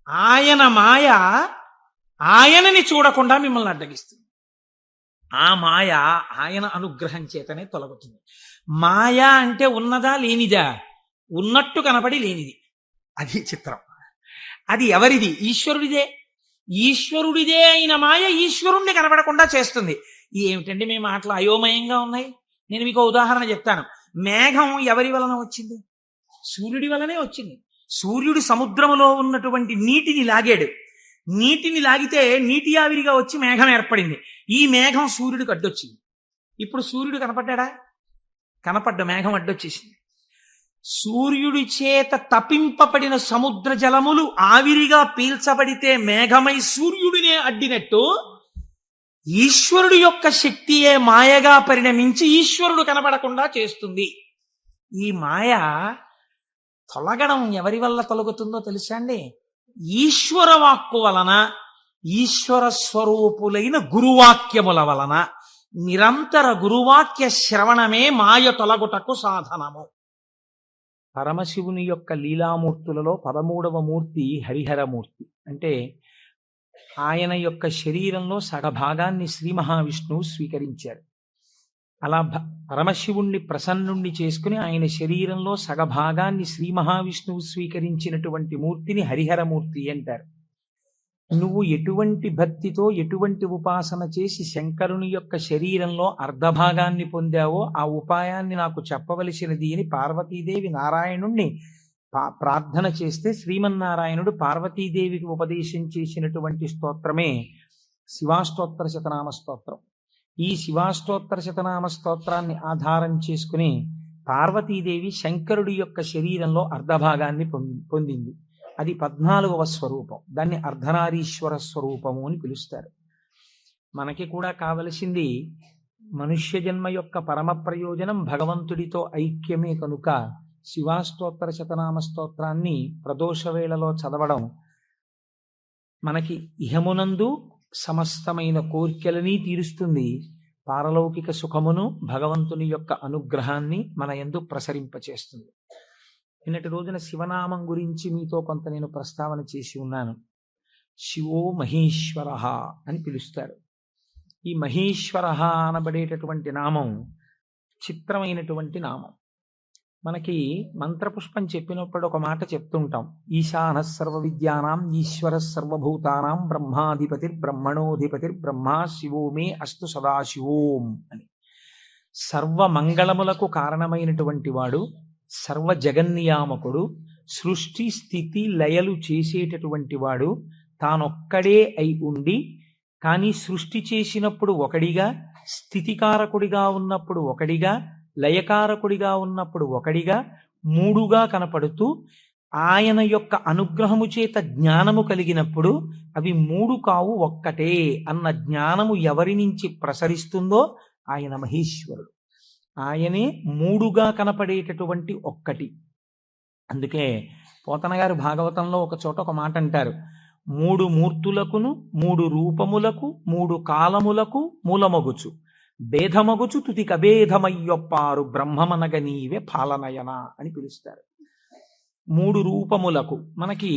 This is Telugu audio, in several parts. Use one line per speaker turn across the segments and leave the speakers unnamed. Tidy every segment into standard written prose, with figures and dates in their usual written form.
ఆయన మాయ ఆయనని చూడకుండా మిమ్మల్ని అడ్డగిస్తుంది. ఆ మాయ ఆయన అనుగ్రహం చేతనే తొలగుతుంది. మాయ అంటే ఉన్నదా లేనిదా? ఉన్నట్టు కనపడి లేనిది. అది చిత్రం. అది ఎవరిది? ఈశ్వరుడిదే. ఈశ్వరుడిదే అయిన మాయ ఈశ్వరుణ్ణి కనపడకుండా చేస్తుంది. ఏమిటండి మీ మాటలు అయోమయంగా ఉన్నాయి. నేను మీకు ఉదాహరణ చెప్తాను. మేఘం ఎవరి వలన వచ్చింది? సూర్యుడి వలనే వచ్చింది. సూర్యుడు సముద్రములో ఉన్నటువంటి నీటిని లాగాడు. నీటిని లాగితే నీటి ఆవిరిగా వచ్చి మేఘం ఏర్పడింది. ఈ మేఘం సూర్యుడికి అడ్డొచ్చింది. ఇప్పుడు సూర్యుడు కనపడ్డా? కనపడ్డ మేఘం అడ్డొచ్చేసింది. సూర్యుడి చేత తపింపబడిన సముద్ర జలములు ఆవిరిగా పీల్చబడితే మేఘమై సూర్యుడినే అడ్డినట్టు ఈశ్వరుడు యొక్క శక్తియే మాయగా పరిణమించి ఈశ్వరుడు కనబడకుండా చేస్తుంది. ఈ మాయ తొలగడం ఎవరి వల్ల తొలగుతుందో తెలుసా అండి? ఈశ్వర వాక్కు వలన, ఈశ్వర స్వరూపులైన గురువాక్యముల వలన. నిరంతర గురువాక్య శ్రవణమే మాయ తొలగుటకు సాధనము. పరమశివుని యొక్క లీలామూర్తులలో 13వ మూర్తి హరిహరమూర్తి. అంటే ఆయన యొక్క శరీరంలో సగభాగాన్ని శ్రీ మహావిష్ణువు స్వీకరించారు. అలా పరమశివుణ్ణి ప్రసన్నుణ్ణి చేసుకుని ఆయన శరీరంలో సగభాగాన్ని శ్రీ మహావిష్ణువు స్వీకరించినటువంటి మూర్తిని హరిహరమూర్తి అంటారు. నువ్వు ఎటువంటి భక్తితో ఎటువంటి ఉపాసన చేసి శంకరుని యొక్క శరీరంలో అర్ధభాగాన్ని పొందావో ఆ ఉపాయాన్ని నాకు చెప్పవలసినది అని పార్వతీదేవి నారాయణుణ్ణి ప్రార్థన చేస్తే శ్రీమన్నారాయణుడు పార్వతీదేవికి ఉపదేశం చేసినటువంటి స్తోత్రమే శివాష్టోత్తర శతనామ స్తోత్రం. ఈ శివాష్టోత్తర శతనామ స్తోత్రాన్ని ఆధారం చేసుకుని పార్వతీదేవి శంకరుడి యొక్క శరీరంలో అర్ధభాగాన్ని పొందింది. అది 14వ స్వరూపం. దాన్ని అర్ధనారీశ్వర స్వరూపము అని పిలుస్తారు. మనకి కూడా కావలసింది మనుష్య జన్మ యొక్క పరమ ప్రయోజనం భగవంతుడితో ఐక్యమే కనుక శివాష్టోత్తర శతనామ స్తోత్రాన్ని ప్రదోష వేళలో చదవడం మనకి ఇహమునందు సమస్తమైన కోర్కెలని తీరుస్తుంది. పారలౌకిక సుఖమును భగవంతుని యొక్క అనుగ్రహాన్ని మన యందు ప్రసరింపచేస్తుంది. నిన్నటి రోజున శివనామం గురించి మీతో కొంత నేను ప్రస్తావన చేసి ఉన్నాను. శివో మహేశ్వర అని పిలుస్తారు. ఈ మహేశ్వర అనబడేటటువంటి నామం చిత్రమైనటువంటి నామం. మనకి మంత్రపుష్పం చెప్పినప్పుడు ఒక మాట చెప్తుంటాం, ఈశాన సర్వ విద్యానాం ఈశ్వర సర్వభూతానాం బ్రహ్మాధిపతిర్బ్రహ్మణోధిపతిర్బ్రహ్మ శివో మే అస్తు సదాశివోం అని. సర్వమంగళములకు కారణమైనటువంటి వాడు, సర్వ జగన్నియామకుడు, సృష్టి స్థితి లయలు చేసేటటువంటి వాడు, తానొక్కడే అయి ఉండి కానీ సృష్టి చేసినప్పుడు ఒకడిగా, స్థితికారకుడిగా ఉన్నప్పుడు ఒకడిగా, లయకారకుడిగా ఉన్నప్పుడు ఒకడిగా, మూడుగా కనపడుతూ ఆయన యొక్క అనుగ్రహము చేత జ్ఞానము కలిగినప్పుడు అవి మూడు కావు ఒక్కటే అన్న జ్ఞానము ఎవరి నుంచి ప్రసరిస్తుందో ఆయన మహేశ్వరుడు. ఆయనే మూడుగా కనపడేటటువంటి ఒక్కటి. అందుకే పోతన గారు భాగవతంలో ఒక చోట ఒక మాట అంటారు, 3 మూర్తులకును 3 రూపములకు 3 కాలములకు మూలమగుచు భేదమగుచు తుది కభేదమయ్యొప్పారు బ్రహ్మమనగ నీవే పాలనయన అని పిలుస్తారు. 3 రూపములకు మనకి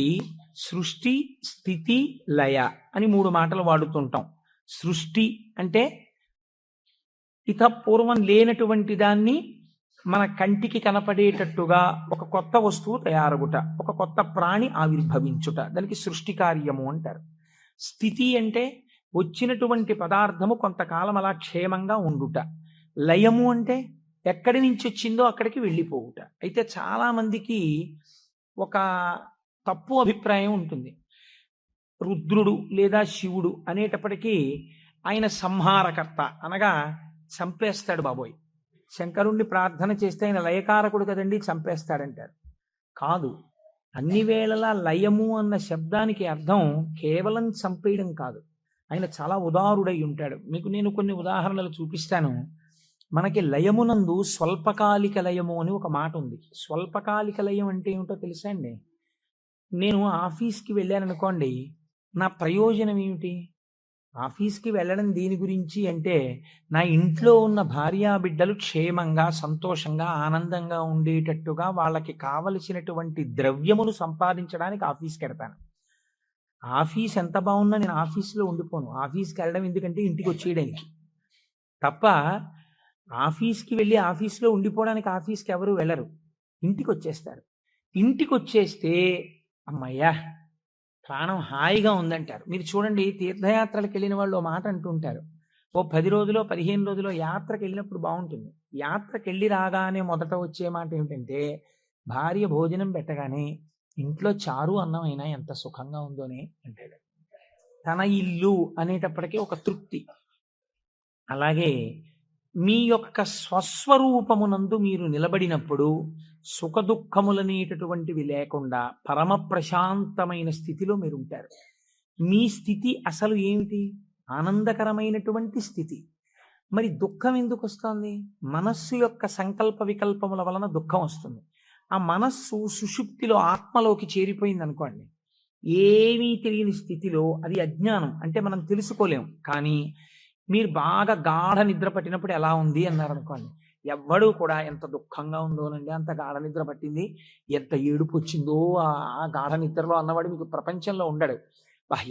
సృష్టి స్థితి లయ అని 3 మాటలు వాడుతుంటాం. సృష్టి అంటే ఇత పూర్వం లేనటువంటి దాన్ని మన కంటికి కనపడేటట్టుగా ఒక కొత్త వస్తువు తయారగుట, ఒక కొత్త ప్రాణి ఆవిర్భవించుట, దానికి సృష్టి కార్యము అంటారు. స్థితి అంటే వచ్చినటువంటి పదార్థము కొంతకాలం అలా క్షేమంగా ఉండుట. లయము అంటే ఎక్కడి నుంచి వచ్చిందో అక్కడికి వెళ్ళిపోవుట. అయితే చాలా మందికి ఒక తప్పు అభిప్రాయం ఉంటుంది. రుద్రుడు లేదా శివుడు అనేటప్పటికీ ఆయన సంహారకర్త, అనగా చంపేస్తాడు బాబోయ్. శంకరుణ్ణి ప్రార్థన చేస్తే ఆయన లయకారకుడు కదండి, చంపేస్తాడంటారు. కాదు, అన్ని వేళలా లయము అన్న శబ్దానికి అర్థం కేవలం చంపేయడం కాదు. ఆయన చాలా ఉదారుడై ఉంటాడు. మీకు నేను కొన్ని ఉదాహరణలు చూపిస్తాను. మనకి లయమునందు స్వల్పకాలిక లయము అని ఒక మాట ఉంది. స్వల్పకాలిక లయం అంటే ఏమిటో తెలుసా అండి? నేను ఆఫీస్కి వెళ్ళాను అనుకోండి, నా ప్రయోజనం ఏమిటి? ఆఫీస్కి వెళ్ళడం దేని గురించి అంటే నా ఇంట్లో ఉన్న భార్యాబిడ్డలు క్షేమంగా సంతోషంగా ఆనందంగా ఉండేటట్టుగా వాళ్ళకి కావలసినటువంటి ద్రవ్యమును సంపాదించడానికి ఆఫీస్కి వెడతాను. ఆఫీస్ ఎంత బాగున్నా నేను ఆఫీస్లో ఉండిపోను. ఆఫీస్కి వెళ్ళడం ఎందుకంటే ఇంటికి వచ్చేయడానికి తప్ప. ఆఫీస్కి వెళ్ళి ఆఫీస్లో ఉండిపోవడానికి ఆఫీస్కి ఎవరు వెళ్ళరు, ఇంటికి వచ్చేస్తారు. ఇంటికి వచ్చేస్తే అమ్మయ్యా ప్రాణం హాయిగా ఉందంటారు. మీరు చూడండి, తీర్థయాత్రలకు వెళ్ళిన వాళ్ళు ఓ మాట అంటుంటారు, ఓ 10 రోజులో 15 రోజులో యాత్రకు వెళ్ళినప్పుడు బాగుంటుంది. యాత్రకు వెళ్ళి రాగానే మొదట వచ్చే మాట ఏమిటంటే, భార్య భోజనం పెట్టగానే ఇంట్లో చారు అన్నం అయినా ఎంత సుఖంగా ఉందోనే అంటాడు. తన ఇల్లు అనేటప్పటికీ ఒక తృప్తి. అలాగే మీ యొక్క స్వస్వరూపమునందు మీరు నిలబడినప్పుడు సుఖ దుఃఖములనేటటువంటివి లేకుండా పరమ ప్రశాంతమైన స్థితిలో మీరు ఉంటారు. మీ స్థితి అసలు ఏమిటి? ఆనందకరమైనటువంటి స్థితి. మరి దుఃఖం ఎందుకు వస్తుంది? మనస్సు యొక్క సంకల్ప వికల్పముల వలన దుఃఖం వస్తుంది. ఆ మనస్సు సుషుప్తిలో ఆత్మలోకి చేరిపోయింది అనుకోండి, ఏమీ తెలియని స్థితిలో, అది అజ్ఞానం అంటే మనం తెలుసుకోలేం. కానీ మీరు బాగా గాఢ నిద్ర పట్టినప్పుడు ఎలా ఉంది అన్నారు అనుకోండి, ఎవ్వడూ కూడా ఎంత దుఃఖంగా ఉందోనండి, అంత గాఢ నిద్ర పట్టింది, ఎంత ఏడుపు వచ్చిందో ఆ గాఢ నిద్రలో అన్నవాడు మీకు ప్రపంచంలో ఉండడు.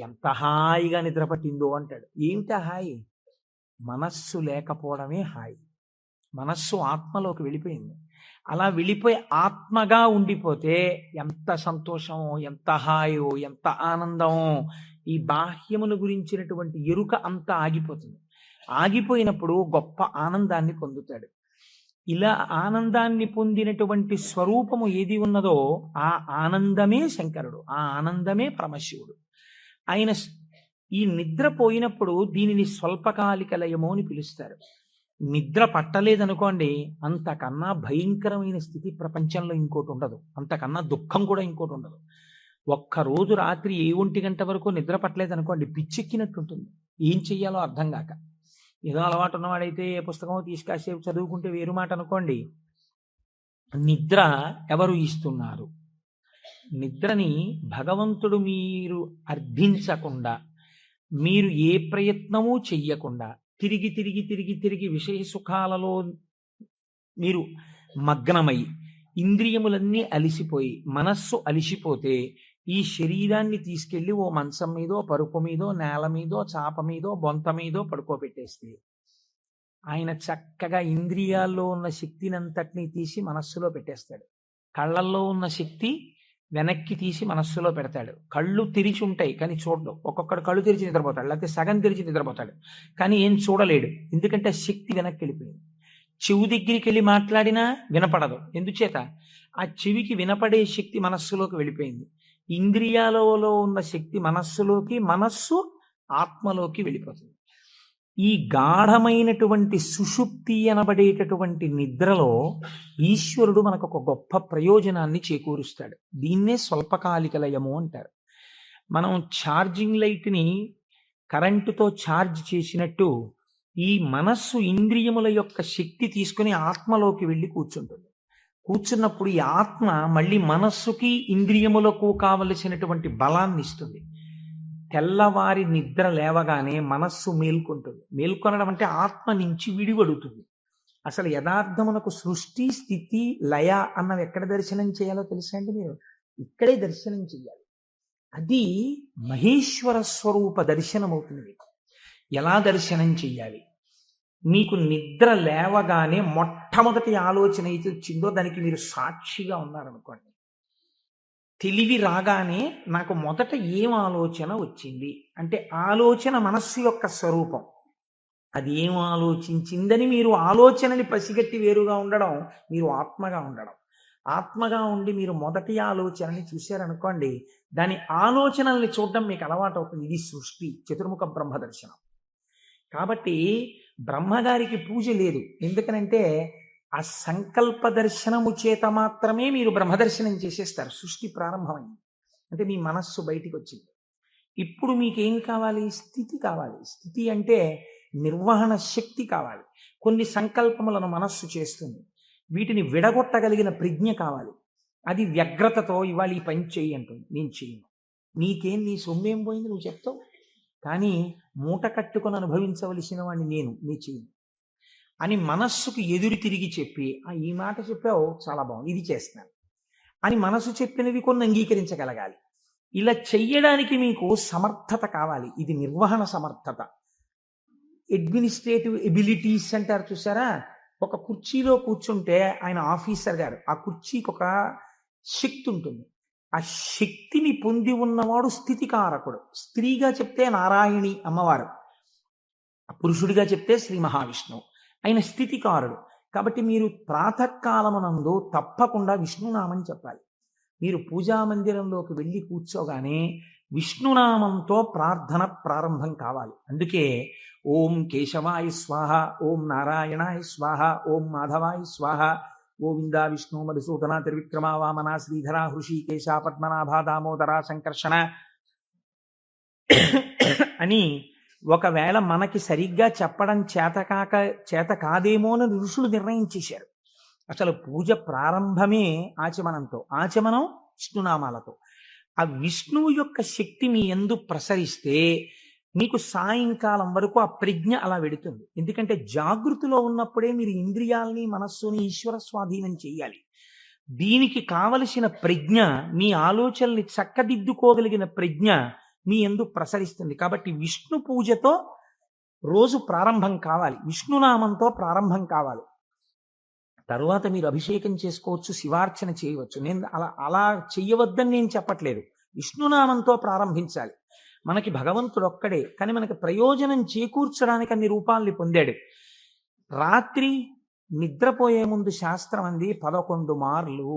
ఎంత హాయిగా నిద్ర పట్టిందో అంటాడు. ఏమిటా హాయి? మనస్సు లేకపోవడమే హాయి. మనస్సు ఆత్మలోకి వెళ్ళిపోయింది. అలా వెళ్ళిపోయి ఆత్మగా ఉండిపోతే ఎంత సంతోషమో, ఎంత హాయో, ఎంత ఆనందమో. ఈ బాహ్యమును గురించినటువంటి ఎరుక అంతా ఆగిపోతుంది. ఆగిపోయినప్పుడు గొప్ప ఆనందాన్ని పొందుతాడు. ఇలా ఆనందాన్ని పొందినటువంటి స్వరూపము ఏది ఉన్నదో ఆ ఆనందమే శంకరుడు, ఆ ఆనందమే పరమశివుడు. ఆయన ఈ నిద్ర పోయినప్పుడు దీనిని స్వల్పకాలిక లయము అని పిలుస్తారు. నిద్ర పట్టలేదనుకోండి, అంతకన్నా భయంకరమైన స్థితి ప్రపంచంలో ఇంకోటి ఉండదు, అంతకన్నా దుఃఖం కూడా ఇంకోటి ఉండదు. ఒక్కరోజు రాత్రి 1 గంట వరకు నిద్ర పట్టలేదనుకోండి, పిచ్చెక్కినట్టుంటుంది, ఏం చెయ్యాలో అర్థం కాక. ఏదో అలవాటు ఉన్నవాడైతే పుస్తకం తీసుకాసేపు చదువుకుంటే వేరు మాట అనుకోండి. నిద్ర ఎవరు ఇస్తున్నారు? నిద్రని భగవంతుడు మీరు అర్థించకుండా, మీరు ఏ ప్రయత్నమూ చెయ్యకుండా తిరిగి తిరిగి తిరిగి తిరిగి విషయ సుఖాలలో మీరు మగ్నమై ఇంద్రియములన్నీ అలిసిపోయి మనస్సు అలిసిపోతే ఈ శరీరాన్ని తీసుకెళ్లి ఓ మంచం మీదో, పరుపు మీదో, నేల మీదో, చాప మీదో, బొంత మీదో పడుకోబెట్టేస్తే ఆయన చక్కగా ఇంద్రియాల్లో ఉన్న శక్తినంతటినీ తీసి మనస్సులో పెట్టేస్తాడు. కళ్ళల్లో ఉన్న శక్తి వెనక్కి తీసి మనస్సులో పెడతాడు. కళ్ళు తెరిచి ఉంటాయి కానీ చూడడు. ఒక్కొక్కడు కళ్ళు తెరిచి నిద్రపోతాడు, లేకపోతే సగం తెరిచి నిద్రపోతాడు, కానీ ఏం చూడలేడు. ఎందుకంటే శక్తి వెనక్కి వెళ్ళిపోయింది. చెవు దగ్గరికి వెళ్ళి మాట్లాడినా వినపడదు. ఎందుచేత? ఆ చెవికి వినపడే శక్తి మనస్సులోకి వెళ్ళిపోయింది. ఇంద్రియాలలో ఉన్న శక్తి మనస్సులోకి, మనస్సు ఆత్మలోకి వెళ్ళిపోతుంది. ఈ గాఢమైనటువంటి సుషుప్తి అనబడేటటువంటి నిద్రలో ఈశ్వరుడు మనకు ఒక గొప్ప ప్రయోజనాన్ని చేకూరుస్తాడు. దీన్నే స్వల్పకాలిక లయము అంటారు. మనం ఛార్జింగ్ లైట్ని కరెంటుతో ఛార్జ్ చేసినట్టు ఈ మనస్సు ఇంద్రియముల యొక్క శక్తి తీసుకుని ఆత్మలోకి వెళ్ళి కూర్చుంటుంది. కూర్చున్నప్పుడు ఈ ఆత్మ మళ్ళీ మనస్సుకి ఇంద్రియములకు కావలసినటువంటి బలాన్ని ఇస్తుంది. తెల్లవారి నిద్ర లేవగానే మనస్సు మేల్కొంటుంది. మేల్కొనడం అంటే ఆత్మ నుంచి విడివడుతుంది. అసలు యథార్థమునకు సృష్టి, స్థితి, లయ అన్నవి ఎక్కడ దర్శనం చేయాలో తెలుసా అండి? మీరు ఇక్కడే దర్శనం చెయ్యాలి. అది మహేశ్వర స్వరూప దర్శనం అవుతుంది. మీకు ఎలా దర్శనం చెయ్యాలి? మీకు నిద్ర లేవగానే మొట్టమొదటి ఆలోచన అయితే వచ్చిందో దానికి మీరు సాక్షిగా ఉన్నారనుకోండి. తెలివి రాగానే నాకు మొదట ఏం ఆలోచన వచ్చింది అంటే ఆలోచన మనస్సు యొక్క స్వరూపం. అది ఏం ఆలోచించిందని మీరు ఆలోచనని పసిగట్టి వేరుగా ఉండడం మీరు ఆత్మగా ఉండడం. ఆత్మగా ఉండి మీరు మొదటి ఆలోచనని చూశారనుకోండి, దాని ఆలోచనల్ని చూడడం మీకు అలవాటు అవుతుంది. ఇది సృష్టి, చతుర్ముఖ బ్రహ్మ దర్శనం. కాబట్టి బ్రహ్మగారికి పూజ లేదు. ఎందుకనంటే ఆ సంకల్ప దర్శనము చేత మాత్రమే మీరు బ్రహ్మదర్శనం చేసేస్తారు. సృష్టి ప్రారంభమైంది అంటే మీ మనస్సు బయటికి వచ్చింది. ఇప్పుడు మీకేం కావాలి? స్థితి కావాలి. స్థితి అంటే నిర్వహణ శక్తి కావాలి. కొన్ని సంకల్పములను మనస్సు చేస్తుంది, వీటిని విడగొట్టగలిగిన ప్రజ్ఞ కావాలి. అది వ్యగ్రతతో ఇవాళ ఈ పని చెయ్యి అంటుంది, నేను చెయ్యను. నీకేం, నీ సొమ్మేం పోయింది నువ్వు చెప్తావు, కానీ మూట కట్టుకొని అనుభవించవలసిన వాడిని నీ చెయ్యను అని మనస్సుకు ఎదురు తిరిగి చెప్పి, ఈ మాట చెప్పావు చాలా బాగుంది, ఇది చేస్తాను అని మనసు చెప్పినవి కొన్ని అంగీకరించగలగాలి. ఇలా చెయ్యడానికి మీకు సమర్థత కావాలి. ఇది నిర్వహణ సమర్థత. అడ్మినిస్ట్రేటివ్ ఎబిలిటీస్ అంటారు చూసారా? ఒక కుర్చీలో కూర్చుంటే ఆయన ఆఫీసర్ గారు, ఆ కుర్చీకి ఒక శక్తి ఉంటుంది. ఆ శక్తిని పొంది ఉన్నవాడు స్థితికారకుడు. స్త్రీగా చెప్తే నారాయణి అమ్మవారు, పురుషుడిగా చెప్తే శ్రీ మహావిష్ణువు. ఆయన స్థితికారుడు. కాబట్టి మీరు ప్రాతకాలమునందు తప్పకుండా విష్ణునామం చెప్పాలి. మీరు పూజా మందిరంలోకి వెళ్ళి కూర్చోగానే విష్ణునామంతో ప్రార్థన ప్రారంభం కావాలి. అందుకే ఓం కేశవాయ స్వాహ, ఓం నారాయణాయ స్వాహ, ఓం మాధవాయ స్వాహ, గోవింద విష్ణు మధుసూదన త్రివిక్రమ వామన శ్రీధర హృషికేశ పద్మనాభ దామోదర సంకర్షణ అని ఒకవేళ మనకి సరిగ్గా చెప్పడం చేత కాదేమో అని ఋషులు నిర్ణయించేశారు. అసలు పూజ ప్రారంభమే ఆచమనంతో, ఆచమనం విష్ణునామాలతో. ఆ విష్ణువు యొక్క శక్తి మీ యందు ప్రసరిస్తే మీకు సాయంకాలం వరకు ఆ ప్రజ్ఞ అలా వెడుతుంది. ఎందుకంటే జాగృతిలో ఉన్నప్పుడే మీరు ఇంద్రియాలని మనస్సుని ఈశ్వర స్వాధీనం చేయాలి. దీనికి కావలసిన ప్రజ్ఞ, మీ ఆలోచనల్ని చక్కదిద్దుకోగలిగిన ప్రజ్ఞ మీ యందు ప్రసరిస్తుంది. కాబట్టి విష్ణు పూజతో రోజు ప్రారంభం కావాలి, విష్ణునామంతో ప్రారంభం కావాలి. తరువాత మీరు అభిషేకం చేసుకోవచ్చు, శివార్చన చేయవచ్చు. నేను అలా చెయ్యవద్దని నేను చెప్పట్లేదు. విష్ణునామంతో ప్రారంభించాలి. మనకి భగవంతుడు ఒక్కడే, కానీ మనకి ప్రయోజనం చేకూర్చడానికి అన్ని రూపాల్ని పొందాడు. రాత్రి నిద్రపోయే ముందు శాస్త్రం అంది 11 మార్లు.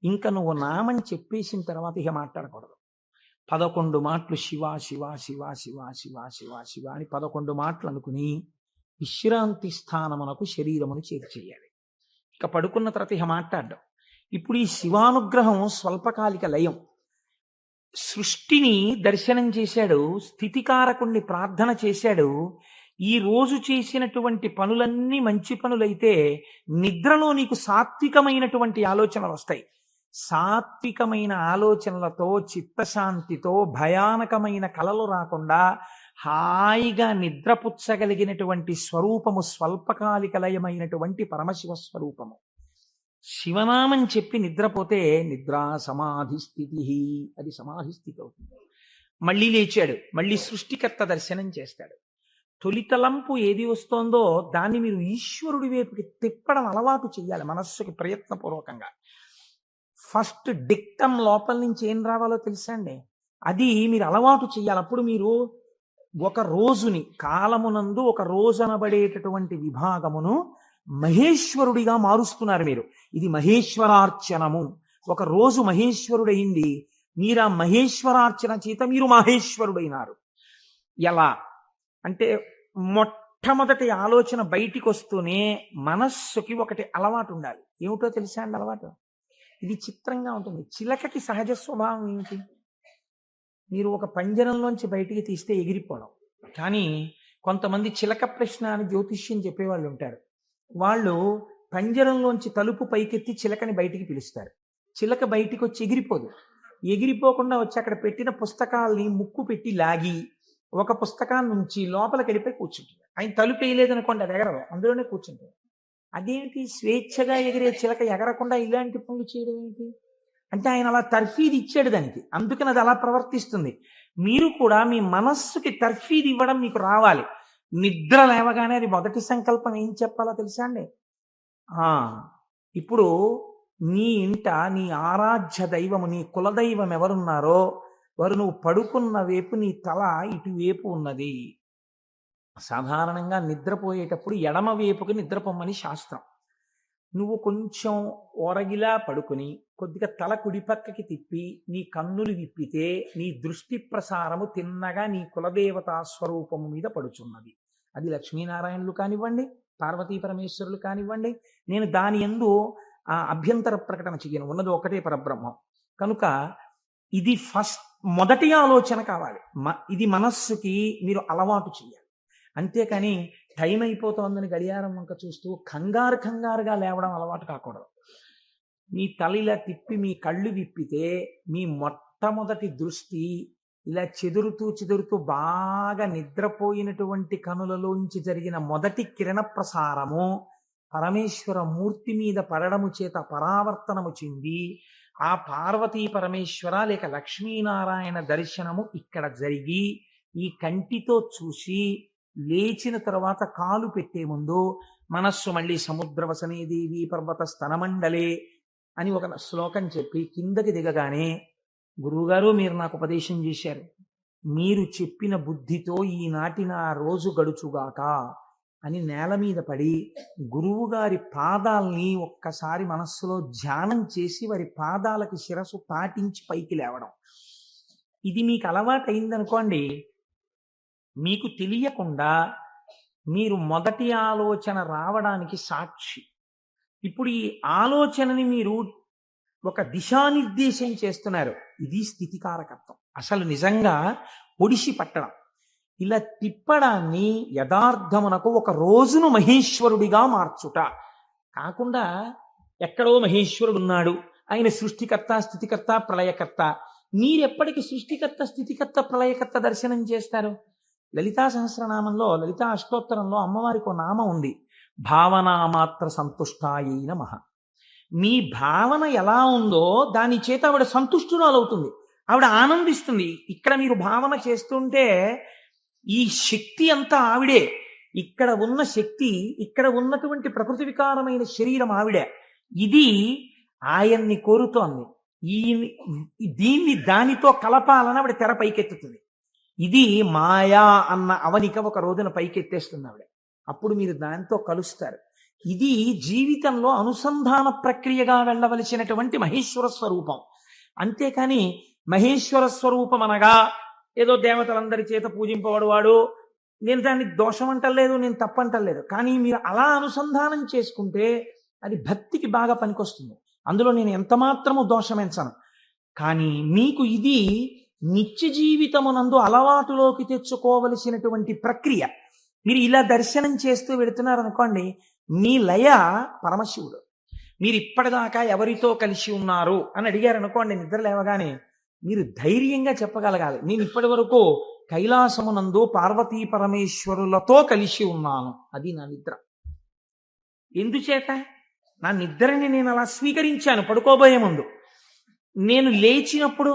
ఇంకా నువ్వు నామని చెప్పేసిన తర్వాత ఇక మాట్లాడకూడదు. 11 మాటలు శివ శివ శివ శివ శివ శివ శివ అని 11 మాటలు అనుకుని విశ్రాంతి స్థానమునకు శరీరమును చేర్చేయాలి. ఇక పడుకున్న తర్వాత ఇక మాట్లాడడం. ఇప్పుడు ఈ శివానుగ్రహం స్వల్పకాలిక లయం. సృష్టిని దర్శనం చేశాడు, స్థితికారకుణ్ణి ప్రార్థన చేశాడు. ఈ రోజు చేసినటువంటి పనులన్నీ మంచి పనులైతే నిద్రలో నీకు సాత్వికమైనటువంటి ఆలోచనలు వస్తాయి. సాత్వికమైన ఆలోచనలతో, చిత్తశాంతితో, భయానకమైన కలలు రాకుండా హాయిగా నిద్రపుచ్చగలిగినటువంటి స్వరూపము స్వల్పకాలిక లయమైనటువంటి పరమశివ స్వరూపము. శివనామం చెప్పి నిద్రపోతే నిద్రా సమాధి స్థితి, అది సమాధి స్థితి అవుతుంది. మళ్ళీ లేచాడు, మళ్ళీ సృష్టికర్త దర్శనం చేస్తాడు. తొలితలంపు ఏది వస్తోందో దాన్ని మీరు ఈశ్వరుడి వైపుకి తిప్పడం అలవాటు చేయాలి మనస్సుకి ప్రయత్నపూర్వకంగా. ఫస్ట్ డిక్టమ్ లోపల నుంచి ఏం రావాలో తెలుసా అండి? అది మీరు అలవాటు చేయాలి. అప్పుడు మీరు ఒక రోజుని, కాలమునందు ఒక రోజు అనబడేటటువంటి విభాగమును మహేశ్వరుడిగా మారుస్తున్నారు మీరు. ఇది మహేశ్వరార్చనము. ఒక రోజు మహేశ్వరుడైంది, మీరు ఆ మహేశ్వరార్చన చేత మీరు మహేశ్వరుడైనారు. ఎలా అంటే మొట్టమొదటి ఆలోచన బయటికి వస్తూనే మనస్సుకి ఒకటి అలవాటు ఉండాలి. ఏమిటో తెలుసా అండి అలవాటు? ఇది చిత్రంగా ఉంటుంది. చిలకకి సహజ స్వభావం ఏంటి? మీరు ఒక పంజరంలోంచి బయటికి తీస్తే ఎగిరిపోవడం. కానీ కొంతమంది చిలక ప్రశ్న అని జ్యోతిష్యం చెప్పేవాళ్ళు ఉంటారు. వాళ్ళు పంజరంలోంచి తలుపు పైకెత్తి చిలకని బయటికి పిలుస్తారు. చిలక బయటికి వచ్చి ఎగిరిపోదు. ఎగిరిపోకుండా వచ్చి అక్కడ పెట్టిన పుస్తకాల్ని ముక్కు పెట్టి లాగి ఒక పుస్తకాన్ని నుంచి లోపలికి వెళ్ళిపోయి కూర్చుంటుంది. ఆయన తలుపు వేయలేదనుకోండి, అది ఎగరదు, అందులోనే కూర్చుంటుంది. అదేంటి స్వేచ్ఛగా ఎగిరే చిలక ఎగరకుండా ఇలాంటి పనులు చేయడం ఏంటి అంటే ఆయన అలా తర్ఫీదు ఇచ్చాడు దానికి, అందుకని అది అలా ప్రవర్తిస్తుంది. మీరు కూడా మీ మనస్సుకి తర్ఫీదు ఇవ్వడం మీకు రావాలి. నిద్ర లేవగానే అది మొదటి సంకల్పం ఏం చెప్పాలో తెలుసా అండి? ఇప్పుడు నీ ఇంట నీ ఆరాధ్య దైవము, నీ కులదైవం ఎవరున్నారో వారు నువ్వు పడుకున్న వైపు నీ తల ఇటువైపు ఉన్నది. సాధారణంగా నిద్రపోయేటప్పుడు ఎడమ వైపుకి నిద్రపోమని శాస్త్రం. నువ్వు కొంచెం ఓరగిలా పడుకుని కొద్దిగా తల కుడిపక్కకి తిప్పి నీ కన్నులు విప్పితే నీ దృష్టి ప్రసారము తిన్నగా నీ కులదేవతా స్వరూపము మీద పడుచున్నది. అది లక్ష్మీనారాయణులు కానివ్వండి, పార్వతీ పరమేశ్వరులు కానివ్వండి. నేను దాని యందు అభ్యంతర ప్రకటన చెయ్యను, ఉన్నది ఒకటే పరబ్రహ్మం. కనుక ఇది మొదటి ఆలోచన కావాలి. ఇది మనస్సుకి మీరు అలవాటు చేయాలి. అంతేకాని టైం అయిపోతోందని గడియారం వంక చూస్తూ కంగారుగా లేవడం అలవాటు కాకూడదు. మీ తల ఇలా తిప్పి మీ కళ్ళు విప్పితే మీ మొట్టమొదటి దృష్టి ఇలా చెదురుతూ బాగా నిద్రపోయినటువంటి కనులలోంచి జరిగిన మొదటి కిరణ ప్రసారము పరమేశ్వర మూర్తి మీద పడడము చేత పరావర్తనము చెంది ఆ పార్వతీ పరమేశ్వర లేక లక్ష్మీనారాయణ దర్శనము ఇక్కడ జరిగి ఈ కంటితో చూసి లేచిన తర్వాత కాలు పెట్టే ముందు మనస్సు మళ్ళీ సముద్రవసనే దేవి పర్వత స్తనమండలే అని ఒక శ్లోకం చెప్పి కిందకి దిగగానే గురువుగారు మీరు నాకు ఉపదేశం చేశారు, మీరు చెప్పిన బుద్ధితో ఈనాటి నా రోజు గడుచుగాక అని నేల మీద పడి గురువుగారి పాదాల్ని ఒక్కసారి మనస్సులో ధ్యానం చేసి వారి పాదాలకి శిరస్సు పాటించి పైకి లేవడం. ఇది మీకు అలవాటు అయిందనుకోండి, మీకు తెలియకుండా మీరు మొదటి ఆలోచన రావడానికి సాక్షి. ఇప్పుడు ఈ ఆలోచనని మీరు ఒక దిశానిర్దేశం చేస్తున్నారు. ఇది స్థితికారకత్వం. అసలు నిజంగా ఒడిసి పట్టడం, ఇలా తిప్పడాన్ని యథార్థమునకు ఒక రోజును మహేశ్వరుడిగా మార్చుట కాకుండా ఎక్కడో మహేశ్వరుడు ఉన్నాడు, ఆయన సృష్టికర్త స్థితికర్త ప్రళయకర్త. మీరెప్పటికి సృష్టికర్త స్థితికర్త ప్రళయకర్త దర్శనం చేస్తారు? లలితా సహస్రనామంలో లలితా అష్టోత్తరంలో అమ్మవారికి ఒక నామం ఉంది, భావనామాత్ర సంతుష్టాయై నమః. మీ భావన ఎలా ఉందో దాని చేత ఆవిడ సంతుష్టురాలవుతుంది, ఆవిడ ఆనందిస్తుంది. ఇక్కడ మీరు భావన చేస్తుంటే ఈ శక్తి అంతా ఆవిడే. ఇక్కడ ఉన్న శక్తి, ఇక్కడ ఉన్నటువంటి ప్రకృతి వికారమైన శరీరం ఆవిడే. ఇది ఆయన్ని కోరుతోంది. ఈ దీన్ని దానితో కలపాలని ఆవిడ తెర పైకెత్తుతుంది. ఇది మాయా అన్న అవనిక ఒక రోజున పైకెత్తేస్తుంది ఆవిడ. అప్పుడు మీరు దానితో కలుస్తారు. ఇది జీవితంలో అనుసంధాన ప్రక్రియగా వెళ్ళవలసినటువంటి మహేశ్వర స్వరూపం. అంతేకాని మహేశ్వర స్వరూపం అనగా ఏదో దేవతలందరి చేత పూజింపబడువాడు, నేను దాన్ని దోషం అంటలేదు, నేను తప్పంటలేదు. కానీ మీరు అలా అనుసంధానం చేసుకుంటే అది భక్తికి బాగా పనికొస్తుంది. అందులో నేను ఎంత మాత్రము దోషమెంచను. కానీ మీకు ఇది నిత్య జీవితమునందు అలవాటులోకి తెచ్చుకోవలసినటువంటి ప్రక్రియ. మీరు ఇలా దర్శనం చేస్తూ వెళుతున్నారనుకోండి, మీ లయ పరమశివుడు. మీరు ఇప్పటిదాకా ఎవరితో కలిసి ఉన్నారు అని అడిగారు అనుకోండి, నిద్ర లేవగానే మీరు ధైర్యంగా చెప్పగలగాలి, నేను ఇప్పటి వరకు కైలాసమునందు పార్వతీ పరమేశ్వరులతో కలిసి ఉన్నాను. అది నా నిద్ర. ఎందుచేత? నా నిద్రని నేను అలా స్వీకరించాను పడుకోబోయే ముందు. నేను లేచినప్పుడు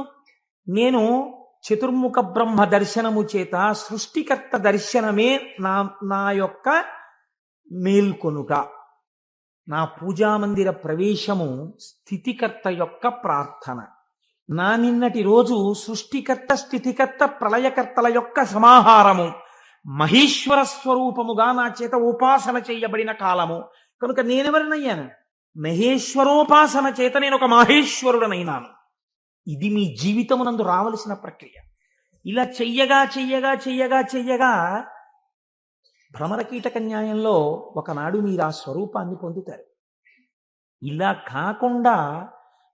నేను చతుర్ముఖ బ్రహ్మ దర్శనము చేత సృష్టికర్త దర్శనమే నా యొక్క మేల్కొనుట. నా పూజామందిర ప్రవేశము స్థితికర్త యొక్క ప్రార్థన. నా నిన్నటి రోజు సృష్టికర్త స్థితికర్త ప్రళయకర్తల యొక్క సమాహారము, మహేశ్వర స్వరూపముగా నా చేత ఉపాసన చేయబడిన కాలము. కనుక నేనెవరినయ్యాను? మహేశ్వరోపాసన చేత నేను ఒక మహేశ్వరుడనైనాను. ఇది మీ జీవితమునందు రావలసిన ప్రక్రియ. ఇలా చెయ్యగా చెయ్యగా చెయ్యగా చెయ్యగా భ్రమరకీటక న్యాయంలో ఒకనాడు మీరు ఆ స్వరూపాన్ని పొందుతారు. ఇలా కాకుండా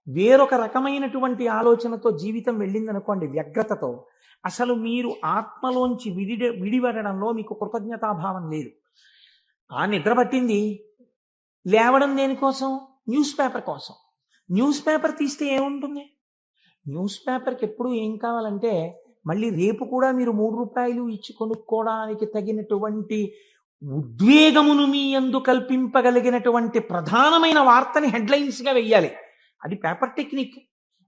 వేరొక రకమైనటువంటి ఆలోచనతో జీవితం వెళ్ళిందనుకోండి, వ్యగ్రతతో, అసలు మీరు ఆత్మలోంచి విడిపడడంలో మీకు కృతజ్ఞతాభావం లేదు. ఆ నిద్ర పట్టింది, లేవడం దేనికోసం? న్యూస్ పేపర్ కోసం. న్యూస్ పేపర్ తీస్తే ఏముంటుంది? న్యూస్ పేపర్కి ఎప్పుడు ఏం కావాలంటే మళ్ళీ రేపు కూడా మీరు 3 రూపాయలు ఇచ్చి కొనుక్కోవడానికి తగినటువంటి ఉద్వేగమును మీ యందు కల్పింపగలిగినటువంటి ప్రధానమైన వార్తని హెడ్లైన్స్గా వెయ్యాలి. అది పేపర్ టెక్నిక్.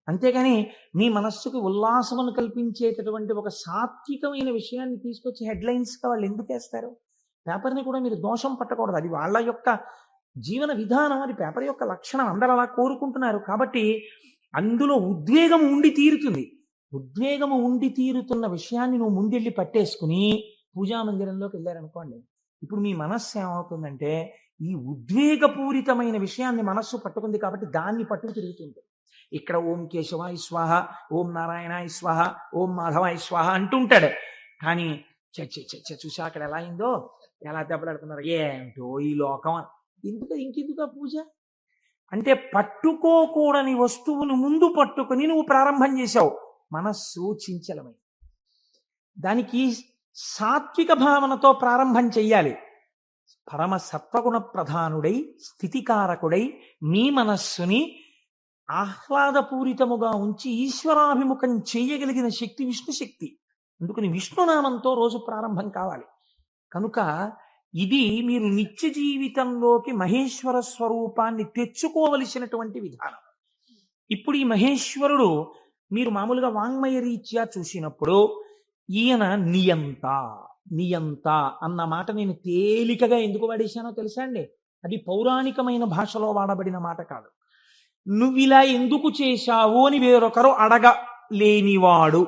అంతేగాని మీ మనస్సుకి ఉల్లాసమును కల్పించేటటువంటి ఒక సాత్వికమైన విషయాన్ని తీసుకొచ్చి హెడ్లైన్స్గా వాళ్ళు ఎందుకు వేస్తారు? పేపర్ని కూడా మీరు దోషం పట్టకూడదు. అది వాళ్ళ యొక్క జీవన విధానం, అది పేపర్ యొక్క లక్షణం. అందరూ అలా కోరుకుంటున్నారు. కాబట్టి అందులో ఉద్వేగం ఉండి తీరుతుంది. ఉద్వేగము ఉండి తీరుతున్న విషయాన్ని నువ్వు ముందెళ్ళి పట్టేసుకుని పూజామందిరంలోకి వెళ్ళారనుకోండి, ఇప్పుడు మీ మనస్సు ఏమవుతుందంటే ఈ ఉద్వేగపూరితమైన విషయాన్ని మనస్సు పట్టుకుంది కాబట్టి దాన్ని పట్టుకు తిరుగుతుంది. ఇక్కడ ఓం కేశవాయ స్వాహ, ఓం నారాయణాయ స్వాహ, ఓం మాధవాయ స్వాహ అంటుంటాడు. కానీ చూసా అక్కడ ఎలా అయిందో, ఎలా దెబ్బలాడుతున్నారు, ఏంటో ఈ లోకం. ఇంకెందుకు ఆ పూజ అంటే? పట్టుకోకూడని వస్తువును ముందు పట్టుకుని నువ్వు ప్రారంభం చేశావు. మనస్సు చించలమై దానికి సాత్విక భావనతో ప్రారంభం చెయ్యాలి. పరమ సత్వగుణ ప్రధానుడై స్థితికారకుడై మీ మనస్సుని ఆహ్లాదపూరితముగా ఉంచి ఈశ్వరాభిముఖం చేయగలిగిన శక్తి విష్ణు శక్తి. అందుకని విష్ణునామంతో రోజు ప్రారంభం కావాలి. కనుక ఇది మీరు నిత్య జీవితంలోకి మహేశ్వర స్వరూపాన్ని తెచ్చుకోవలసినటువంటి విధానం. ఇప్పుడు ఈ మహేశ్వరుడు మీరు మామూలుగా వాంగ్మయ రీత్యా చూసినప్పుడు ఈయన నియంత. నియంత అన్న మాట నేను తేలికగా ఎందుకు వాడేశానో తెలుసా అండి? అది పౌరాణికమైన భాషలో వాడబడిన మాట కాదు. నువ్విలా ఎందుకు చేశావు అని వేరొకరు అడగలేనివాడు.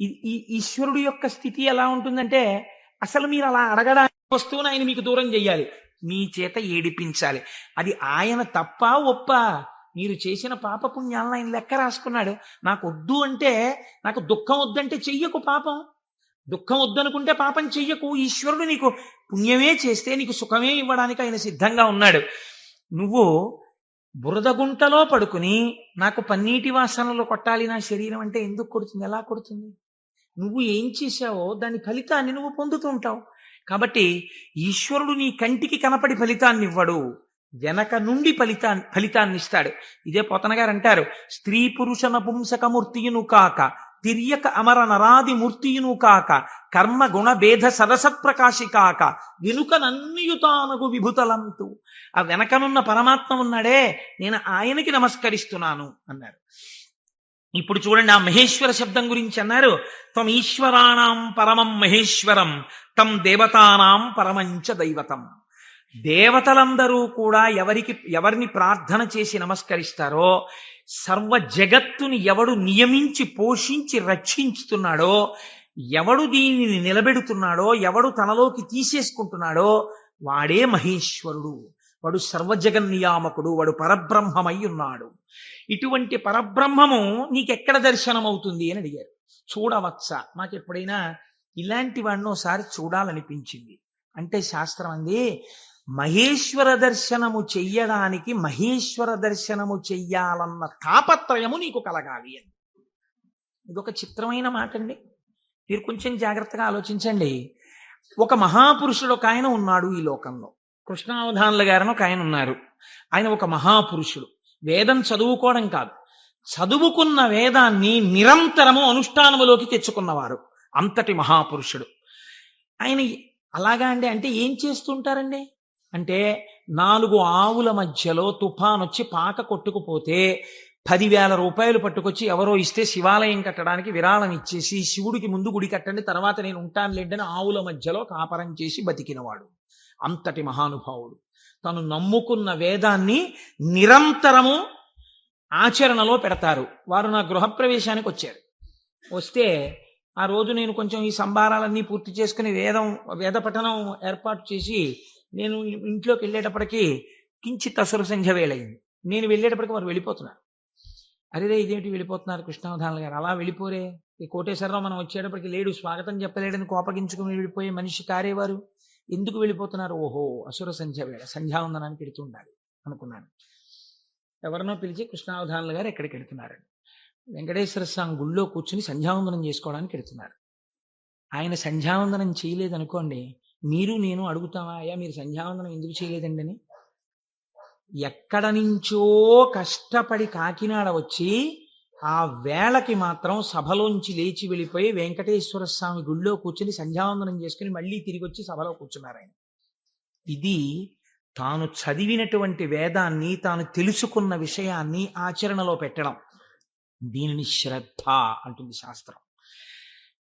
ఈ ఈశ్వరుడు యొక్క స్థితి ఎలా ఉంటుందంటే, అసలు మీరు అలా అడగడానికి వస్తువుని ఆయన మీకు దూరం చెయ్యాలి, మీ చేత ఏడిపించాలి. అది ఆయన తప్ప ఒప్ప? మీరు చేసిన పాపపుణ్యాలను ఆయన లెక్క రాసుకున్నాడు. నాకు వద్దు అంటే, నాకు దుఃఖం వద్దంటే చెయ్యకు పాపం. దుఃఖం వద్దనుకుంటే పాపం చెయ్యకు. ఈశ్వరుడు నీకు పుణ్యమే చేస్తే నీకు సుఖమే ఇవ్వడానికి ఆయన సిద్ధంగా ఉన్నాడు. నువ్వు బురదగుంటలో పడుకుని నాకు పన్నీటి వాసనలు కొట్టాలి నా శరీరం అంటే ఎందుకు కొడుతుంది? ఎలా కొడుతుంది? నువ్వు ఏం చేశావో దాని ఫలితాన్ని నువ్వు పొందుతూ ఉంటావు. కాబట్టి ఈశ్వరుడు నీ కంటికి కనపడి ఫలితాన్ని ఇవ్వడు, వెనక నుండి ఫలితాన్ని ఇస్తాడు. ఇదే పోతన గారు అంటారు, స్త్రీ పురుష నపుంసకమూర్తియును కాక తిర్యక అమర నరాది మూర్తియును కాక కర్మ గుణ భేద సరసత్ప్రకాశి కాక వెనుకనన్నియుతానగు విభుతలంతు. ఆ వెనకనున్న పరమాత్మ ఉన్నాడే, నేను ఆయనకి నమస్కరిస్తున్నాను అన్నారు. ఇప్పుడు చూడండి, ఆ మహేశ్వర శబ్దం గురించి అన్నారు, త్వం ఈశ్వరాణం పరమం మహేశ్వరం తం దేవతానాం పరమంచ దైవతం. దేవతలందరూ కూడా ఎవరిని ప్రార్థన చేసి నమస్కరిస్తారో, సర్వ జగత్తుని ఎవడు నియమించి పోషించి రక్షించుతున్నాడో, ఎవడు దీనిని నిలబెడుతున్నాడో, ఎవడు తనలోకి తీసేసుకుంటున్నాడో వాడే మహేశ్వరుడు. వాడు సర్వజగన్నియామకుడు, వాడు పరబ్రహ్మమై ఉన్నాడు. ఇటువంటి పరబ్రహ్మము నీకెక్కడ దర్శనమవుతుంది అని అడిగారు. చూడవచ్చా? నాకు ఎప్పుడైనా ఇలాంటి వాడిని ఒకసారి చూడాలనిపించింది అంటే శాస్త్రం అంది, మహేశ్వర దర్శనము చెయ్యడానికి మహేశ్వర దర్శనము చెయ్యాలన్న తాపత్రయము నీకు కలగాలి అని. ఇదొక చిత్రమైన మాట అండి. మీరు కొంచెం జాగ్రత్తగా ఆలోచించండి. ఒక మహాపురుషుడు ఒక ఆయన ఉన్నాడు ఈ లోకంలో. కృష్ణావధానుల గారని ఒక ఆయన ఉన్నారు. ఆయన ఒక మహాపురుషుడు. వేదం చదువుకోవడం కాదు, చదువుకున్న వేదాన్ని నిరంతరము అనుష్ఠానములోకి తెచ్చుకున్నవారు. అంతటి మహాపురుషుడు ఆయన. అలాగా అండి, అంటే ఏం చేస్తుంటారండి అంటే, 4 ఆవుల మధ్యలో తుఫాన్ వచ్చి పాక కొట్టుకుపోతే 10,000 రూపాయలు పట్టుకొచ్చి ఎవరో ఇస్తే శివాలయం కట్టడానికి విరాళం ఇచ్చేసి, శివుడికి ముందు గుడి కట్టండి తర్వాత నేను ఉంటాను లేండి అని ఆవుల మధ్యలో కాపరం చేసి బతికినవాడు. అంతటి మహానుభావుడు. తను నమ్ముకున్న వేదాన్ని నిరంతరము ఆచరణలో పెడతారు. వారు నా గృహప్రవేశానికి వచ్చారు. వస్తే ఆ రోజు నేను కొంచెం ఈ సంభారాలన్నీ పూర్తి చేసుకుని వేద పఠనం ఏర్పాటు చేసి నేను ఇంట్లోకి వెళ్ళేటప్పటికీ కించిత్ అసుర సంధ్య వేళయింది. నేను వెళ్ళేటప్పటికి వారు వెళ్ళిపోతున్నారు. అరేరే ఇదేమిటి వెళ్ళిపోతున్నారు కృష్ణావధానుల గారు? అలా వెళ్ళిపోరే, ఈ కోటేశ్వరరావు మనం వచ్చేటప్పటికి లేడు, స్వాగతం చెప్పలేడని కోపగించుకుని వెళ్ళిపోయే మనిషి కారేవారు, ఎందుకు వెళ్ళిపోతున్నారు? ఓహో అసుర సంధ్య వేళ, సంధ్యావందనానికి వెళుతుండాలి అనుకున్నాను. ఎవరినో పిలిచి కృష్ణావధానుల గారు ఎక్కడికి వెళుతున్నారండి? వెంకటేశ్వర స్వామి గుళ్ళో కూర్చుని సంధ్యావందనం చేసుకోవడానికి వెళుతున్నారు. ఆయన సంధ్యావందనం చేయలేదనుకోండి, మీరు నేను అడుగుతామా, అయ్యా మీరు సంధ్యావందనం ఎందుకు చేయలేదండి అని? ఎక్కడ నుంచో కష్టపడి కాకినాడ వచ్చి ఆ వేళకి మాత్రం సభలోంచి లేచి వెళ్ళిపోయి వెంకటేశ్వర స్వామి గుళ్ళో కూర్చుని సంధ్యావందనం చేసుకుని మళ్ళీ తిరిగి వచ్చి సభలో కూర్చున్నారు ఆయన. ఇది తాను చదివినటువంటి వేదాన్ని, తాను తెలుసుకున్న విషయాన్ని ఆచరణలో పెట్టడం. దీనిని శ్రద్ధ అంటుంది శాస్త్రం.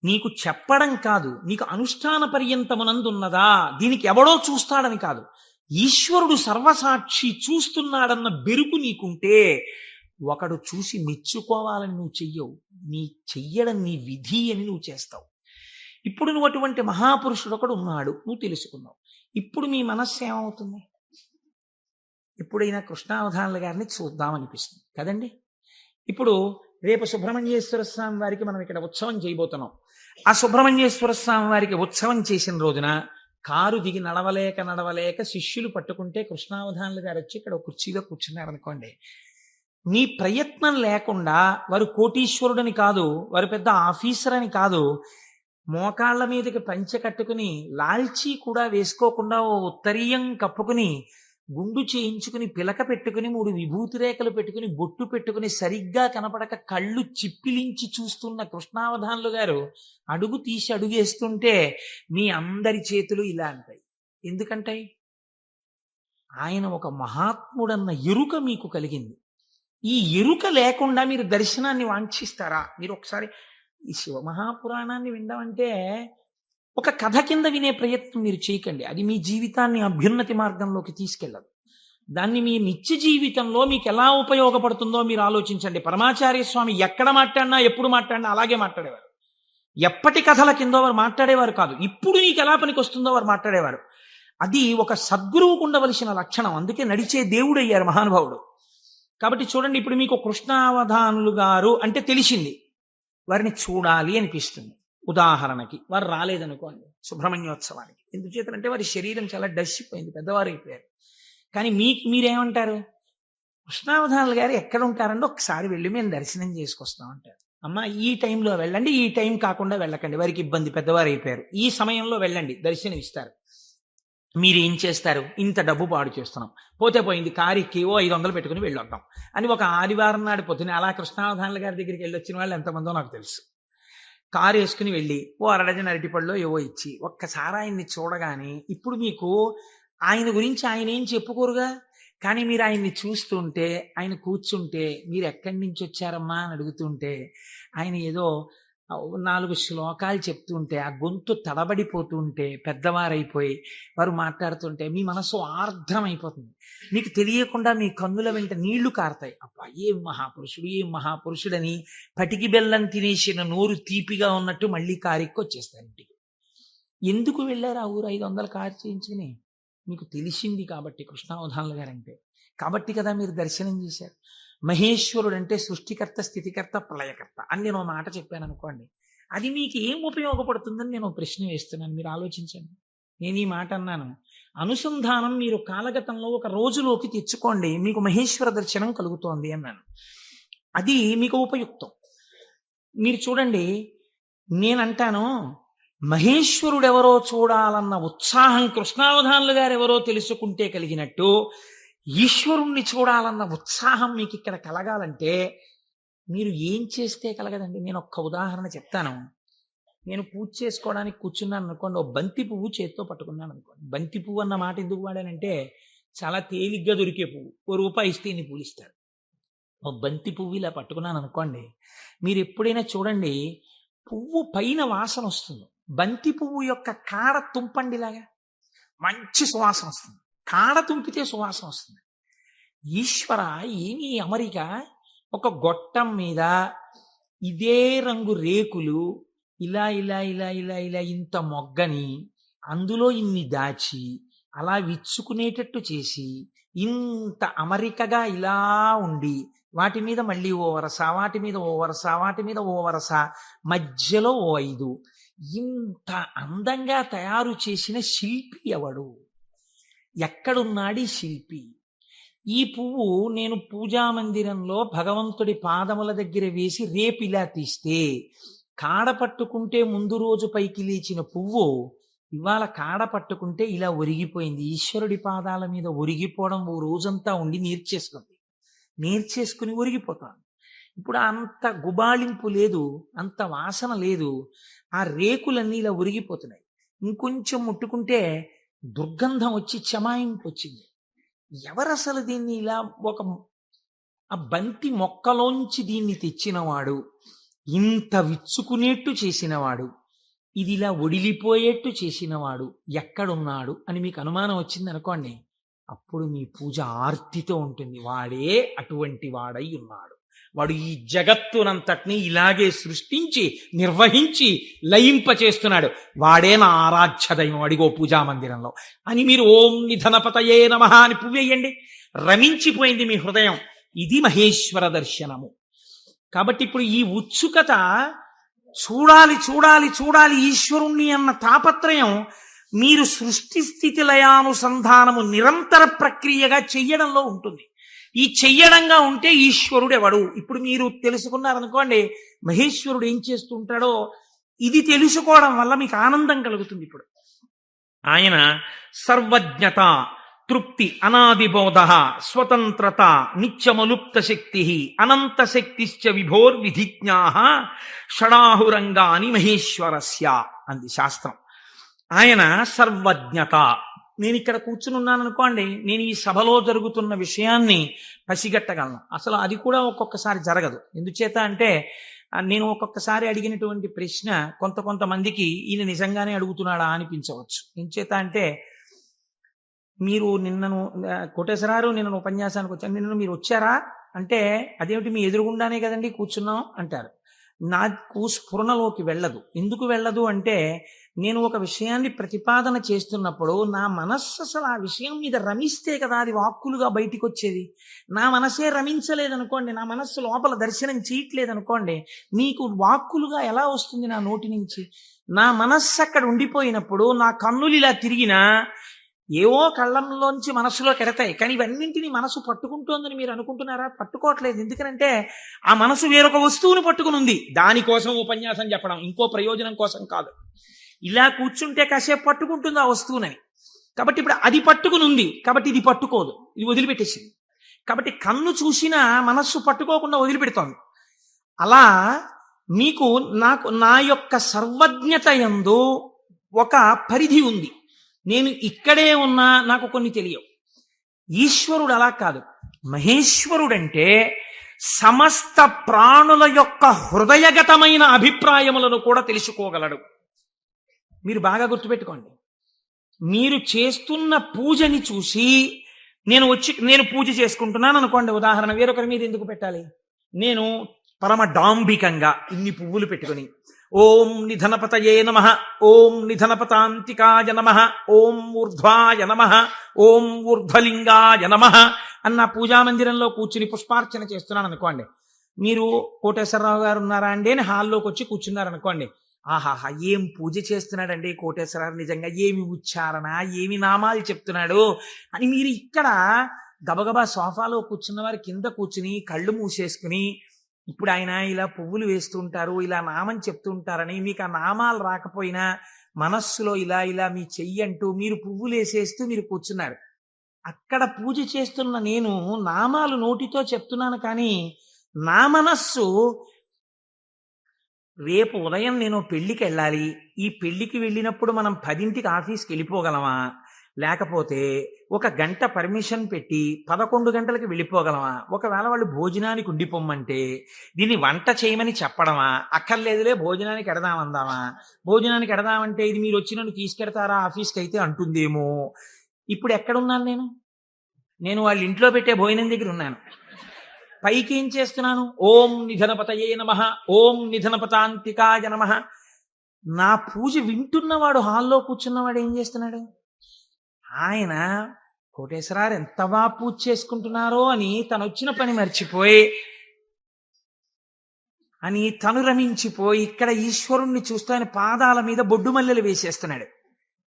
నీకు చెప్పడం కాదు, నీకు అనుష్ఠాన పర్యంతమునందున్నదా, దీనికి ఎవడో చూస్తాడని కాదు, ఈశ్వరుడు సర్వసాక్షి చూస్తున్నాడన్న బెరుకు నీకుంటే ఒకడు చూసి మెచ్చుకోవాలని నువ్వు చెయ్యవు. చెయ్యడం నీ విధి అని నువ్వు చేస్తావు. ఇప్పుడు నువ్వు అటువంటి మహాపురుషుడు ఒకడు ఉన్నాడు, నువ్వు తెలుసుకున్నావు. ఇప్పుడు మీ మనస్సు ఏమవుతుంది? ఎప్పుడైనా కృష్ణావధానుల గారిని చూద్దామనిపిస్తుంది కదండి. ఇప్పుడు రేపు సుబ్రహ్మణ్యేశ్వర స్వామి వారికి మనం ఇక్కడ ఉత్సవం చేయబోతున్నాం. ఆ సుబ్రహ్మణ్యేశ్వర స్వామి వారికి ఉత్సవం చేసిన రోజున కారు దిగి నడవలేక శిష్యులు పట్టుకుంటే కృష్ణావధానుల గారు వచ్చి ఇక్కడ కుర్చీలో కూర్చున్నారనుకోండి, నీ ప్రయత్నం లేకుండా, వారు కోటీశ్వరుడని కాదు, వారు పెద్ద ఆఫీసర్ అని కాదు, మోకాళ్ల మీదకి పంచె కట్టుకుని లాల్చీ కూడా వేసుకోకుండా ఓ ఉత్తరీయం కప్పుకుని గుండు చేయించుకుని పిలక పెట్టుకుని 3 విభూతి రేఖలు పెట్టుకుని బొట్టు పెట్టుకుని సరిగ్గా కనపడక కళ్ళు చిప్పిలించి చూస్తున్న కృష్ణావధానులు గారు అడుగు తీసి అడుగేస్తుంటే మీ అందరి చేతులు ఇలా అంటాయి. ఎందుకంటాయి? ఆయన ఒక మహాత్ముడన్న ఎరుక మీకు కలిగింది. ఈ ఎరుక లేకుండా మీరు దర్శనాన్ని వాంఛిస్తారా? మీరు ఒకసారి ఈ శివమహాపురాణాన్ని వినడం ఒక కథ కింద వినే ప్రయత్నం మీరు చేయకండి. అది మీ జీవితాన్ని అభ్యున్నతి మార్గంలోకి తీసుకెళ్ళదు. దాన్ని మీ నిత్య జీవితంలో మీకు ఎలా ఉపయోగపడుతుందో మీరు ఆలోచించండి. పరమాచార్య స్వామి ఎక్కడ మాట్లాడినా, ఎప్పుడు మాట్లాడినా అలాగే మాట్లాడేవారు. ఎప్పటి కథల కిందో వారు మాట్లాడేవారు కాదు. ఇప్పుడు నీకు ఎలా పనికి వస్తుందో వారు మాట్లాడేవారు. అది ఒక సద్గురువుకు ఉండవలసిన లక్షణం. అందుకే నడిచే దేవుడు అయ్యారు మహానుభావుడు. కాబట్టి చూడండి, ఇప్పుడు మీకు కృష్ణావధానులు గారు అంటే తెలిసింది, వారిని చూడాలి అనిపిస్తుంది. ఉదాహరణకి వారు రాలేదనుకోండి సుబ్రహ్మణ్యోత్సవానికి, ఎందుచేతంటే వారి శరీరం చాలా డస్సిపోయింది, పెద్దవారు అయిపోయారు. కానీ మీరేమంటారు? కృష్ణావధానులు గారు ఎక్కడ ఉంటారంటే ఒకసారి వెళ్ళి మేము దర్శనం చేసుకొస్తాం అంటారు. అమ్మ, ఈ టైంలో వెళ్ళండి, ఈ టైం కాకుండా వెళ్ళకండి, వారికి ఇబ్బంది, పెద్దవారు అయిపోయారు, ఈ సమయంలో వెళ్ళండి, దర్శనం ఇస్తారు. మీరేం చేస్తారు? ఇంత డబ్బు పాడు చేస్తున్నాం, పోతే పోయింది, కారుకి ఓ 500 పెట్టుకుని వెళ్ళొద్దాం అని ఒక ఆదివారం నాడు పొద్దున అలా కృష్ణావధానుల గారి దగ్గరికి వెళ్ళొచ్చిన వాళ్ళు ఎంతమందో నాకు తెలుసు. కారు వేసుకుని వెళ్ళి ఓ 1 డజన్ అరటిపళ్ళు ఏవో ఇచ్చి ఒక్కసారి ఆయన్ని చూడగానే, ఇప్పుడు మీకు ఆయన గురించి ఆయన ఏం చెప్పుకోరుగా, కానీ మీరు ఆయన్ని చూస్తుంటే, ఆయన కూర్చుంటే, మీరు ఎక్కడి నుంచి వచ్చారమ్మా అని అడుగుతుంటే, ఆయన ఏదో 4 శ్లోకాలు చెప్తుంటే, ఆ గొంతు తడబడిపోతుంటే, పెద్దవారైపోయి వారు మాట్లాడుతుంటే మీ మనసు ఆర్ద్రమైపోతుంది. మీకు తెలియకుండా మీ కన్నుల వెంట నీళ్లు కారుతాయి. అబ్బా, ఏం మహాపురుషుడు, ఏం మహాపురుషుడని పటికి బెల్లం తినేసిన నోరు తీపిగా ఉన్నట్టు మళ్ళీ కారెక్కి వచ్చేస్తారు ఇంటికి. ఎందుకు వెళ్ళారు ఆ ఊరు 500 కారు చేయించుకుని? మీకు తెలిసింది కాబట్టి కృష్ణావధానులు గారంటే. కాబట్టి కదా మీరు దర్శనం చేశారు. మహేశ్వరుడు అంటే సృష్టికర్త, స్థితికర్త, ప్రళయకర్త అని నేను మాట చెప్పాను అనుకోండి, అది మీకు ఏం ఉపయోగపడుతుందని నేను ప్రశ్న వేస్తున్నాను. మీరు ఆలోచించండి. నేను ఈ మాట అన్నాను, అనుసంధానం మీరు కాలగతంలో ఒక రోజులోకి తెచ్చుకోండి, మీకు మహేశ్వర దర్శనం కలుగుతోంది అన్నాను. అది మీకు ఉపయుక్తం. మీరు చూడండి, నేనంటాను, మహేశ్వరుడెవరో చూడాలన్న ఉత్సాహం కృష్ణావధానులు గారు ఎవరో తెలుసుకుంటే కలిగినట్టు, ఈశ్వరుణ్ణి చూడాలన్న ఉత్సాహం మీకు ఇక్కడ కలగాలంటే మీరు ఏం చేస్తే కలగదండి. నేను ఒక్క ఉదాహరణ చెప్తాను. నేను పూజ చేసుకోవడానికి కూర్చున్నాను అనుకోండి, ఓ బంతి పువ్వు చేత్తో పట్టుకున్నాను అనుకోండి. బంతి పువ్వు అన్న మాట ఎందుకు వాడానంటే చాలా తేలిగ్గా దొరికే పువ్వు, ₹1 ఇస్తే ఇన్ని పూలు ఇస్తారు. ఓ బంతి పువ్వు ఇలా పట్టుకున్నాను అనుకోండి, మీరు ఎప్పుడైనా చూడండి, పువ్వు పైన వాసన వస్తుంది. బంతి పువ్వు యొక్క కాడ తుంపండిలాగా మంచి సువాసన వస్తుంది, కాడ తుంపితే సువాసన వస్తుంది. ఈశ్వర, ఏమి అమరిక! ఒక గొట్టం మీద ఇదే రంగు రేకులు ఇలా ఇలా ఇలా ఇలా ఇలా ఇంత మొగ్గని అందులో ఇన్ని దాచి అలా విచ్చుకునేటట్టు చేసి ఇంత అమరికగా ఇలా ఉండి, వాటి మీద మళ్ళీ ఓ వరస, వాటి మీద ఓ వరస, వాటి మీద ఓ వరస, మధ్యలో ఓ 5, ఇంత అందంగా తయారు చేసిన శిల్పి ఎవడు? ఎక్కడున్నాడు ఈ శిల్పి? ఈ పువ్వు నేను పూజా మందిరంలో భగవంతుడి పాదముల దగ్గర వేసి రేపు ఇలా తీస్తే, కాడ పట్టుకుంటే ముందు రోజు పైకి లేచిన పువ్వు ఇవాళ కాడ పట్టుకుంటే ఇలా ఒరిగిపోయింది. ఈశ్వరుడి పాదాల మీద ఒరిగిపోవడం ఓ రోజంతా ఉండి నేర్చేసుకుని ఒరిగిపోతాను. ఇప్పుడు అంత గుబాళింపు లేదు, అంత వాసన లేదు, ఆ రేకులన్నీ ఇలా ఒరిగిపోతున్నాయి. ఇంకొంచెం ముట్టుకుంటే దుర్గంధం వచ్చి చెమాయింపు వచ్చింది. ఎవరసలు దీన్ని ఇలా ఆ బంతి మొక్కలోంచి దీన్ని తెచ్చినవాడు, ఇంత విచ్చుకునేట్టు చేసినవాడు, ఇది ఇలా ఒడిలిపోయేట్టు చేసినవాడు ఎక్కడున్నాడు అని మీకు అనుమానం వచ్చింది అనుకోండి, అప్పుడు మీ పూజ ఆర్తితో ఉంటుంది. వాడే అటువంటి వాడై ఉన్నాడు. వాడు ఈ జగత్తునంతటినీ ఇలాగే సృష్టించి నిర్వహించి లయింపచేస్తున్నాడు. వాడే నా ఆరాధ్య దైవం, అడిగో పూజా మందిరంలో అని మీరు ఓం నిధనపతయే నమః అని పువ్వేయండి. రమించిపోయింది మీ హృదయం. ఇది మహేశ్వర దర్శనము. కాబట్టి ఇప్పుడు ఈ ఉత్సుకత, చూడాలి చూడాలి చూడాలి ఈశ్వరుణ్ణి అన్న తాపత్రయం మీరు సృష్టి స్థితి లయానుసంధానము నిరంతర ప్రక్రియగా చెయ్యడంలో ఉంటుంది. ఈ చెయ్యడంగా ఉంటే ఈశ్వరుడు ఎవడు? ఇప్పుడు మీరు తెలుసుకున్నారనుకోండి, మహేశ్వరుడు ఏం చేస్తుంటాడో ఇది తెలుసుకోవడం వల్ల మీకు ఆనందం కలుగుతుంది. ఇప్పుడు ఆయన సర్వజ్ఞత, తృప్తి, అనాదిబోధ, స్వతంత్రత, నిత్యమలుప్త శక్తి, అనంత శక్తిశ్చ విభోర్విధిజ్ఞా షడాహురంగాని మహేశ్వరస్య అంది శాస్త్రం. ఆయన సర్వజ్ఞత, నేను ఇక్కడ కూర్చుని ఉన్నాను అనుకోండి, నేను ఈ సభలో జరుగుతున్న విషయాన్ని పసిగట్టగలను. అసలు అది కూడా ఒక్కొక్కసారి జరగదు. ఎందుచేత అంటే నేను ఒక్కొక్కసారి అడిగినటువంటి ప్రశ్న కొంతమందికి ఈయన నిజంగానే అడుగుతున్నాడా అనిపించవచ్చు. ఎంచేత అంటే మీరు నిన్నను కోటేశ్వరారు నిన్న ఉపన్యాసానికి వచ్చాను, నిన్న మీరు వచ్చారా అంటే అదేమిటి మీ ఎదురుగుండానే కదండి కూర్చున్నాం అంటారు. నాకు స్ఫురణలోకి వెళ్ళదు. ఎందుకు వెళ్ళదు అంటే నేను ఒక విషయాన్ని ప్రతిపాదన చేస్తున్నప్పుడు నా మనస్సు అసలు ఆ విషయం మీద రమిస్తే కదా అది వాక్కులుగా బయటికి వచ్చేది. నా మనసే రమించలేదనుకోండి, నా మనస్సు లోపల దర్శనం చేయట్లేదనుకోండి, మీకు వాక్కులుగా ఎలా వస్తుంది నా నోటి నుంచి? నా మనస్సు అక్కడ ఉండిపోయినప్పుడు నా కన్నులు ఇలా తిరిగినా ఏవో కళ్ళంలోంచి మనస్సులోకి ఎడతాయి. కానీ ఇవన్నింటినీ మనసు పట్టుకుంటోందని మీరు అనుకుంటున్నారా? పట్టుకోవట్లేదు. ఎందుకనంటే ఆ మనసు వేరొక వస్తువును పట్టుకుని ఉంది. దానికోసం ఉపన్యాసం చెప్పడం, ఇంకో ప్రయోజనం కోసం కాదు. ఇలా కూర్చుంటే కాసేపు పట్టుకుంటుంది ఆ వస్తువునని. కాబట్టి ఇప్పుడు అది పట్టుకుని ఉంది, కాబట్టి ఇది పట్టుకోదు, ఇది వదిలిపెట్టేసింది. కాబట్టి కన్ను చూసినా మనస్సు పట్టుకోకుండా వదిలిపెడుతోంది. అలా మీకు నాకు నా యొక్క సర్వజ్ఞత యందు ఒక పరిధి ఉంది. నేను ఇక్కడే ఉన్నా నాకు కొన్ని తెలియవు. ఈశ్వరుడు అలా కాదు. మహేశ్వరుడంటే సమస్త ప్రాణుల యొక్క హృదయగతమైన అభిప్రాయములను కూడా తెలుసుకోగలడు. మీరు బాగా గుర్తుపెట్టుకోండి. మీరు చేస్తున్న పూజని చూసి నేను పూజ చేసుకుంటున్నాను అనుకోండి, ఉదాహరణ, వేరొకరి మీద ఎందుకు పెట్టాలి? నేను పరమ డాంబికంగా ఇన్ని పువ్వులు పెట్టుకుని ఓం నిధనపతయే నమః, ఓం నిధనపతాంతికాయ నమః, ఓం ఊర్ధ్వాయ నమః, ఓం ఊర్ధ్వలింగాయ నమః అన్న పూజామందిరంలో కూర్చుని పుష్పార్చన చేస్తున్నాను అనుకోండి. మీరు కోటేశ్వరరావు గారు ఉన్నారా అండి అని హాల్లోకి వచ్చి కూర్చున్నారనుకోండి. ఆహాహా, ఏం పూజ చేస్తున్నాడండి కోటేశ్వరరావు, నిజంగా ఏమి ఉచ్చారణ, ఏమి నామాలు చెప్తున్నాడు అని మీరు ఇక్కడ గబగబా సోఫాలో కూర్చున్న వారి కింద కూర్చుని కళ్ళు మూసేసుకుని ఇప్పుడు ఆయన ఇలా పువ్వులు వేస్తుంటారు, ఇలా నామం చెప్తుంటారని మీకు ఆ నామాలు రాకపోయినా మనస్సులో ఇలా ఇలా మీ చెయ్యి అంటూ మీరు పువ్వులు వేసేస్తూ మీరు కూర్చున్నారు. అక్కడ పూజ చేస్తున్న నేను నామాలు నోటితో చెప్తున్నాను, కానీ నా మనస్సు రేపు ఉదయం నేను పెళ్లికి వెళ్ళాలి, ఈ పెళ్లికి వెళ్ళినప్పుడు మనం 10ంటికి ఆఫీస్కి వెళ్ళిపోగలమా, లేకపోతే ఒక గంట పర్మిషన్ పెట్టి 11 గంటలకు వెళ్ళిపోగలమా, ఒకవేళ వాళ్ళు భోజనానికి ఉండిపోమ్మంటే దీన్ని వంట చేయమని చెప్పడమా, అక్కర్లేదులే భోజనానికి ఎడదామందామా, భోజనానికి ఎడదామంటే ఇది మీరు వచ్చి నన్ను తీసుకెడతారా ఆఫీస్కి అయితే అంటుందేమో. ఇప్పుడు ఎక్కడున్నాను నేను వాళ్ళ ఇంట్లో పెట్టే భోజనం దగ్గర ఉన్నాను. పైకి ఏం చేస్తున్నాను? ఓం నిధనపతయే నమః, ఓం నిధనపతాంతికాయ నమః. నా పూజ వింటున్నవాడు, హాల్లో కూర్చున్నవాడు ఏం చేస్తున్నాడు? ఆయన కోటేశ్వరారు ఎంత బాగా పూజ చేసుకుంటున్నారో అని తను వచ్చిన పని మర్చిపోయి తను రమించిపోయి ఇక్కడ ఈశ్వరుణ్ణి చూస్తూ ఆయన పాదాల మీద బొడ్డు మల్లెలు వేసేస్తున్నాడు.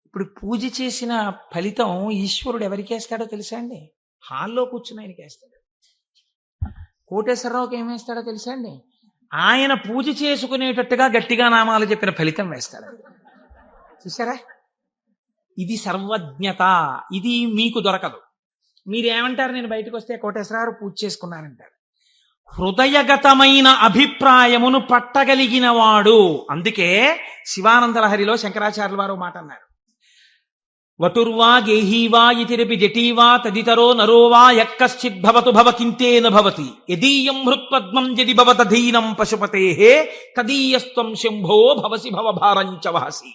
ఇప్పుడు పూజ చేసిన ఫలితం ఈశ్వరుడు ఎవరికి వేస్తాడో తెలుసా అండి? హాల్లో కూర్చుని ఆయనకి వేస్తాడు. కోటేశ్వరరావుకి ఏమేస్తాడో తెలుసా అండి? ఆయన పూజ చేసుకునేటట్టుగా గట్టిగా నామాలు చెప్పిన ఫలితం వేస్తాడు. చూసారా? ఇది సర్వజ్ఞత. ఇది మీకు దొరకదు. మీరేమంటారు? నేను బయటకు వస్తే కోటేశ్వరరావు పూజ చేసుకున్నానంటారు. హృదయగతమైన అభిప్రాయమును పట్టగలిగిన వాడు. అందుకే శివానందలహరిలో శంకరాచార్యుల వారు మాట అన్నారు, వటుర్వా గేహీవా ఇతిరపి జటీవా తదితరో నరోవా యక్కశ్చిద్భవతు భవకింతేన భవతి యదీయం హృత్పద్మం యది భవతధీనం పశుపతేః తదీయస్త్వం శంభో భవసి భవభారంచ వహసి.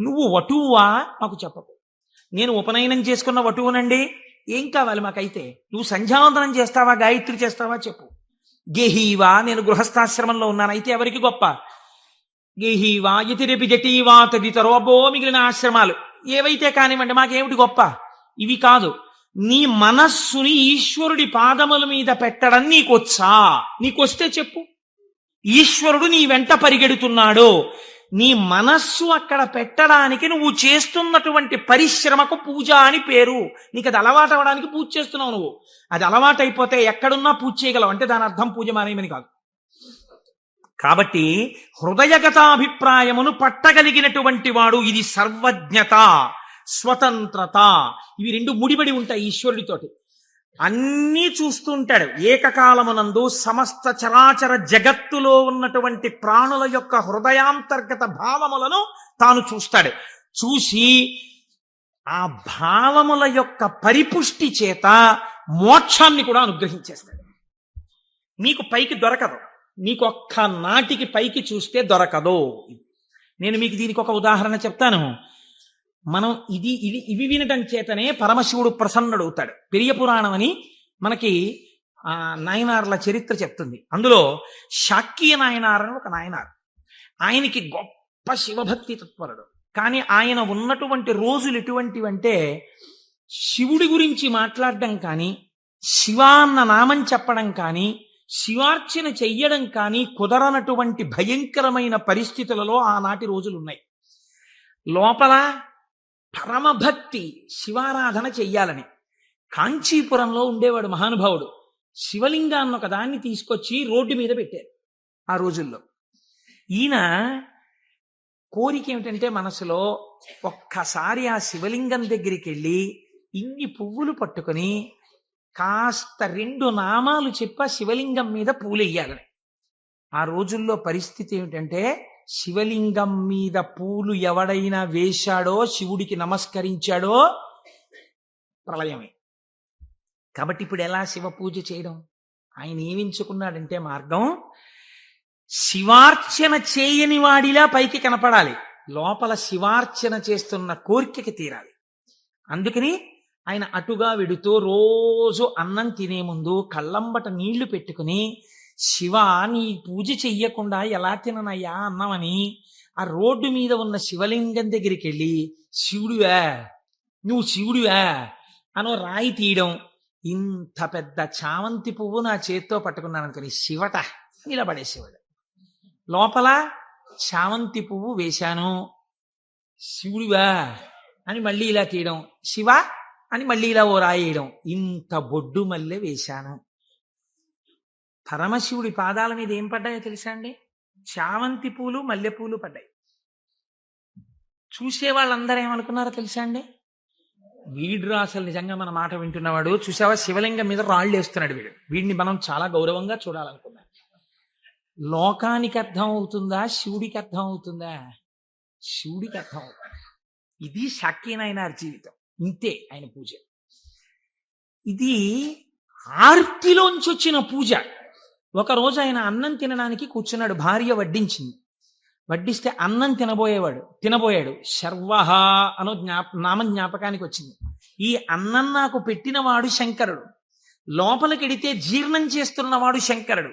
నువ్వు వటువా మాకు చెప్పకు. నేను ఉపనయనం చేసుకున్న వటువునండి, ఏం కావాలి మాకైతే? నువ్వు సంధ్యావందనం చేస్తావా, గాయత్రి చేస్తావా చెప్పు. గేహీవా, నేను గృహస్థాశ్రమంలో ఉన్నాను, అయితే ఎవరికి గొప్ప? గేహీవా ఇతిరపి జటీవా తదితరో, అబ్బో మిగిలిన ఆశ్రమాలు ఏవైతే కానివ్వండి, మాకేమిటి గొప్ప? ఇవి కాదు. నీ మనస్సుని ఈశ్వరుడి పాదముల మీద పెట్టడం నీకొచ్చా? నీకొస్తే చెప్పు. ఈశ్వరుడు నీ వెంట పరిగెడుతున్నాడు, నీ మనస్సు అక్కడ పెట్టడానికి నువ్వు చేస్తున్నటువంటి పరిశ్రమకు పూజ అని పేరు. నీకు అది అలవాటు అవ్వడానికి పూజ చేస్తున్నావు. నువ్వు అది అలవాటు అయిపోతే ఎక్కడున్నా పూజ చేయగలవు, అంటే దాని అర్థం పూజ మానేయమని కాదు. కాబట్టి హృదయగతాభిప్రాయమును పట్టగలిగినటువంటి వాడు. ఇది సర్వజ్ఞత, స్వతంత్రత. ఇవి రెండు ముడిపడి ఉంటాయి ఈశ్వరుడితోటి. అన్నీ చూస్తుంటాడు ఏకకాలమునందు. సమస్త చరాచర జగత్తులో ఉన్నటువంటి ప్రాణుల యొక్క హృదయాంతర్గత భావములను తాను చూస్తాడు. చూసి ఆ భావముల యొక్క పరిపుష్టి చేత మోక్షాన్ని కూడా అనుగ్రహించేస్తాడు. నీకు పైకి దొరకదు, నీకు ఒక్క నాటికి పైకి చూస్తే దొరకదు. నేను మీకు దీనికి ఒక ఉదాహరణ చెప్తాను. మనం ఇవి వినటం చేతనే పరమశివుడు ప్రసన్నుడవుతాడు. పెరియ పురాణం అని మనకి నాయనార్ల చరిత్ర చెప్తుంది. అందులో శాక్య నాయనార్ అని ఒక నాయనార్. ఆయనకి గొప్ప శివభక్తి తత్పరుడు. కానీ ఆయన ఉన్నటువంటి రోజులు ఎటువంటివంటే శివుడి గురించి మాట్లాడడం కానీ, శివ అన్న నామం చెప్పడం కానీ, శివార్చన చెయ్యడం కానీ కుదరనటువంటి భయంకరమైన పరిస్థితులలో ఆనాటి రోజులున్నాయి. లోపల పరమభక్తి, శివారాధన చెయ్యాలని కాంచీపురంలో ఉండేవాడు మహానుభావుడు. శివలింగాన్ని ఒక దాన్ని తీసుకొచ్చి రోడ్డు మీద పెట్టారు ఆ రోజుల్లో. ఈయన కోరిక ఏమిటంటే మనసులో ఒక్కసారి ఆ శివలింగం దగ్గరికి వెళ్ళి ఇన్ని పువ్వులు పట్టుకొని కాస్త 2 నామాలు చెప్ప శివలింగం మీద పూలెయ్యాలని. ఆ రోజుల్లో పరిస్థితి ఏమిటంటే శివలింగం మీద పూలు ఎవడైనా వేశాడో, శివుడికి నమస్కరించాడో ప్రళయమే. కాబట్టి ఇప్పుడు ఎలా శివ పూజ చేయడం? ఆయన ఏమించుకున్నాడంటే మార్గం, శివార్చన చేయని వాడిలా పైకి కనపడాలి, లోపల శివార్చన చేస్తున్న కోరికకి తీరాలి. అందుకని ఆయన అటుగా వెడుతూ రోజు అన్నం తినే ముందు కళ్ళంబట నీళ్లు పెట్టుకుని, శివ నీ పూజ చెయ్యకుండా ఎలా తిననయ్యా అన్నమని ఆ రోడ్డు మీద ఉన్న శివలింగం దగ్గరికి వెళ్ళి శివుడివా నువ్వు శివుడివా అనో రాయి తీయడం. ఇంత పెద్ద చామంతి పువ్వు నా చేత్తో పట్టుకున్నాను అనుకుని శివట నిలబడేసేవాడు. లోపల చామంతి పువ్వు వేశాను, శివుడివా అని మళ్ళీ ఇలా తీయడం, శివ అని మళ్ళీ ఇలా ఓ రాయేయడం. ఇంత బొడ్డు మల్లె వేశాను. పరమశివుడి పాదాల మీద ఏం పడ్డాయో తెలుసా అండి? చామంతి పూలు, మల్లెపూలు పడ్డాయి. చూసే వాళ్ళందరూ ఏమనుకున్నారో తెలుసా అండి? వీడు అసలు నిజంగా మన మాట వింటున్నవాడు, చూసావా శివలింగం మీద రాళ్ళు వేస్తున్నాడు వీడు, వీడిని మనం చాలా గౌరవంగా చూడాలనుకున్నాం. లోకానికి అర్థం అవుతుందా, శివుడికి అర్థం అవుతుందా? శివుడికి అర్థం అవుతుంది. ఇది శాక్యనాయనార్ జీవితం. ఇంతే ఆయన పూజ. ఇది ఆర్తిలోంచి వచ్చిన పూజ. ఒకరోజు ఆయన అన్నం తినడానికి కూర్చున్నాడు, భార్య వడ్డించింది. వడ్డిస్తే అన్నం తినబోయాడు. శర్వహ అనో నామం జ్ఞాపకానికి వచ్చింది. ఈ అన్నం నాకు పెట్టినవాడు శంకరుడు, లోపలికెడితే జీర్ణం చేస్తున్నవాడు శంకరుడు,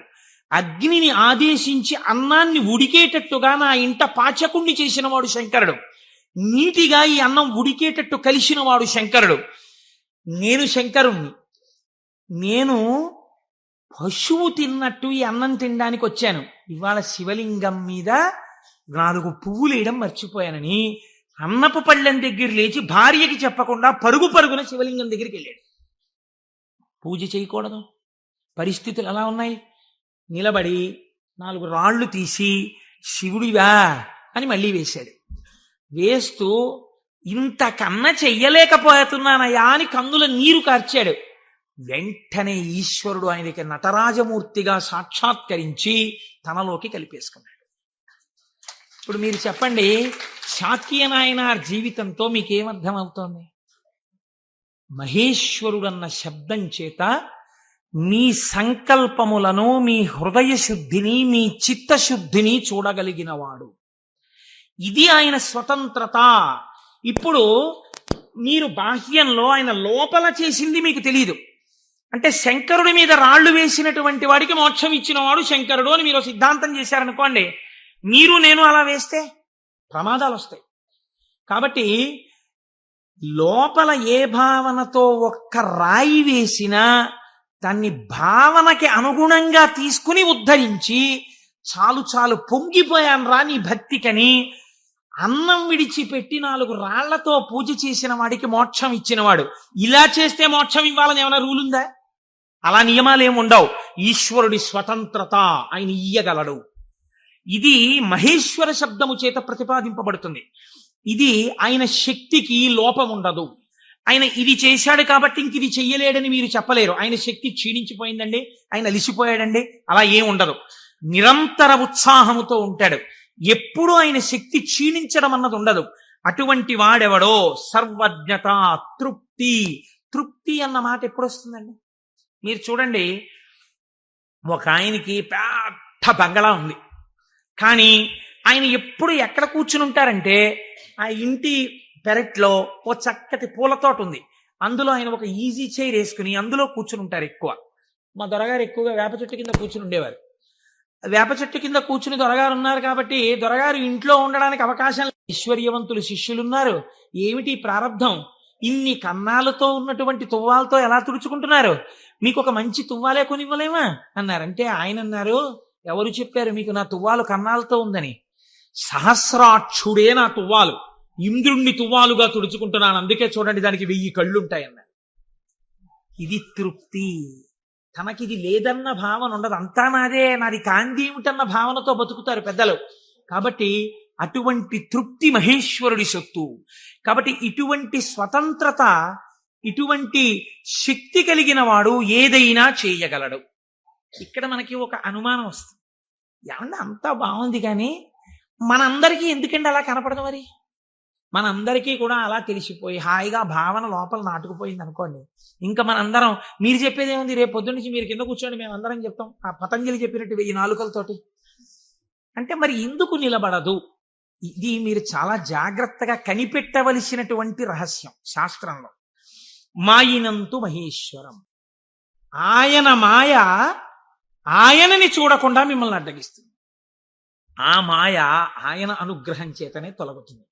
అగ్నిని ఆదేశించి అన్నాన్ని ఉడికేటట్టుగా నా ఇంట పాచకుణ్ణి చేసినవాడు శంకరుడు, నీటిగా ఈ అన్నం ఉడికేటట్టు కలిసినవాడు శంకరుడు. నేను శంకరుణ్ణి, నేను పశువు తిన్నట్టు ఈ అన్నం తినడానికి వచ్చాను. ఇవాళ శివలింగం మీద 4 పువ్వులు వేయడం మర్చిపోయానని అన్నపు పళ్ళెం దగ్గర లేచి భార్యకి చెప్పకుండా పరుగున శివలింగం దగ్గరికి వెళ్ళాడు. పూజ చేయకూడదు, పరిస్థితులు ఎలా ఉన్నాయి? నిలబడి 4 రాళ్ళు తీసి శివుడివా అని మళ్ళీ వేశాడు. వేస్తూ ఇంతకన్నా చెయ్యలేకపోతున్నానయా అని కన్నుల నీరు కార్చాడు. వెంటనే ఈశ్వరుడు ఆయనకి నటరాజమూర్తిగా సాక్షాత్కరించి తనలోకి కలిపేసుకున్నాడు. ఇప్పుడు మీరు చెప్పండి, శాక్యనాయనార్ జీవితంతో మీకేమర్థం అవుతోంది? మహేశ్వరుడన్న శబ్దం చేత మీ సంకల్పములను, మీ హృదయ శుద్ధిని, మీ చిత్తశుద్ధిని చూడగలిగిన వాడు. ఇది ఆయన స్వతంత్రత. ఇప్పుడు మీరు బాహ్యంలో ఆయన లోపల చేసింది మీకు తెలియదు. అంటే శంకరుడి మీద రాళ్లు వేసినటువంటి వాడికి మోక్షం ఇచ్చిన వాడు శంకరుడు అని మీరు సిద్ధాంతం చేశారనుకోండి, మీరు నేను అలా వేస్తే ప్రమాదాలు వస్తాయి. కాబట్టి లోపల ఏ భావనతో ఒక్క రాయి వేసినా దాన్ని భావనకి అనుగుణంగా తీసుకుని ఉద్ధరించి, చాలు పొంగిపోయాను రా నీ భక్తికని అన్నం విడిచిపెట్టి 4 రాళ్లతో పూజ చేసిన వాడికి మోక్షం ఇచ్చినవాడు. ఇలా చేస్తే మోక్షం ఇవ్వాలని ఏమైనా రూల్ ఉందా? అలా నియమాలు ఏమి ఉండవు. ఈశ్వరుడి స్వతంత్రత, ఆయన ఇయ్యగలడు. ఇది మహేశ్వర శబ్దము చేత ప్రతిపాదింపబడుతుంది. ఇది ఆయన శక్తికి లోపం ఉండదు. ఆయన ఇది చేశాడు కాబట్టి ఇంక ఇది చెయ్యలేడని మీరు చెప్పలేరు. ఆయన శక్తి క్షీణించిపోయిందండి, ఆయన అలిసిపోయాడండి, అలా ఏం ఉండదు. నిరంతర ఉత్సాహముతో ఉంటాడు. ఎప్పుడూ ఆయన శక్తి క్షీణించడం అన్నది ఉండదు. అటువంటి వాడెవడో సర్వజ్ఞత, తృప్తి. తృప్తి అన్న మాట ఎప్పుడు వస్తుందండి? మీరు చూడండి, ఒక ఆయనకి పెద్ద బంగళా ఉంది, కానీ ఆయన ఎప్పుడు ఎక్కడ కూర్చుని ఉంటారంటే ఆ ఇంటి పెరట్లో ఓ చక్కటి పూలతోట ఉంది, అందులో ఆయన ఒక ఈజీ చైర్ వేసుకుని అందులో కూర్చుని ఉంటారు ఎక్కువ. మా దొరగారు ఎక్కువగా వేప చెట్టు కింద కూర్చుని ఉండేవారు. వేప చెట్టు కింద కూర్చుని దొరగారు ఉన్నారు కాబట్టి దొరగారు ఇంట్లో ఉండడానికి అవకాశం లేదు. ఐశ్వర్యవంతులు శిష్యులున్నారు. ఏమిటి ప్రారంధం? ఇన్ని కన్నాలతో ఉన్నటువంటి తువ్వాలతో ఎలా తుడుచుకుంటున్నారు? మీకు ఒక మంచి తువ్వాలే కొనివ్వలేమా అన్నారంటే ఆయన అన్నారు, ఎవరు చెప్పారు మీకు నా తువ్వాలు కన్నాలతో ఉందని? సహస్రాక్షుడే నా తువ్వాలు, ఇంద్రుణ్ణి తువ్వాలుగా తుడుచుకుంటున్నాను, అందుకే చూడండి దానికి 1000 కళ్ళుంటాయన్నారు. ఇది తృప్తి. తనకిది లేదన్న భావన ఉండదు. అంతా నాదే, నాది కాంతి ఏమిటన్న భావనతో బతుకుతారు పెద్దలు. కాబట్టి అటువంటి తృప్తి మహేశ్వరుడి సొత్తు. కాబట్టి ఇటువంటి స్వతంత్రత, ఇటువంటి శక్తి కలిగిన వాడు ఏదైనా చేయగలడు. ఇక్కడ మనకి ఒక అనుమానం వస్తుంది, ఏమన్నా అంతా బాగుంది కానీ మనందరికీ ఎందుకండి అలా కనపడదు? మరి మనందరికీ కూడా అలా తెలిసిపోయి హాయిగా భావన లోపల నాటుకుపోయింది అనుకోండి, ఇంకా మనందరం మీరు చెప్పేది ఏముంది, రేపు పొద్దున్న నుంచి మీరు కింద కూర్చోండి మేము అందరం చెప్తాం ఆ పతంజలి చెప్పినట్టు 1000 నాలుకలతోటి అంటే మరి ఎందుకు నిలబడదు? ఇది మీరు చాలా జాగ్రత్తగా కనిపెట్టవలసినటువంటి రహస్యం శాస్త్రంలో. మాయినంతు మహేశ్వరం, ఆయన మాయ ఆయనని చూడకుండా మిమ్మల్ని అడ్డగిస్తుంది. ఆ మాయ ఆయన అనుగ్రహం చేతనే తొలగుతుంది.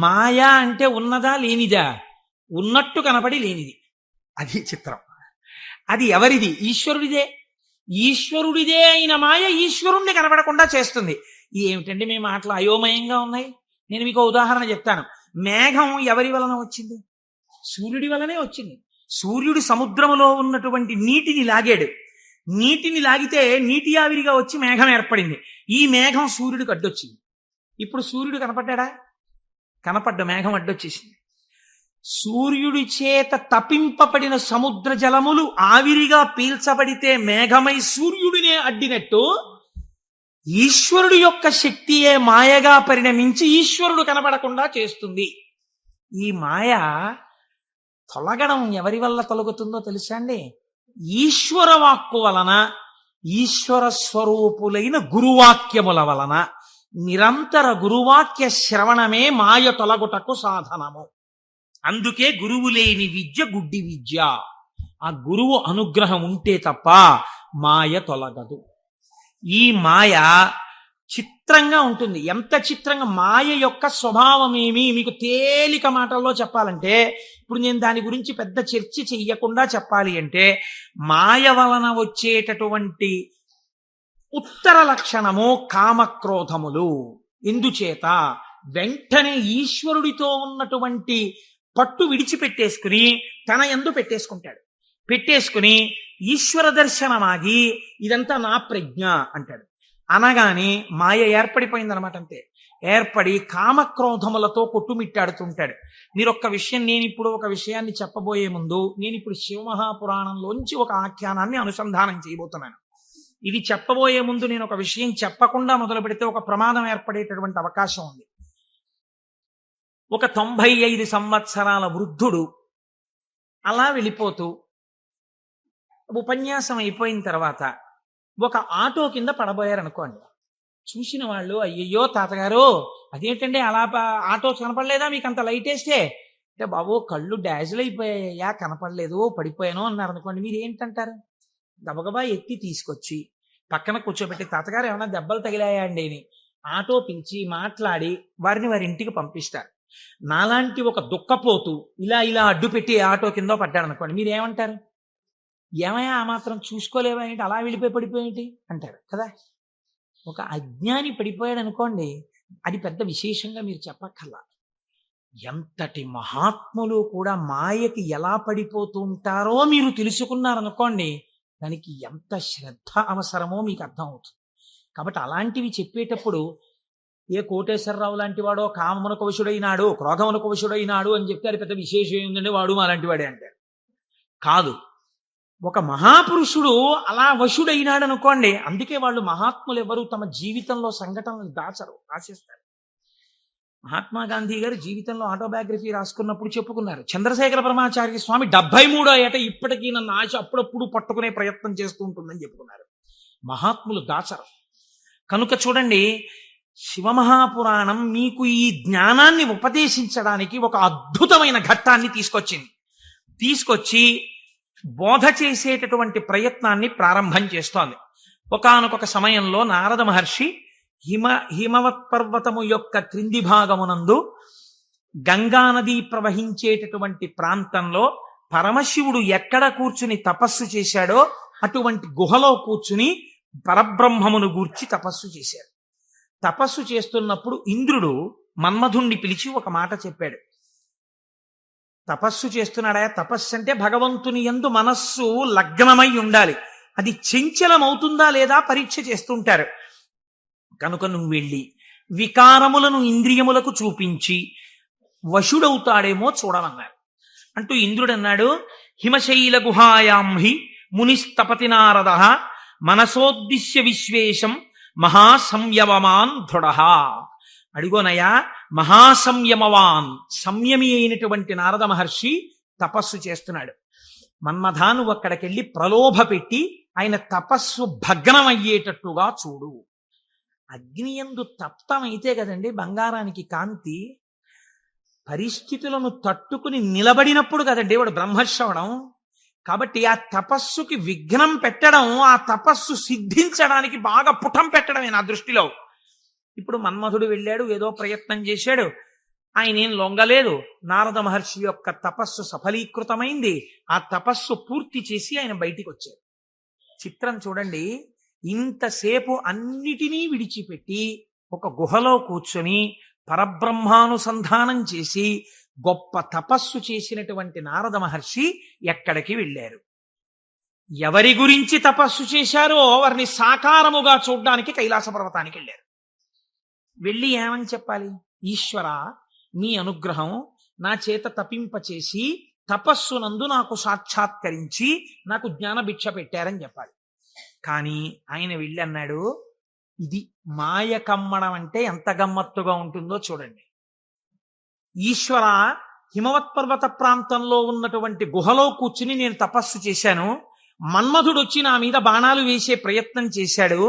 మాయ అంటే ఉన్నదా లేనిదా? ఉన్నట్టు కనపడి లేనిది. అది చిత్రం. అది ఎవరిది? ఈశ్వరుడిదే. ఈశ్వరుడిదే అయిన మాయ ఈశ్వరుణ్ణి కనపడకుండా చేస్తుంది. ఏమిటండి మీ మాటలు అయోమయంగా ఉన్నాయి? నేను మీకు ఉదాహరణ చెప్తాను. మేఘం ఎవరి వలన వచ్చింది? సూర్యుడి వలనే వచ్చింది. సూర్యుడు సముద్రములో ఉన్నటువంటి నీటిని లాగాడు. నీటిని లాగితే నీటి ఆవిరిగా వచ్చి మేఘం ఏర్పడింది. ఈ మేఘం సూర్యుడికి అడ్డొచ్చింది. ఇప్పుడు సూర్యుడు కనపడ్డా? కనపడ్డ మేఘం అడ్డొచ్చేసింది. సూర్యుడి చేత తపింపబడిన సముద్ర జలములు ఆవిరిగా పీల్చబడితే మేఘమై సూర్యుడినే అడ్డినట్టు ఈశ్వరుడు యొక్క శక్తియే మాయగా పరిణమించి ఈశ్వరుడు కనపడకుండా చేస్తుంది. ఈ మాయ తొలగడం ఎవరి వల్ల తొలగుతుందో తెలుసా అండి? ఈశ్వర వాక్కు వలన, ఈశ్వర స్వరూపులైన గురువాక్యముల వలన. నిరంతర గురువాక్య శ్రవణమే మాయ తొలగుటకు సాధనము. అందుకే గురువు లేని విద్య గుడ్డి విద్య. ఆ గురువు అనుగ్రహం ఉంటే తప్ప మాయ తొలగదు. ఈ మాయ చిత్రంగా ఉంటుంది. ఎంత చిత్రంగా! మాయ యొక్క స్వభావం ఏమి మీకు తేలిక మాటల్లో చెప్పాలంటే, ఇప్పుడు నేను దాని గురించి పెద్ద చర్చ చెయ్యకుండా చెప్పాలి అంటే, మాయ వలన వచ్చేటటువంటి ఉత్తర లక్షణము కామక్రోధములు. ఎందుచేత? వెంటనే ఈశ్వరుడితో ఉన్నటువంటి పట్టు విడిచిపెట్టేసుకుని తన యందు పెట్టేసుకుంటాడు. పెట్టేసుకుని ఈశ్వర దర్శనమాగి ఇదంతా నా ప్రజ్ఞ అంటాడు. అనగానే మాయ ఏర్పడిపోయిందనమాట. అంతే. ఏర్పడి కామక్రోధములతో కొట్టుమిట్టాడుతుంటాడు. మీరు ఒక్క విషయం, నేను ఇప్పుడు ఒక విషయాన్ని చెప్పబోయే ముందు నేను ఇప్పుడు శివమహాపురాణంలోంచి ఒక ఆఖ్యానాన్ని అనుసంధానం చేయబోతున్నాను. ఇది చెప్పబోయే ముందు నేను ఒక విషయం చెప్పకుండా మొదలు పెడితే ఒక ప్రమాదం ఏర్పడేటటువంటి అవకాశం ఉంది. ఒక 95 సంవత్సరాల వృద్ధుడు అలా వెళ్ళిపోతూ ఉపన్యాసం అయిపోయిన తర్వాత ఒక ఆటో కింద పడబోయారనుకోండి. చూసిన వాళ్ళు, అయ్యయ్యో తాతగారు అదేంటండి అలా ఆటో కనపడలేదా మీకు అంత లైట్ వేస్తే? అంటే బాబు కళ్ళు డాజిల్ అయిపోయాయా, కనపడలేదు, పడిపోయాను అన్నారు అనుకోండి. మీరు ఏంటంటారు? గబగబా ఎత్తి తీసుకొచ్చి పక్కన కూర్చోబెట్టి, తాతగారు ఏమైనా దెబ్బలు తగిలాయా అండి అని ఆటో పిలిచి మాట్లాడి వారిని వారి ఇంటికి పంపిస్తారు. నాలాంటి ఒక దుఃఖపోతూ ఇలా ఇలా అడ్డు పెట్టి ఆటో కింద పడ్డాడు అనుకోండి, మీరు ఏమంటారు? ఏమయ్యా ఆ మాత్రం చూసుకోలేవా ఏంటి, అలా వెళ్ళిపోయి పడిపోయేంటి అంటారు కదా. ఒక అజ్ఞాని పడిపోయాడు అనుకోండి, అది పెద్ద విశేషంగా మీరు చెప్పక్కర్లా. ఎంతటి మహాత్ములు కూడా మాయకి ఎలా పడిపోతూ ఉంటారో మీరు తెలుసుకున్నారనుకోండి, దానికి ఎంత శ్రద్ధ అవసరమో మీకు అర్థం అవుతుంది. కాబట్టి అలాంటివి చెప్పేటప్పుడు ఏ కోటేశ్వరరావు లాంటి వాడో కామమునకు వశుడైనాడు, క్రోధమునకు వశుడైనాడు అని చెప్తే అది పెద్ద విశేషం ఏంటంటే వాడు అలాంటి వాడే అంటారు. కాదు, ఒక మహాపురుషుడు అలా వశుడైనాడు అనుకోండి. అందుకే వాళ్ళు మహాత్ములు ఎవరు తమ జీవితంలో సంఘటనలు దాచరు, రాసేస్తారు. మహాత్మా గాంధీ గారు జీవితంలో ఆటోబయోగ్రఫీ రాసుకున్నప్పుడు చెప్పుకున్నారు, చంద్రశేఖర పరమాచార్య స్వామి 73 ఏట ఇప్పటికీ నన్ను ఆశ అప్పుడప్పుడు పట్టుకునే ప్రయత్నం చేస్తూ ఉంటుందని చెప్పుకున్నారు. మహాత్ములు దాచరు. కనుక చూడండి, శివమహాపురాణం మీకు ఈ జ్ఞానాన్ని ఉపదేశించడానికి ఒక అద్భుతమైన ఘట్టాన్ని తీసుకొచ్చి బోధ చేసేటటువంటి ప్రయత్నాన్ని ప్రారంభం చేస్తోంది. ఒకానొక సమయంలో నారద మహర్షి హిమవత్ పర్వతము యొక్క క్రింది భాగమునందు గంగానది ప్రవహించేటటువంటి ప్రాంతంలో పరమశివుడు ఎక్కడ కూర్చుని తపస్సు చేశాడో అటువంటి గుహలో కూర్చుని పరబ్రహ్మమును గూర్చి తపస్సు చేశాడు. తపస్సు చేస్తున్నప్పుడు ఇంద్రుడు మన్మధుణ్ణి పిలిచి ఒక మాట చెప్పాడు. తపస్సు చేస్తున్నాడా? తపస్సు అంటే భగవంతుని యందు మనస్సు లగ్నమై ఉండాలి. అది చంచలమవుతుందా లేదా పరీక్ష చేస్తుంటారు. కనుక నువ్వు వెళ్ళి వికారములను ఇంద్రియములకు చూపించి వశుడవుతాడేమో చూడమన్నారు. అంటూ ఇంద్రుడు అన్నాడు, హిమశైల గుహాయాం హి మునిస్తపతి నారద మనసోద్దిశ్య విశ్వేశం మహాసంయమమాన్ దృఢ. అడిగోనయా, మహాసంయమవాన్, సంయమి అయినటువంటి నారద మహర్షి తపస్సు చేస్తున్నాడు. మన్మథా, నువ్వు అక్కడికెళ్ళి ప్రలోభ పెట్టి ఆయన తపస్సు భగ్నమయ్యేటట్టుగా చూడు. అగ్నియందు తప్తమైతే కదండి బంగారానికి కాంతి. పరిస్థితులను తట్టుకుని నిలబడినప్పుడు కదండి వాడు బ్రహ్మశ్రవణం. కాబట్టి ఆ తపస్సుకి విఘ్నం పెట్టడం, ఆ తపస్సు సిద్ధించడానికి బాగా పుటం పెట్టడమే నా దృష్టిలో. ఇప్పుడు మన్మధుడు వెళ్ళాడు, ఏదో ప్రయత్నం చేశాడు, ఆయన ఏం లొంగలేదు. నారద మహర్షి యొక్క తపస్సు సఫలీకృతమైంది. ఆ తపస్సు పూర్తి చేసి ఆయన బయటికి వచ్చాడు. చిత్రం చూడండి, ఇంతసేపు అన్నిటినీ విడిచిపెట్టి ఒక గుహలో కూర్చొని పరబ్రహ్మానుసంధానం చేసి గొప్ప తపస్సు చేసినటువంటి నారద మహర్షి ఎక్కడికి వెళ్ళారు? ఎవరి గురించి తపస్సు చేశారో వారిని సాకారముగా చూడ్డానికి కైలాస పర్వతానికి వెళ్ళారు. వెళ్ళి ఏమని చెప్పాలి? ఈశ్వర, మీ అనుగ్రహం నా చేత తపింపచేసి తపస్సునందు నాకు సాక్షాత్కరించి నాకు జ్ఞానభిక్ష పెట్టారని చెప్పాలి. కానీ ఆయన వెళ్ళి అన్నాడు, ఇది మాయ కమ్మడం అంటే ఎంత గమ్మత్తుగా ఉంటుందో చూడండి. ఈశ్వర, హిమవత్ పర్వత ప్రాంతంలో ఉన్నటువంటి గుహలో కూర్చుని నేను తపస్సు చేశాను. మన్మధుడు వచ్చి నా మీద బాణాలు వేసే ప్రయత్నం చేశాడు.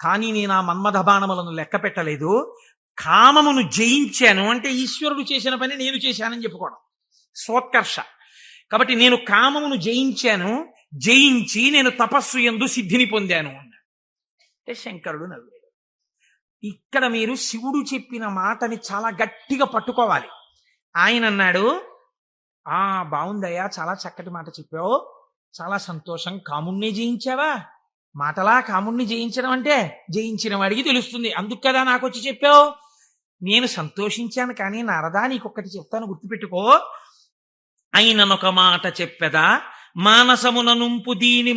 కానీ నేను ఆ మన్మథ బాణములను లెక్క పెట్టలేదు. కామమును జయించాను అంటే ఈశ్వరుడు చేసిన పని నేను చేశానని చెప్పుకోవడం స్వోత్కర్ష. కాబట్టి నేను కామమును జయించి నేను తపస్సు యందు సిద్ధిని పొందాను అన్నాడు. అంటే శంకరుడు నవ్వాడు. ఇక్కడ మీరు శివుడు చెప్పిన మాటని చాలా గట్టిగా పట్టుకోవాలి. ఆయన అన్నాడు, బాగుందయ్యా, చాలా చక్కటి మాట చెప్పావు, చాలా సంతోషం. కాముణ్ణి జయించావా? మాటలా కాముణ్ణి జయించడం అంటే జయించిన వాడికి తెలుస్తుంది, అందుకు కదా నాకు వచ్చి చెప్పావు. నేను సంతోషించాను. కానీ నారదా, నీకొక్కటి చెప్తాను, గుర్తుపెట్టుకో. అయిననొక మాట చెప్పెదా, మానసమున నుంపు దీని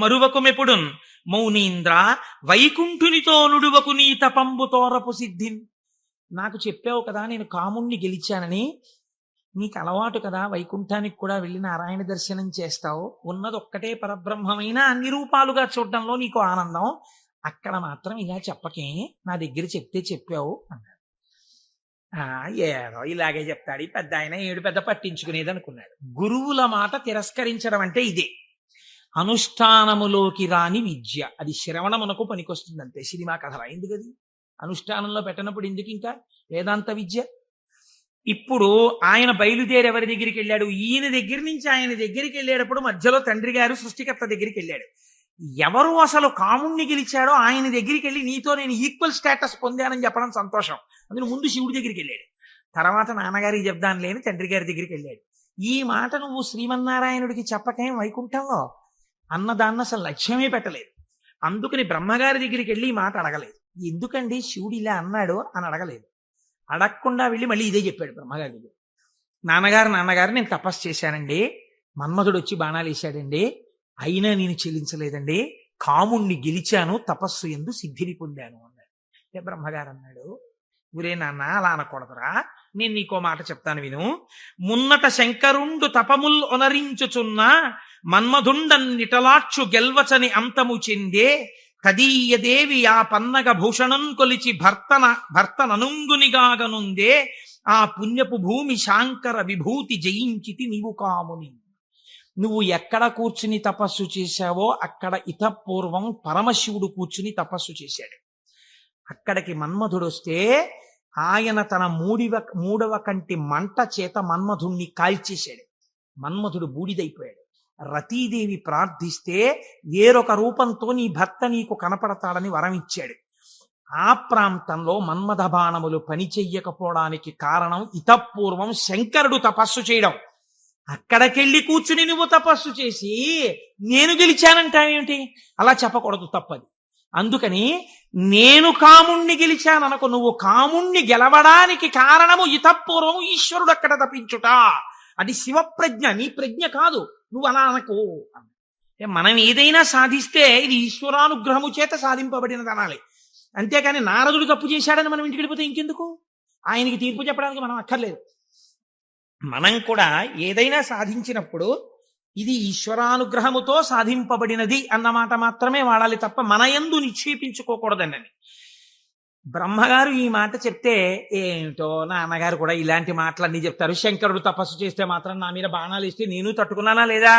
మరువకుమెప్పుడున్ మౌనీంద్ర వైకుంఠునితో నుడువకు నీ తపంబు తోరపు సిద్ధిన్. నాకు చెప్పావు కదా నేను కాముణ్ణి గెలిచానని. నీకు అలవాటు కదా, వైకుంఠానికి కూడా వెళ్ళి నారాయణ దర్శనం చేస్తావు. ఉన్నది ఒక్కటే పరబ్రహ్మమైన అన్ని రూపాలుగా చూడడంలో నీకు ఆనందం. అక్కడ మాత్రం ఇలా చెప్పకే, నా దగ్గర చెప్తే చెప్పావు అన్నాడు. ఏదో ఇలాగే చెప్తాడు పెద్ద ఆయన, ఏడు పెద్ద పట్టించుకునేది అనుకున్నాడు. గురువుల మాట తిరస్కరించడం అంటే ఇదే. అనుష్ఠానములోకి రాని విద్య, అది శ్రవణమునకు పనికొస్తుంది అంతే. సినిమా కథల ఎందుకు అది అనుష్ఠానంలో పెట్టినప్పుడు ఎందుకు ఇంకా వేదాంత విద్య? ఇప్పుడు ఆయన బయలుదేరి ఎవరి దగ్గరికి వెళ్ళాడు? ఈయన దగ్గర నుంచి ఆయన దగ్గరికి వెళ్ళేటప్పుడు మధ్యలో తండ్రి గారు సృష్టికర్త దగ్గరికి వెళ్ళాడు. ఎవరు అసలు కాముణ్ణి గెలిచాడో ఆయన దగ్గరికి వెళ్ళి నీతో నేను ఈక్వల్ స్టేటస్ పొందానని చెప్పడం సంతోషం. అందులో ముందు శివుడి దగ్గరికి వెళ్ళాడు, తర్వాత నాన్నగారికి చెప్దాను లేని తండ్రి గారి దగ్గరికి వెళ్ళాడు. ఈ మాట నువ్వు శ్రీమన్నారాయణుడికి చెప్పకేం వైకుంఠంలో అన్నదాన్ని అసలు లక్ష్యమే పెట్టలేదు. అందుకని బ్రహ్మగారి దగ్గరికి వెళ్ళి ఈ మాట అడగలేదు. ఎందుకండి శివుడు ఇలా అన్నాడు అని అడగలేదు. అడగకుండా వెళ్ళి మళ్ళీ ఇదే చెప్పాడు బ్రహ్మగారి దగ్గర. నాన్నగారు నేను తపస్సు చేశానండి, మన్మధుడు వచ్చి బాణాలు వేశాడండి, అయినా నేను చెల్లించలేదండి, కాముణ్ణి గెలిచాను, తపస్సు యందు సిద్ధిని పొందాను అన్నాడు. అంటే బ్రహ్మగారు అన్నాడు, ఊరే నాన్న అలా అనకూడదురా, నేను నీకో మాట చెప్తాను విను. మున్నట శంకరుండు తపముల్ ఒనరించుచున్న మన్మధుండన్నిటలాక్షు గెల్వచని అంతము చెందే తదీయదేవి ఆ పన్నగ భూషణం కొలిచి భర్తననుంగునిగాగనుందే ఆ పుణ్యపు భూమి శాంకర విభూతి జయించితి నీవు కాముని. నువ్వు ఎక్కడ కూర్చుని తపస్సు చేశావో అక్కడ ఇతపూర్వం పరమశివుడు కూర్చుని తపస్సు చేశాడు. అక్కడికి మన్మధుడు వస్తే ఆయన తన మూడవ కంటి మంట చేత మన్మధుణ్ణి కాల్చేశాడు. మన్మధుడు బూడిదైపోయాడు. రతీదేవి ప్రార్థిస్తే వేరొక రూపంతో నీ భర్త నీకు కనపడతాడని వరం ఇచ్చాడు. ఆ ప్రాంతంలో మన్మథ బాణములు పని చెయ్యకపోవడానికి కారణం ఇతపూర్వం శంకరుడు తపస్సు చేయడం. అక్కడికెళ్ళి కూర్చుని నువ్వు తపస్సు చేసి నేను గెలిచానంటావేమిటి? అలా చెప్పకూడదు, తప్పది. అందుకని నేను కాముణ్ణి గెలిచాననుకో, నువ్వు కాముణ్ణి గెలవడానికి కారణము ఇతపూర్వం ఈశ్వరుడు అక్కడ తపించుట. అది శివప్రజ్ఞ, నీ ప్రజ్ఞ కాదు. నువ్వు అలా అనకు. మనం ఏదైనా సాధిస్తే ఇది ఈశ్వరానుగ్రహము చేత సాధింపబడినది అనాలి. అంతేకాని నారదుడు తప్పు చేశాడని మనం ఇంటికి వెళ్ళిపోతే ఇంకెందుకు? ఆయనకి తీర్పు చెప్పడానికి మనం అక్కర్లేదు. మనం కూడా ఏదైనా సాధించినప్పుడు ఇది ఈశ్వరానుగ్రహముతో సాధింపబడినది అన్నమాట మాత్రమే వాడాలి తప్ప మన యందు నిక్షేపించుకోకూడదని. బ్రహ్మగారు ఈ మాట చెప్తే ఏమిటో నాన్నగారు కూడా ఇలాంటి మాటలన్నీ చెప్తారు. శంకరుడు తపస్సు చేస్తే మాత్రం నా మీద బాణాలు ఇస్తే నేను తట్టుకున్నానా లేదా?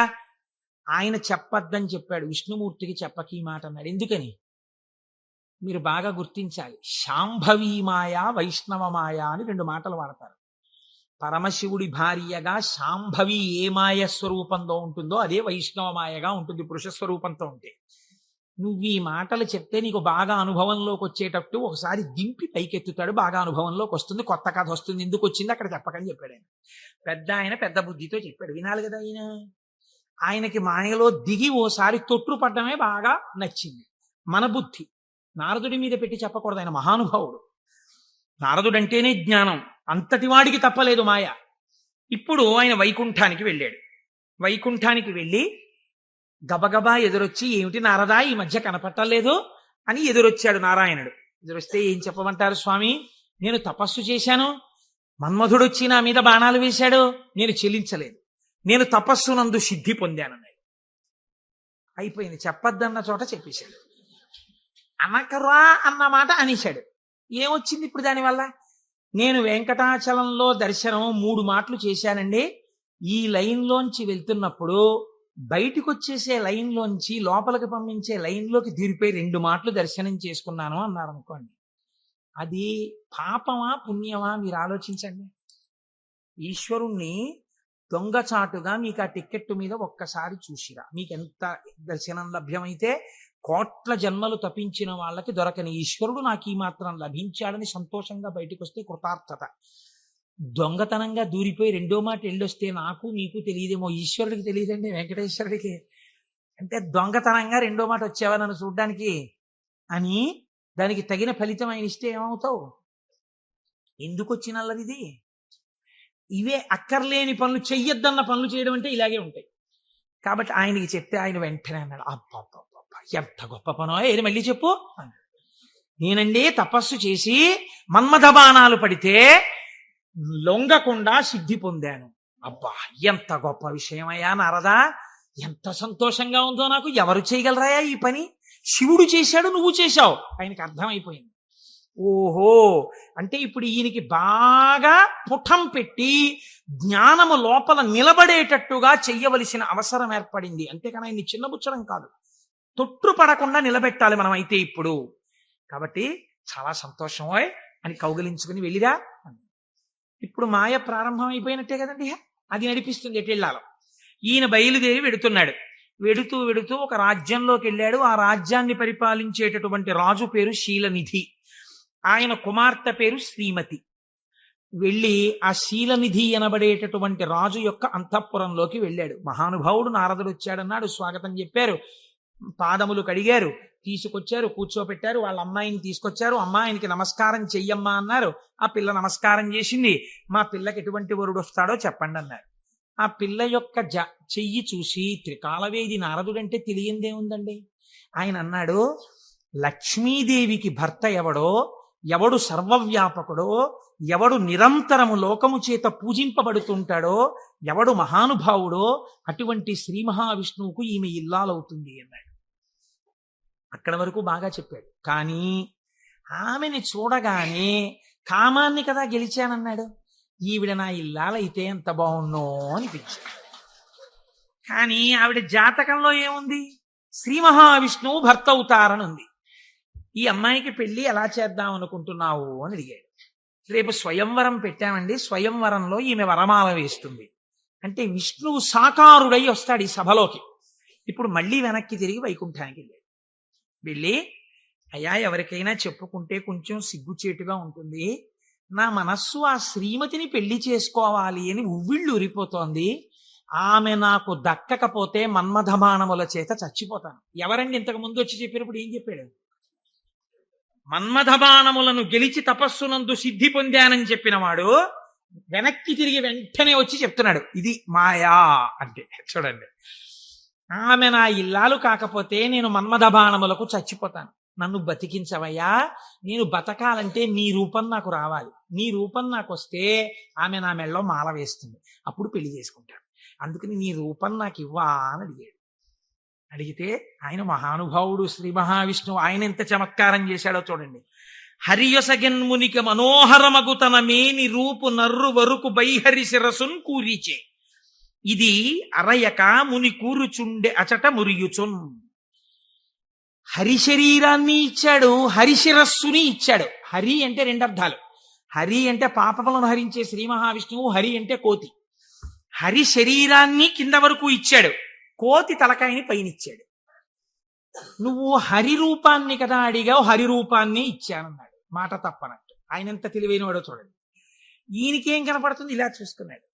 ఆయన చెప్పద్దని చెప్పాడు, విష్ణుమూర్తికి చెప్పకి ఈ మాట అన్నాడు. ఎందుకని మీరు బాగా గుర్తించాలి. శాంభవీ మాయ, వైష్ణవ మాయ అని రెండు మాటలు వాడతారు. పరమశివుడి భార్యగా శాంభవి ఏ మాయ స్వరూపంలో ఉంటుందో అదే వైష్ణవ మాయగా ఉంటుంది పురుష స్వరూపంతో ఉంటే. నువ్వు ఈ మాటలు చెప్తే నీకు బాగా అనుభవంలోకి వచ్చేటట్టు ఒకసారి దింపి పైకెత్తుతాడు, బాగా అనుభవంలోకి వస్తుంది, కొత్త కథ వస్తుంది. ఎందుకు వచ్చింది అక్కడ చెప్పకని చెప్పాడు ఆయన. పెద్ద బుద్ధితో చెప్పాడు, వినాలి కదా ఆయన. ఆయనకి మాయలో దిగి ఓసారి తొట్టుపడ్డమే బాగా నచ్చింది. మన బుద్ధి నారదుడి మీద పెట్టి చెప్పకూడదు. ఆయన మహానుభావుడు. నారదుడంటేనే జ్ఞానం, అంతటి వాడికి తప్పలేదు మాయ. ఇప్పుడు ఆయన వైకుంఠానికి వెళ్ళాడు. వైకుంఠానికి వెళ్ళి గబగబా ఎదురొచ్చి, ఏమిటి నారదా ఈ మధ్య కనపట్టలేదు అని ఎదురొచ్చాడు నారాయణుడు. ఎదురొస్తే ఏం చెప్పమంటారు స్వామి, నేను తపస్సు చేశాను, మన్మధుడు వచ్చి నా మీద బాణాలు వేశాడు, నేను చెల్లించలేదు, నేను తపస్సునందు సిద్ధి పొందానన్నాడు. అయిపోయింది. చెప్పద్దన్న చోట చెప్పేశాడు. అనకరా అన్న మాట అనేశాడు. ఏమొచ్చింది ఇప్పుడు దానివల్ల? నేను వెంకటాచలంలో దర్శనం 3 మాటలు చేశానండి. ఈ లైన్లోంచి వెళ్తున్నప్పుడు బయటికి వచ్చేసే లైన్లోంచి లోపలికి పంపించే లైన్లోకి తీరిపోయి 2 మాటలు దర్శనం చేసుకున్నాను అన్నారు అనుకోండి. అది పాపమా పుణ్యమా మీరు ఆలోచించండి. ఈశ్వరుణ్ణి దొంగచాటుగా మీకు ఆ టిక్కెట్ మీద ఒక్కసారి చూసిరా, మీకు ఎంత దర్శనం లభ్యమైతే కోట్ల జన్మలు తపించిన వాళ్ళకి దొరకని ఈశ్వరుడు నాకు ఈ మాత్రం లభించాడని సంతోషంగా బయటకు వస్తే కృతార్థత. దొంగతనంగా దూరిపోయి 2వ మాట వెళ్ళొస్తే నాకు మీకు తెలియదేమో, ఈశ్వరుడికి తెలియదండి, వెంకటేశ్వరుడికి. అంటే దొంగతనంగా 2వ మాట వచ్చావా నన్ను చూడ్డానికి అని దానికి తగిన ఫలితం ఆయన ఇస్తే ఏమవుతావు? ఎందుకు వచ్చినల్లది? ఇవే అక్కర్లేని పనులు, చెయ్యొద్దన్న పనులు చేయడం అంటే ఇలాగే ఉంటాయి. కాబట్టి ఆయనకి చెప్తే ఆయన వెంటనే అన్నాడు, అబ్బా ఎంత గొప్ప పనో, ఏది మళ్ళీ చెప్పు. నేనండి తపస్సు చేసి మన్మథ బాణాలు పడితే లొంగకుండా సిద్ధి పొందాను. అబ్బా ఎంత గొప్ప విషయమయ్యా నారదా, ఎంత సంతోషంగా ఉందో నాకు. ఎవరు చేయగలరాయా ఈ పని? శివుడు చేశాడు, నువ్వు చేశావు. ఆయనకి అర్థమైపోయింది. ఓహో, అంటే ఇప్పుడు ఈయనకి బాగా పుటం పెట్టి జ్ఞానము లోపల నిలబడేటట్టుగా చెయ్యవలసిన అవసరం ఏర్పడింది. అంతేకాని ఆయన్ని చిన్నబుచ్చడం కాదు, తొట్టుపడకుండా నిలబెట్టాలి మనం అయితే ఇప్పుడు. కాబట్టి చాలా సంతోషమోయ్ అని కౌగిలించుకుని వెళ్ళిరా. ఇప్పుడు మాయ ప్రారంభం అయిపోయినట్టే కదండి, అది నడిపిస్తుంది ఎటు వెళ్ళాలో. ఈయన బయలుదేరి వెడుతున్నాడు. వెడుతూ వెడుతూ ఒక రాజ్యంలోకి వెళ్ళాడు. ఆ రాజ్యాన్ని పరిపాలించేటటువంటి రాజు పేరు శీలనిధి, ఆయన కుమార్తె పేరు శ్రీమతి. వెళ్ళి ఆ శీలనిధి అనబడేటటువంటి రాజు యొక్క అంతఃపురంలోకి వెళ్ళాడు. మహానుభావుడు నారదుడు వచ్చాడన్నాడు, స్వాగతం చెప్పారు, పాదములు కడిగారు, తీసుకొచ్చారు, కూర్చోపెట్టారు. వాళ్ళ అమ్మాయిని తీసుకొచ్చారు. అమ్మాయినికి నమస్కారం చెయ్యమ్మా అన్నారు. ఆ పిల్ల నమస్కారం చేసింది. మా పిల్లకి ఎటువంటి వరుడు వస్తాడో చెప్పండి అన్నారు. ఆ పిల్ల యొక్క చెయ్యి చూసి త్రికాలవేది నారదుడంటే తెలియందే ఉందండి. ఆయన అన్నాడు, లక్ష్మీదేవికి భర్త ఎవడో, ఎవడు సర్వవ్యాపకుడో, ఎవడు నిరంతరము లోకము చేత పూజింపబడుతుంటాడో, ఎవడు మహానుభావుడో అటువంటి శ్రీ మహావిష్ణువుకు ఈమె ఇల్లాలవుతుంది అన్నాడు. అక్కడ వరకు బాగా చెప్పాడు. కానీ ఆమెని చూడగానే కామాన్ని కదా గెలిచానన్నాడు. ఈవిడ నా ఇల్లాలైతే ఎంత బాగున్నో అనిపించింది. కానీ ఆవిడ జాతకంలో ఏముంది? శ్రీ మహావిష్ణువు భర్త అవుతారని ఉంది. ఈ అమ్మాయికి పెళ్లి ఎలా చేద్దాం అనుకుంటున్నావు అని అడిగాడు. రేపు స్వయంవరం పెట్టామండి, స్వయంవరంలో ఈమె వరమాల వేస్తుంది అంటే విష్ణువు సాకారుడై వస్తాడు ఈ సభలోకి. ఇప్పుడు మళ్ళీ వెనక్కి తిరిగి వైకుంఠానికి వెళ్ళాడు. వెళ్ళి, అయ్యా ఎవరికైనా చెప్పుకుంటే కొంచెం సిగ్గుచేటుగా ఉంటుంది, నా మనస్సు ఆ శ్రీమతిని పెళ్లి చేసుకోవాలి అని ఉవ్విళ్ళు ఉరిపోతోంది. ఆమె నాకు దక్కకపోతే మన్మథబాణముల చేత చచ్చిపోతాను. ఎవరండి ఇంతకు ముందు వచ్చి చెప్పినప్పుడు ఏం చెప్పాడు? మన్మథబాణములను గెలిచి తపస్సునందు సిద్ధి పొందానని చెప్పిన వాడు వెనక్కి తిరిగి వెంటనే వచ్చి చెప్తున్నాడు ఇది మాయా అంటే. చూడండి, ఆమె నా ఇల్లాలు కాకపోతే నేను మన్మథబాణములకు చచ్చిపోతాను, నన్ను బతికించవయ్యా, నేను బతకాలంటే నీ రూపం నాకు రావాలి, నీ రూపం నాకు వస్తే ఆమె నా మెళ్ళలో మాల వేస్తుంది, అప్పుడు పెళ్లి చేసుకుంటాను, అందుకని నీ రూపం నాకు ఇవ్వా అని అడిగాడు. అడిగితే ఆయన మహానుభావుడు శ్రీ మహావిష్ణువు, ఆయన ఎంత చమత్కారం చేశాడో చూడండి. హరియొసగెన్మునిక మనోహరమగు తన మేని రూపు నర్రు వరకు బైహరి శిరసున్ కూరిచే, ఇది అరయక ముని కూరుచుండె అచట మురియుచున్. హరి శరీరాన్ని ఇచ్చాడు, హరిశిరస్సుని ఇచ్చాడు. హరి అంటే రెండు అర్థాలు. హరి అంటే పాపములను హరించే శ్రీ మహావిష్ణువు, హరి అంటే కోతి. హరి శరీరాన్ని కింద వరకు ఇచ్చాడు, కోతి తలకాయని పైన ఇచ్చాడు. నువ్వు హరి రూపాన్ని కదా అడిగావు, హరి రూపాన్ని ఇచ్చానన్నాడు. మాట తప్పనట్టు. ఆయన ఎంత తెలివైన వాడో చూడండి. ఈయనకేం కనపడుతుంది? ఇలా చూసుకున్నాడు.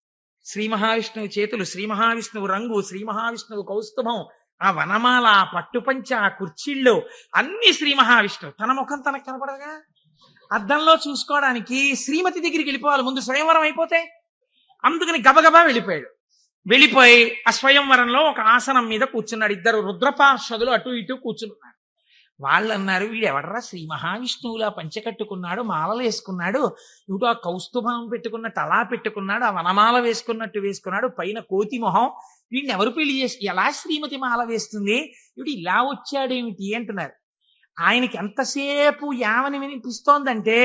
శ్రీ మహావిష్ణువు చేతులు, శ్రీ మహావిష్ణువు రంగు, శ్రీ మహావిష్ణువు కౌస్తుభం, ఆ వనమాల, ఆ పట్టుపంచ, ఆ కుర్చీళ్ళు అన్ని శ్రీ మహావిష్ణువు. తన ముఖం తనకు కనపడదుగా. అద్దంలో చూసుకోవడానికి శ్రీమతి దగ్గరికి వెళ్ళిపోవాలి ముందు, స్వయంవరం అయిపోతే. అందుకని గబగబా వెళ్ళిపోయాడు. వెళ్ళిపోయి ఆ స్వయంవరంలో ఒక ఆసనం మీద కూర్చున్నాడు. ఇద్దరు రుద్రపార్షదులు అటు ఇటు కూర్చున్నారు. వాళ్ళు అన్నారు, వీడు ఎవడరా శ్రీ మహావిష్ణువులా పంచకట్టుకున్నాడు, మాలలు వేసుకున్నాడు, ఇటు ఆ కౌస్తుభం పెట్టుకున్నట్టు అలా పెట్టుకున్నాడు, ఆ వనమాల వేసుకున్నట్టు వేసుకున్నాడు, పైన కోతి మొహం, వీడిని ఎవరు పెళ్లి చేసి ఎలా శ్రీమతి మాల వేస్తుంది, వీడు ఇలా వచ్చాడేమిటి అంటున్నారు. ఆయనకి ఎంతసేపు యావని వినిపిస్తోందంటే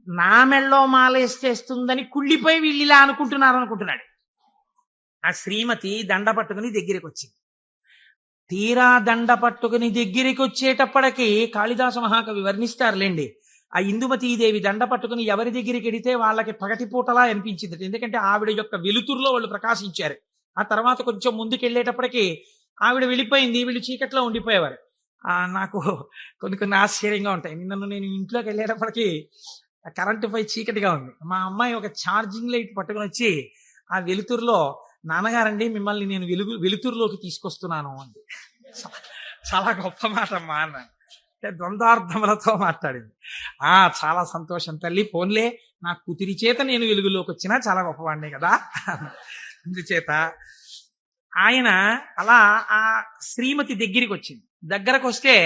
నా మెళ్ళో మాల వేసేస్తుందని కుళ్ళిపోయి వీళ్ళు ఇలా అనుకుంటున్నాడు. ఆ శ్రీమతి దండ పట్టుకుని దగ్గరికి వచ్చింది. తీరా దండ పట్టుకుని దగ్గరికి వచ్చేటప్పటికి కాళిదాస మహాకవి వర్ణిస్తారులేండి, ఆ ఇందుమతీదేవి దండ పట్టుకుని ఎవరి దగ్గరికి వెడితే వాళ్ళకి పగటిపూటలా అనిపించింది. ఎందుకంటే ఆవిడ యొక్క వెలుతురులో వాళ్ళు ప్రకాశించారు. ఆ తర్వాత కొంచెం ముందుకు వెళ్ళేటప్పటికి ఆవిడ వెళ్ళిపోయింది, వీళ్ళు చీకట్లో ఉండిపోయేవారు. నాకు కొన్ని ఆశ్చర్యంగా ఉంటాయి. నేను ఇంట్లోకి వెళ్ళేటప్పటికి కరెంటు పై చీకటిగా ఉంది. మా అమ్మాయి ఒక ఛార్జింగ్ లైట్ పట్టుకుని వచ్చి ఆ వెలుతురులో, నాన్నగారండి మిమ్మల్ని నేను వెలుతురులోకి తీసుకొస్తున్నాను అంది. చాలా గొప్ప మాట అమ్మా అన్నాను. అంటే ద్వంద్వార్థములతో మాట్లాడింది. చాలా సంతోషం తల్లి, ఫోన్లే నా కూతురి చేత నేను వెలుగులోకి వచ్చినా చాలా గొప్పవాడినే కదా. అందుచేత ఆయన అలా ఆ శ్రీమతి దగ్గరికి వచ్చింది. దగ్గరకు వస్తే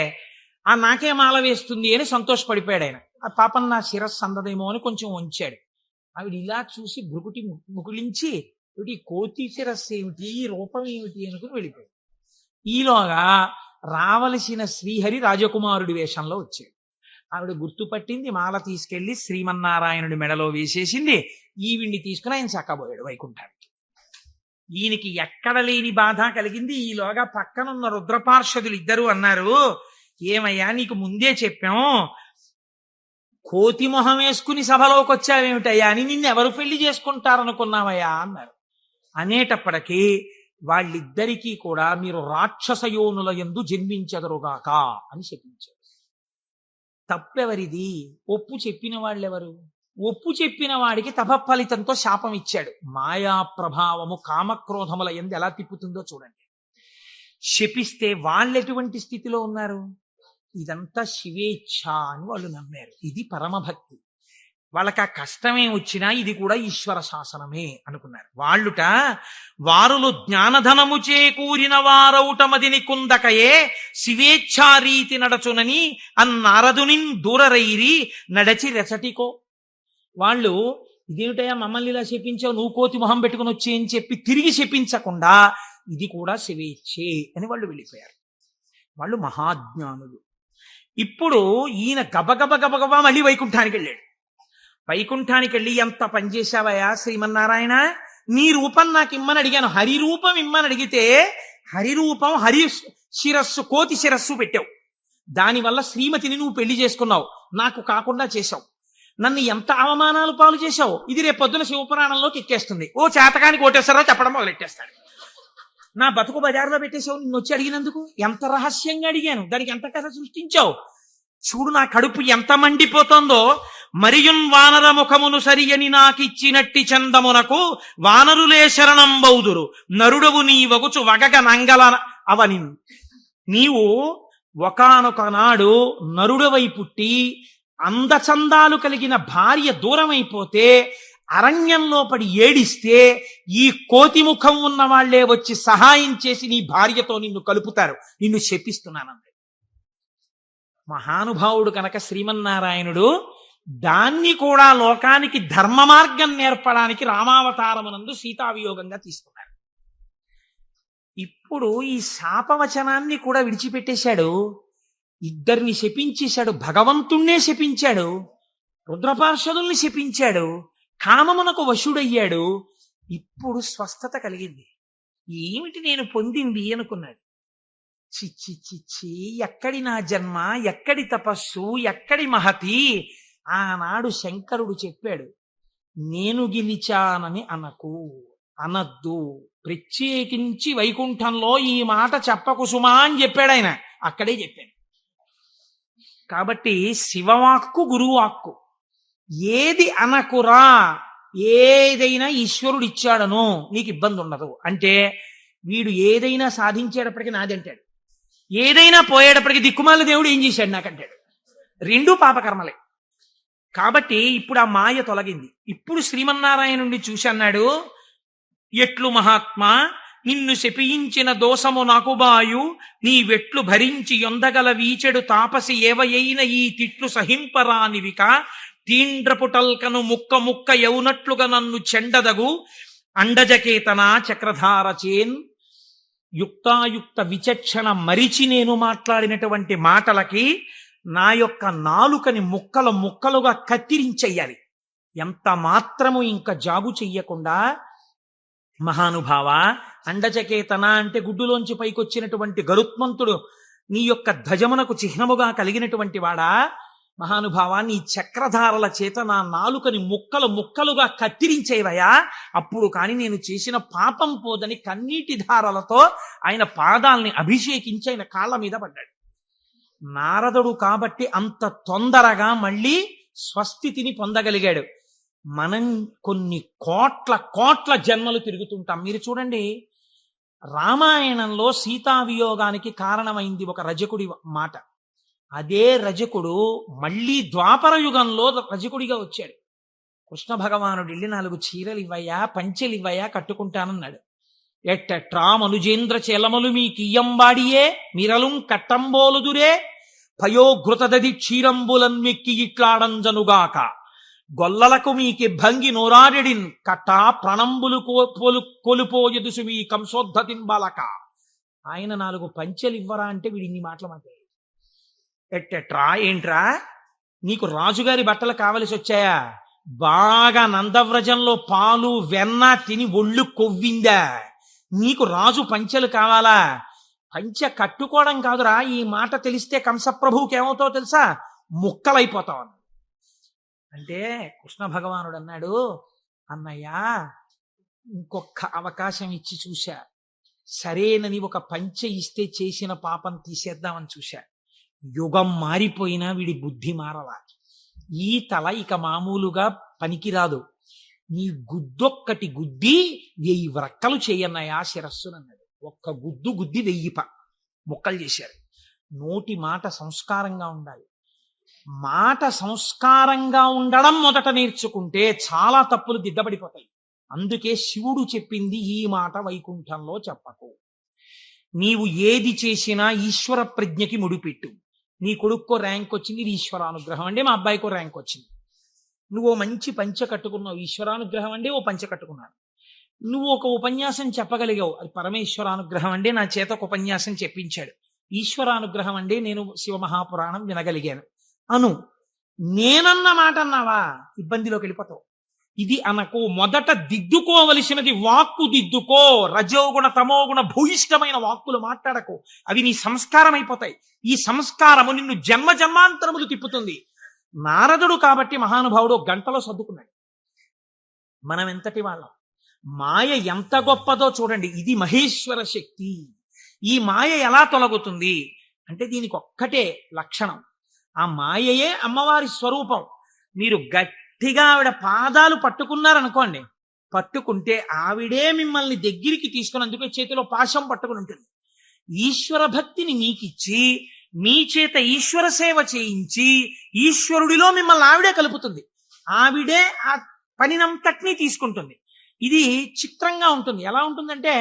నాకే మాల వేస్తుంది అని సంతోషపడిపోయాడు ఆయన. ఆ పాపం నా శిరస్సు అందదేమో అని కొంచెం వంచాడు. ఆవిడ ఇలా చూసి భృకుటి ముకులించి, ఏమిటి కోతి శిరస్సు ఏమిటి, ఈ రూపం ఏమిటి అనుకుని వెళ్ళిపోయాడు. ఈలోగా రావలసిన శ్రీహరి రాజకుమారుడి వేషంలో వచ్చాడు. ఆవిడ గుర్తుపట్టింది, మాల తీసుకెళ్లి శ్రీమన్నారాయణుడి మెడలో వేసేసింది. ఈవిడ్ని తీసుకుని ఆయన చక్కబోయాడు వైకుంఠానికి. ఈయనకి ఎక్కడ లేని బాధ కలిగింది. ఈలోగా పక్కనున్న రుద్రపార్షదులు ఇద్దరు అన్నారు, ఏమయ్యా నీకు ముందే చెప్పాం, కోతి మొహం వేసుకుని సభలోకి వచ్చావేమిటయ్యా అని, నిన్నెవరు పెళ్లి చేసుకుంటారనుకున్నావయ్యా అన్నారు. అనేటప్పటికీ వాళ్ళిద్దరికీ కూడా మీరు రాక్షసయోనుల యందు జన్మించెదరుగాక అని చెప్పించారు. తప్పెవరిది? ఒప్పు చెప్పిన వాళ్ళెవరు? ఒప్పు చెప్పిన వాడికి తపఫలితంతో శాపం ఇచ్చాడు. మాయా ప్రభావము కామక్రోధముల యందు ఎలా తిప్పుతుందో చూడండి. శపిస్తే వాళ్ళెటువంటి స్థితిలో ఉన్నారు? ఇదంతా శివేచ్ఛ అని వాళ్ళు నమ్మారు. ఇది పరమభక్తి. వాళ్ళకి ఆ కష్టమే వచ్చినా ఇది కూడా ఈశ్వర శాసనమే అనుకున్నారు. వారులు జ్ఞానధనము చేకూరిన వారౌటమదిని కుందకయే శివేచ్ఛారీతి నడచునని అన్నారదునిన్ దూరరైరి నడచి రెసటికో. వాళ్ళు ఇదేమిటయా మమ్మల్ని ఇలా శపించావు, నువ్వు కోతి మొహం పెట్టుకుని వచ్చి అని చెప్పి తిరిగి శపించకుండా ఇది కూడా శివేచ్ఛే అని వాళ్ళు వెళ్ళిపోయారు. వాళ్ళు మహాజ్ఞానులు. ఇప్పుడు ఈయన గబగబ గబగబా మళ్ళీ వైకుంఠానికి వెళ్ళాడు. వైకుంఠానికి వెళ్ళి, ఎంత పనిచేశావయ్యా శ్రీమన్నారాయణ, నీ రూపం నాకు ఇమ్మని అడిగాను, హరి రూపం ఇమ్మని అడిగితే హరి రూపం, హరి శిరస్సు, కోతి శిరస్సు పెట్టావు. దానివల్ల శ్రీమతిని నువ్వు పెళ్లి చేసుకున్నావు, నాకు కాకుండా చేశావు. నన్ను ఎంత అవమానాలు పాలు చేశావు. ఇది రేపొద్దున శివపురాణంలోకి ఎక్కేస్తుంది. ఓ చేతకాని కోటేశ్వరరావు చెప్పడం మొదలెట్టేస్తాడు. నా బతుకు బజారులో పెట్టేశావు నిన్ను వచ్చి అడిగినందుకు. ఎంత రహస్యంగా అడిగాను, దానికి ఎంత కథ సృష్టించావు. చూడు నా కడుపు ఎంత మండిపోతుందో. మరియున్ వానర ముఖమును సరియని నాకిచ్చినట్టి చందమునకు వానరులే శరణం బౌదురు, నరుడవు నీ వగుచు వగగ నంగల అవని. నీవు ఒకానొక నాడు నరుడవై పుట్టి అందచందాలు కలిగిన భార్య దూరమైపోతే అరణ్యంలో పడి ఏడిస్తే ఈ కోతి ముఖం ఉన్న వాళ్లే వచ్చి సహాయం చేసి నీ భార్యతో నిన్ను కలుపుతారు. నిన్ను శపిస్తున్నానంది. మహానుభావుడు కనుక శ్రీమన్నారాయణుడు దాన్ని కూడా లోకానికి ధర్మ మార్గం నేర్పడానికి రామావతారమునందు సీతావియోగంగా తీసుకున్నాడు. ఇప్పుడు ఈ శాపవచనాన్ని కూడా విడిచిపెట్టేశాడు. ఇద్దరిని శపించేశాడు, భగవంతుణ్ణే శపించాడు, రుద్రపార్షదుల్ని శపించాడు, కామమునకు వశుడయ్యాడు. ఇప్పుడు స్వస్థత కలిగింది. ఏమిటి నేను పొందింది అనుకున్నాడు. చిచ్చి చిచ్చి, ఎక్కడి నా జన్మ, ఎక్కడి తపస్సు, ఎక్కడి మహతి. ఆనాడు శంకరుడు చెప్పాడు, నేను గెలిచానని అనద్దు, ప్రత్యేకించి వైకుంఠంలో ఈ మాట చెప్పకు సుమా అని చెప్పాడు ఆయన. అక్కడే చెప్పాడు. కాబట్టి శివవాక్కు గురువాక్కు, ఏది అనకురా, ఏదైనా ఈశ్వరుడు ఇచ్చాడను నీకు ఇబ్బంది ఉండదు. అంటే వీడు ఏదైనా సాధించేటప్పటికి నాది అంటాడు, ఏదైనా పోయేటప్పటికి దిక్కుమాల దేవుడు ఏం చేశాడు నాకంటాడు. రెండూ పాపకర్మలే. కాబట్టి ఇప్పుడు ఆ మాయ తొలగింది. ఇప్పుడు శ్రీమన్నారాయణుడిని చూసి అన్నాడు, ఎట్లు మహాత్మా, నిన్ను శపించిన దోషము నాకు బాయు, నీ వెట్లు భరించి యొందగల వీచెడు తాపసి ఏవయైన ఈ తిట్లు సహింపరానివిక, తీండ్రపుటల్కను ముక్క ముక్క యౌనట్లుగా నన్ను చెండదగు, అండజకేతన చక్రధారచేన్. యుక్తాయుక్త విచక్షణ మరిచి నేను మాట్లాడినటువంటి మాటలకి నా యొక్క నాలుకని ముక్కలు ముక్కలుగా కత్తిరించెయ్యాలి. ఎంత మాత్రము ఇంకా జాగు చెయ్యకుండా, మహానుభావ, అండచకేతన అంటే గుడ్డులోంచి పైకొచ్చినటువంటి గరుత్మంతుడు నీ యొక్క ధ్వజమునకు చిహ్నముగా కలిగినటువంటి వాడా, మహానుభావ, నీ చక్రధారల చేత నా నాలుకని ముక్కలు ముక్కలుగా కత్తిరించేవయా, అప్పుడు కాని నేను చేసిన పాపం పోదని కన్నీటి ధారలతో ఆయన పాదాల్ని అభిషేకించి ఆయన కాళ్ళ మీద పడ్డాడు. నారదుడు కాబట్టి అంత తొందరగా మళ్ళీ స్వస్థితిని పొందగలిగాడు. మనం కొన్ని కోట్ల కోట్ల జన్మలు తిరుగుతుంటాం. మీరు చూడండి, రామాయణంలో సీతావియోగానికి కారణమైంది ఒక రజకుడి మాట. అదే రజకుడు మళ్ళీ ద్వాపర యుగంలో రజకుడిగా వచ్చాడు. కృష్ణ భగవానుడు వెళ్ళి 4 చీరలు ఇవ్వయా, పంచెలు ఇవ్వయా, కట్టుకుంటానన్నాడు. ఎట్టట్రా మనుజేంద్ర చెలమలు మీ కియ్యంబాడియే మిరలుం కట్టంబోలుదురే, పయోఘృతదది క్షీరంబులన్మెక్కి ఇట్లాడంజనుగాక, గొల్లలకు మీకి భంగి నోరారెడిన్ కట్టా ప్రణంబులు కొలుపోయదుసు మీ కంసోద్ధతిన్ బాలక. ఆయన 4 పంచెలు ఇవ్వరా అంటే వీడి ఇన్ని మాటలు మాట్లాడు. ఎట్టెట్రా, ఏంట్రా, నీకు రాజుగారి బట్టలు కావలసి వచ్చాయా? బాగా నందవ్రజంలో పాలు వెన్న తిని ఒళ్ళు కొవ్విందా? నీకు రాజు పంచెలు కావాలా? పంచె కట్టుకోవడం కాదురా, ఈ మాట తెలిస్తే కంసప్రభువుకి ఏమవుతావో తెలుసా, ముక్కలైపోతావు అంటే. కృష్ణ భగవానుడు అన్నాడు, అన్నయ్యా, ఇంకొక అవకాశం ఇచ్చి చూశా, సరేనని ఒక పంచె ఇస్తే చేసిన పాపం తీసేద్దామని చూశా. యుగం మారిపోయినా వీడి బుద్ధి మారలా. ఈ తల ఇక మామూలుగా పనికిరాదు, నీ గుద్దొక్కటి గుద్ది 1000 వ్రక్కలు చేయన్నయ్యా శిరస్సునన్నాడు. ఒక్క గుద్దు గుద్ది 1000 ముక్కలు చేశారు. నోటి మాట సంస్కారంగా ఉండాలి. మాట సంస్కారంగా ఉండడం మొదట నేర్చుకుంటే చాలా తప్పులు దిద్దబడిపోతాయి. అందుకే శివుడు చెప్పింది ఈ మాట వైకుంఠంలో చెప్పకు. నీవు ఏది చేసినా ఈశ్వర ప్రజ్ఞకి ముడిపెట్టు. నీ కొడుక్కో ర్యాంక్ వచ్చింది, ఇది ఈశ్వరానుగ్రహం అండి. మా అబ్బాయికో ర్యాంక్ వచ్చింది. నువ్వు మంచి పంచె కట్టుకున్నావు, ఈశ్వరానుగ్రహం అండి. ఓ పంచె కట్టుకున్నాను. నువ్వు ఒక ఉపన్యాసం చెప్పగలిగావు, అది పరమేశ్వరానుగ్రహం అండి. నా చేత ఒక ఉపన్యాసం చెప్పించాడు, ఈశ్వరానుగ్రహం అండి, నేను శివమహాపురాణం వినగలిగాను అను. నేనన్న మాట అన్నావా ఇబ్బందిలోకి వెళ్ళిపోతావు. ఇది అనకు. మొదట దిద్దుకోవలసినది వాక్కు దిద్దుకో. రజోగుణ తమోగుణ భూయిష్టమైన వాక్కులు మాట్లాడకు. అవి నీ సంస్కారం అయిపోతాయి. ఈ సంస్కారము నిన్ను జన్మ జన్మాంతరములు తిప్పుతుంది. నారదుడు కాబట్టి మహానుభావుడు గంటలో సర్దుకున్నాడు. మనం ఎంతటి వాళ్ళం. మాయ ఎంత గొప్పదో చూడండి. ఇది మహేశ్వర శక్తి. ఈ మాయ ఎలా తొలగుతుంది అంటే దీనికి ఒక్కటే లక్షణం. ఆ మాయయే అమ్మవారి స్వరూపం. మీరు గట్టిగా ఆవిడ పాదాలు పట్టుకున్నారనుకోండి, పట్టుకుంటే ఆవిడే మిమ్మల్ని దగ్గరికి తీసుకుని, అందుకే చేతిలో పాశం పట్టుకుని ఉంటుంది. ఈశ్వర భక్తిని మీకిచ్చి మీ చేత ఈశ్వర సేవ చేయించి ఈశ్వరుడిలో మిమ్మల్ని ఆవిడే కలుపుతుంది. ఆవిడే ఆ పనినంతటినీ తీసుకుంటుంది. ఇది చిత్రంగా ఉంటుంది. ఎలా ఉంటుందంటే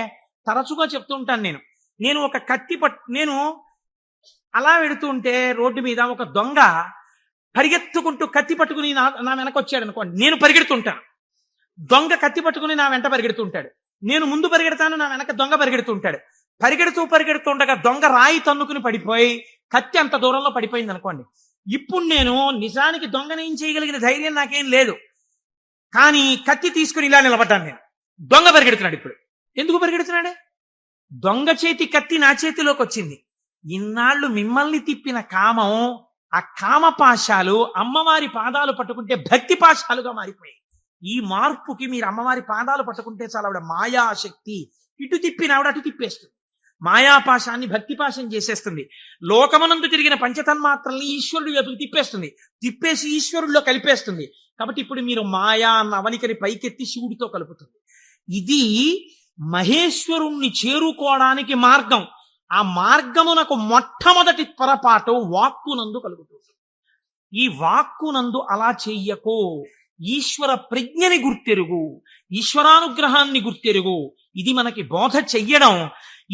తరచుగా చెప్తూ ఉంటాను నేను ఒక కత్తి నేను అలా వెడుతూ ఉంటే రోడ్డు మీద ఒక దొంగ పరిగెత్తుకుంటూ కత్తి పట్టుకుని నా వెనక వచ్చాడు అనుకోండి, నేను పరిగెడుతుంటాను. దొంగ కత్తి పట్టుకుని నా వెంట పరిగెడుతుంటాడు. నేను ముందు పరిగెడతాను, నా వెనక దొంగ పరిగెడుతుంటాడు. పరిగెడుతుండగా దొంగ రాయి తన్నుకుని పడిపోయి కత్తి అంత దూరంలో పడిపోయింది అనుకోండి. ఇప్పుడు నేను నిజానికి దొంగని ఏం చేయగలిగిన ధైర్యం నాకేం లేదు, కానీ కత్తి తీసుకుని ఇలా నిలబడ్డాను నేను. దొంగ పరిగెడుతున్నాడు. ఇప్పుడు ఎందుకు పరిగెడుతున్నాడే? దొంగ చేతి కత్తి నా చేతిలోకి వచ్చింది. ఇన్నాళ్ళు మిమ్మల్ని తిప్పిన కామం, ఆ కామపాశాలు అమ్మవారి పాదాలు పట్టుకుంటే భక్తి పాశాలుగా మారిపోయాయి. ఈ మార్పుకి మీరు అమ్మవారి పాదాలు పట్టుకుంటే చాలా ఆవిడ మాయాశక్తి. ఇటు తిప్పిన ఆవిడ అటు తిప్పేస్తుంది. మాయాపాశాన్ని భక్తిపాశం చేసేస్తుంది. లోకమనందు తిరిగిన పంచతన్మాత్రల్ని ఈశ్వరుడి వైపుకి తిప్పేస్తుంది. తిప్పేసి ఈశ్వరుడిలో కలిపేస్తుంది. కాబట్టి ఇప్పుడు మీరు మాయా అన్న అవనికని పైకెత్తి శివుడితో కలుపుతుంది. ఇది మహేశ్వరుణ్ణి చేరుకోవడానికి మార్గం. ఆ మార్గమునకు మొట్టమొదటి పొరపాటు వాక్కునందు కలుగుతుంది. ఈ వాక్కునందు అలా చెయ్యకు. ఈశ్వర ప్రజ్ఞని గుర్తెరుగు, ఈశ్వరానుగ్రహాన్ని గుర్తెరుగు. ఇది మనకి బోధ చెయ్యడం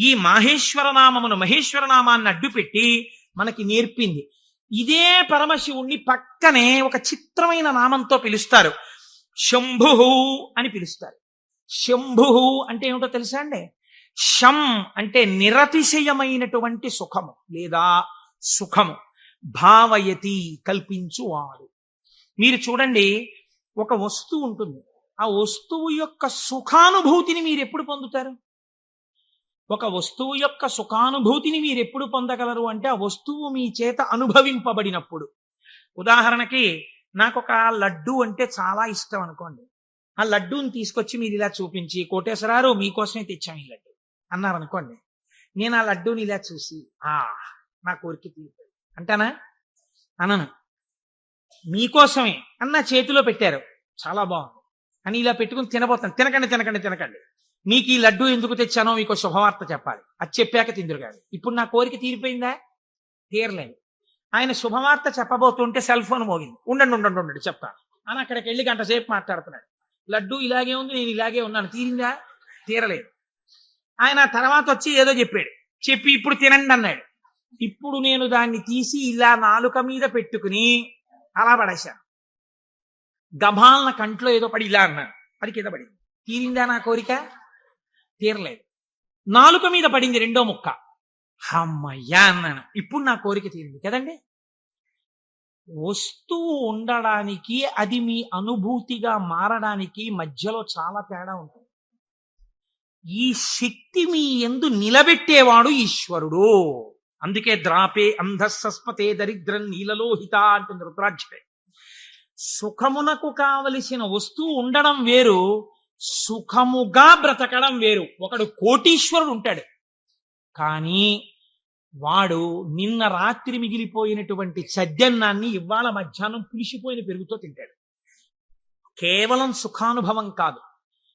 ఈ మాహేశ్వర నామమును, మహేశ్వర నామాన్ని అడ్డుపెట్టి మనకి నేర్పింది. ఇదే పరమశివుణ్ణి పక్కనే ఒక చిత్రమైన నామంతో పిలుస్తారు. శంభు అని పిలుస్తారు. శంభు అంటే ఏమిటో తెలుసా అండి? శం అంటే నిరతిశయమైనటువంటి సుఖము లేదా సుఖము. భావయతి కల్పించువాడు. మీరు చూడండి, ఒక వస్తువు ఉంటుంది. ఆ వస్తువు యొక్క సుఖానుభూతిని మీరు ఎప్పుడు పొందుతారు? ఒక వస్తువు యొక్క సుఖానుభూతిని మీరు ఎప్పుడు పొందగలరు అంటే ఆ వస్తువు మీ చేత అనుభవింపబడినప్పుడు. ఉదాహరణకి నాకు ఒక లడ్డు అంటే చాలా ఇష్టం అనుకోండి. ఆ లడ్డూని తీసుకొచ్చి మీరు ఇలా చూపించి, కోటేశ్వరారు మీకోసమే తెచ్చాం ఈ లడ్డు అన్నారనుకోండి. నేను ఆ లడ్డూని ఇలా చూసి నా కోరిక తీరుతుంది అంటానా? అనను. మీకోసమే అన్న చేతిలో పెట్టారు, చాలా బాగుంది అని ఇలా పెట్టుకుని తినబోతాను. తినకండి, మీకు ఈ లడ్డు ఎందుకు తెచ్చానో మీకు శుభవార్త చెప్పాలి. అది చెప్పాక తిందురు కాదు. ఇప్పుడు నా కోరిక తీరిపోయిందా? తీరలేదు. ఆయన శుభవార్త చెప్పబోతుంటే సెల్ ఫోన్ మోగింది. ఉండండి చెప్తాను అని అక్కడికి వెళ్ళి గంట సేపు మాట్లాడుతున్నాడు. లడ్డు ఇలాగే ఉంది, నేను ఇలాగే ఉన్నాను. తీరిందా? తీరలేదు. ఆయన తర్వాత వచ్చి ఏదో చెప్పి ఇప్పుడు తినండి అన్నాడు. ఇప్పుడు నేను దాన్ని తీసి ఇలా నాలుక మీద పెట్టుకుని అలా పడేశాను. గభాలన కంట్లో ఏదో పడి ఇలా అన్నాను, అది కింద పడింది. తీరిందా నా కోరిక? తీరలేదు. నాలుక మీద పడింది రెండో ముక్క. అమ్మయ్యా అన్నాను, ఇప్పుడు నా కోరిక తీరింది కదండి. వస్తువు ఉండడానికి, అది మీ అనుభూతిగా మారడానికి మధ్యలో చాలా తేడా ఉంటుంది. ఈ శక్తి మీ యందు నిలబెట్టేవాడు ఈశ్వరుడు. అందుకే ద్రాపే అంధస్సస్పతే దరిద్రం నీలలోహిత అంటుంది రుద్రాక్షరే. సుఖమునకు కావలసిన వస్తువు ఉండడం వేరు, సుఖముగా బ్రతకడం వేరు. ఒకడు కోటీశ్వరుడు ఉంటాడు, కానీ వాడు నిన్న రాత్రి మిగిలిపోయినటువంటి చద్దన్నాన్ని ఇవాళ మధ్యాహ్నం పులిసిపోయిన పెరుగుతో తింటాడు. కేవలం సుఖానుభవం కాదు.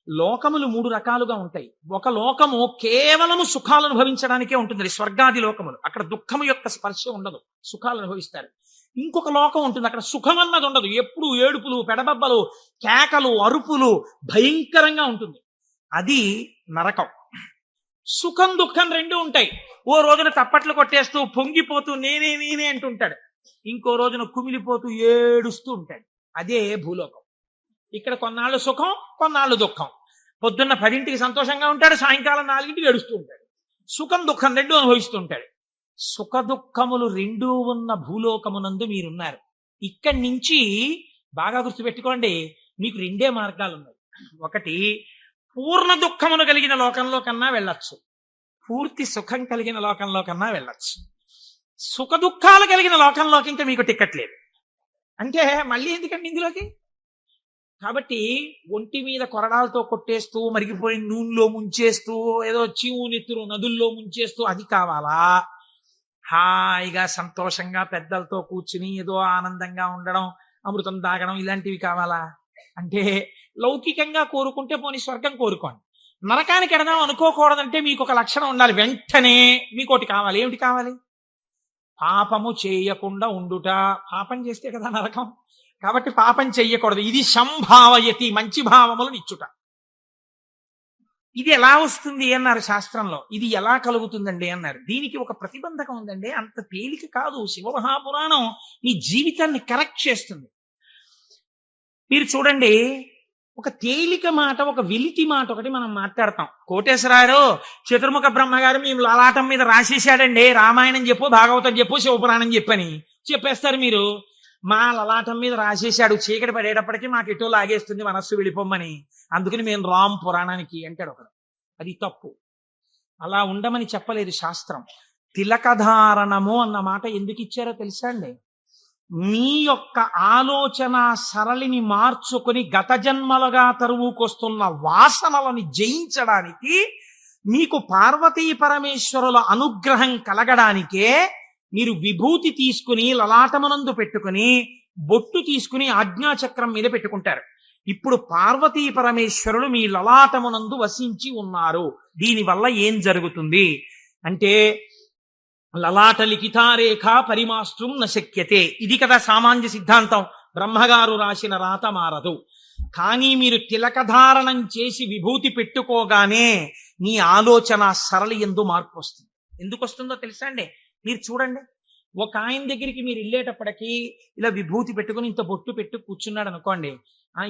లోకములు 3 రకాలుగా ఉంటాయి. ఒక లోకము కేవలము సుఖాలు అనుభవించడానికే ఉంటుంది, స్వర్గాది లోకములు. అక్కడ దుఃఖము యొక్క స్పర్శ ఉండదు, సుఖాలు అనుభవిస్తారు. ఇంకొక లోకం ఉంటుంది, అక్కడ సుఖం అన్నది ఉండదు. ఎప్పుడు ఏడుపులు, పెడబబ్బలు, కేకలు, అరుపులు, భయంకరంగా ఉంటుంది. అది నరకం. సుఖం దుఃఖం 2 ఉంటాయి. ఓ రోజున తప్పట్లు కొట్టేస్తూ పొంగిపోతూ నేనే అంటుంటాడు, ఇంకో రోజున కుమిలిపోతూ ఏడుస్తూ ఉంటాడు. అదే భూలోకం. ఇక్కడ కొన్నాళ్ళు సుఖం, కొన్నాళ్ళు దుఃఖం. పొద్దున్న 10ంటికి సంతోషంగా ఉంటాడు, సాయంకాలం 4ంటికి ఏడుస్తూ ఉంటాడు. సుఖం దుఃఖం 2 అనుభవిస్తూ ఉంటాడు. సుఖ దుఃఖములు రెండూ ఉన్న భూలోకమునందు మీరున్నారు. ఇక్కడి నుంచి బాగా గుర్తుపెట్టుకోండి, మీకు రెండే మార్గాలు ఉన్నాయి. ఒకటి, పూర్ణ దుఃఖమును కలిగిన లోకంలో కన్నా వెళ్ళొచ్చు, పూర్తి సుఖం కలిగిన లోకంలో కన్నా వెళ్ళొచ్చు. సుఖ దుఃఖాలు కలిగిన లోకంలోకి ఇంకా మీకు టికెట్ లేదు. అంటే మళ్ళీ ఎందుకండి ఇందులోకి? కాబట్టి ఒంటి మీద కొరడాలతో కొట్టేస్తూ, మరిగిపోయిన నూనెలో ముంచేస్తూ, ఏదో చీవు నెత్తురు నదుల్లో ముంచేస్తూ అది కావాలా? హాయిగా సంతోషంగా పెద్దలతో కూర్చుని ఏదో ఆనందంగా ఉండడం, అమృతం తాగడం, ఇలాంటివి కావాలా? అంటే లౌకికంగా కోరుకుంటే పోనీ స్వర్గం కోరుకోండి. నరకానికి ఎడదాం అనుకోకూడదంటే మీకు ఒక లక్షణం ఉండాలి. వెంటనే మీకు ఒకటి కావాలి. ఏమిటి కావాలి? పాపము చేయకుండా ఉండుట. పాపం చేస్తే కదా నరకం. కాబట్టి పాపం చెయ్యకూడదు. ఇది సంభావయతి, మంచి భావములను ఇచ్చుట. ఇది ఎలా వస్తుంది అన్నారు శాస్త్రంలో. ఇది ఎలా కలుగుతుందండి అన్నారు. దీనికి ఒక ప్రతిబంధకం ఉందండి, అంత తేలిక కాదు. శివమహాపురాణం మీ జీవితాన్ని కరెక్ట్ చేస్తుంది. మీరు చూడండి, ఒక తేలిక మాట, ఒక వెలితి మాట ఒకటి మనం మాట్లాడతాం. కోటేశ్వరారు చతుర్ముఖ బ్రహ్మగారు మేము లలాటం మీద రాసేశాడండి, రామాయణం చెప్పు, భాగవతం చెప్పు, శివపురాణం చెప్పని చెప్పేస్తారు మీరు. మా లలాటం మీద రాసేశాడు, చీకటి పడేటప్పటికీ మాకు ఎటో లాగేస్తుంది మనస్సు వెళ్ళిపోమ్మని, అందుకని మేము రామ్ పురాణానికి అంటాడు ఒకడు. అది తప్పు. అలా ఉండమని చెప్పలేదు శాస్త్రం. తిలకధారణము అన్న మాట ఎందుకు ఇచ్చారో తెలుసా అండి? మీ యొక్క ఆలోచన సరళిని మార్చుకొని గత జన్మలుగా తరువుకొస్తున్న వాసనలని జయించడానికి, మీకు పార్వతీ పరమేశ్వరుల అనుగ్రహం కలగడానికే మీరు విభూతి తీసుకుని లలాటమునందు పెట్టుకుని, బొట్టు తీసుకుని ఆజ్ఞాచక్రం మీద పెట్టుకుంటారు. ఇప్పుడు పార్వతీ పరమేశ్వరులు మీ లలాటమునందు వసించి ఉన్నారు. దీనివల్ల ఏం జరుగుతుంది అంటే, లలాట లిఖితారేఖ పరిమాస్త్రం నశక్యతే, ఇది కదా సామాన్య సిద్ధాంతం. బ్రహ్మగారు రాసిన రాత మారదు. కానీ మీరు తిలకధారణం చేసి విభూతి పెట్టుకోగానే మీ ఆలోచన సరళి ఎందు మార్పు వస్తుంది. ఎందుకు వస్తుందో తెలుసా అండి? మీరు చూడండి, ఒక ఆయన దగ్గరికి మీరు వెళ్ళేటప్పటికీ ఇలా విభూతి పెట్టుకుని ఇంత బొట్టు పెట్టు కూర్చున్నాడు అనుకోండి,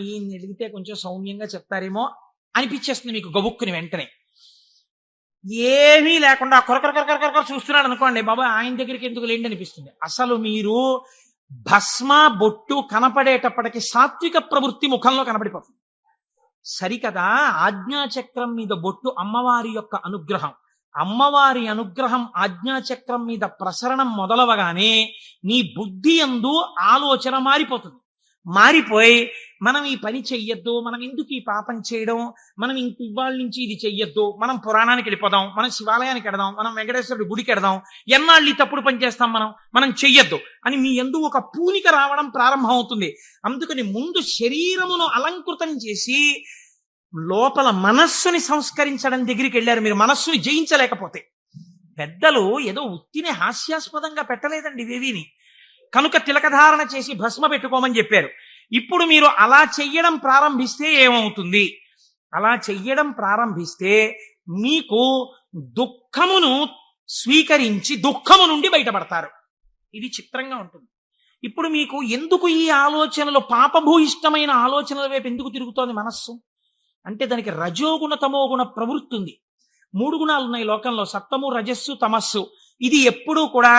ఈయన అడిగితే కొంచెం సౌమ్యంగా చెప్తారేమో అనిపించేస్తుంది మీకు గబుక్కుని. వెంటనే ఏమీ లేకుండా కొరకొర చూస్తున్నాడు అనుకోండి, బాబా ఆయన దగ్గరికి ఎందుకు లేండి అనిపిస్తుంది. అసలు మీరు భస్మ బొట్టు కనపడేటప్పటికి సాత్విక ప్రవృత్తి ముఖంలో కనపడిపోతుంది. సరికదా, ఆజ్ఞాచక్రం మీద బొట్టు అమ్మవారి యొక్క అనుగ్రహం. అమ్మవారి అనుగ్రహం ఆజ్ఞాచక్రం మీద ప్రసరణం మొదలవగానే నీ బుద్ధి యందు ఆలోచన మారిపోతుంది. మారిపోయి మనం ఈ పని చెయ్యొద్దు, మనం ఎందుకు ఈ పాపం చేయడం, మనం ఇంక ఇవాళ నుంచి ఇది చెయ్యొద్దు, మనం పురాణానికి వెళ్ళిపోదాం, మనం శివాలయానికి వెడదాం, మనం వెంకటేశ్వరుడి గుడికి వెడదాం, ఎన్నాళ్ళు ఈ తప్పుడు పని చేస్తాం, మనం చెయ్యొద్దు అని మీ యందు ఒక పూనిక రావడం ప్రారంభం అవుతుంది. అందుకని ముందు శరీరమును అలంకృతం చేసి లోపల మనస్సుని సంస్కరించడం దగ్గరికి వెళ్ళారు మీరు, మనస్సుని జయించలేకపోతే. పెద్దలు ఏదో ఉత్తినే హాస్యాస్పదంగా పెట్టలేదండి ఇవేవిని. కనుక తిలకధారణ చేసి భస్మ పెట్టుకోమని చెప్పారు. ఇప్పుడు మీరు అలా చెయ్యడం ప్రారంభిస్తే ఏమవుతుంది? అలా చెయ్యడం ప్రారంభిస్తే మీకు దుఃఖమును స్వీకరించి దుఃఖము నుండి బయటపడతారు. ఇది చిత్రంగా ఉంటుంది. ఇప్పుడు మీకు ఎందుకు ఈ ఆలోచనలు, పాపభూయిష్టమైన ఆలోచనల వైపు ఎందుకు తిరుగుతోంది మనస్సు అంటే, దానికి రజోగుణ తమోగుణ ప్రవృత్తి ఉంది. 3 గుణాలు ఉన్నాయి లోకంలో, సత్వము రజస్సు తమస్సు. ఇది ఎప్పుడూ కూడా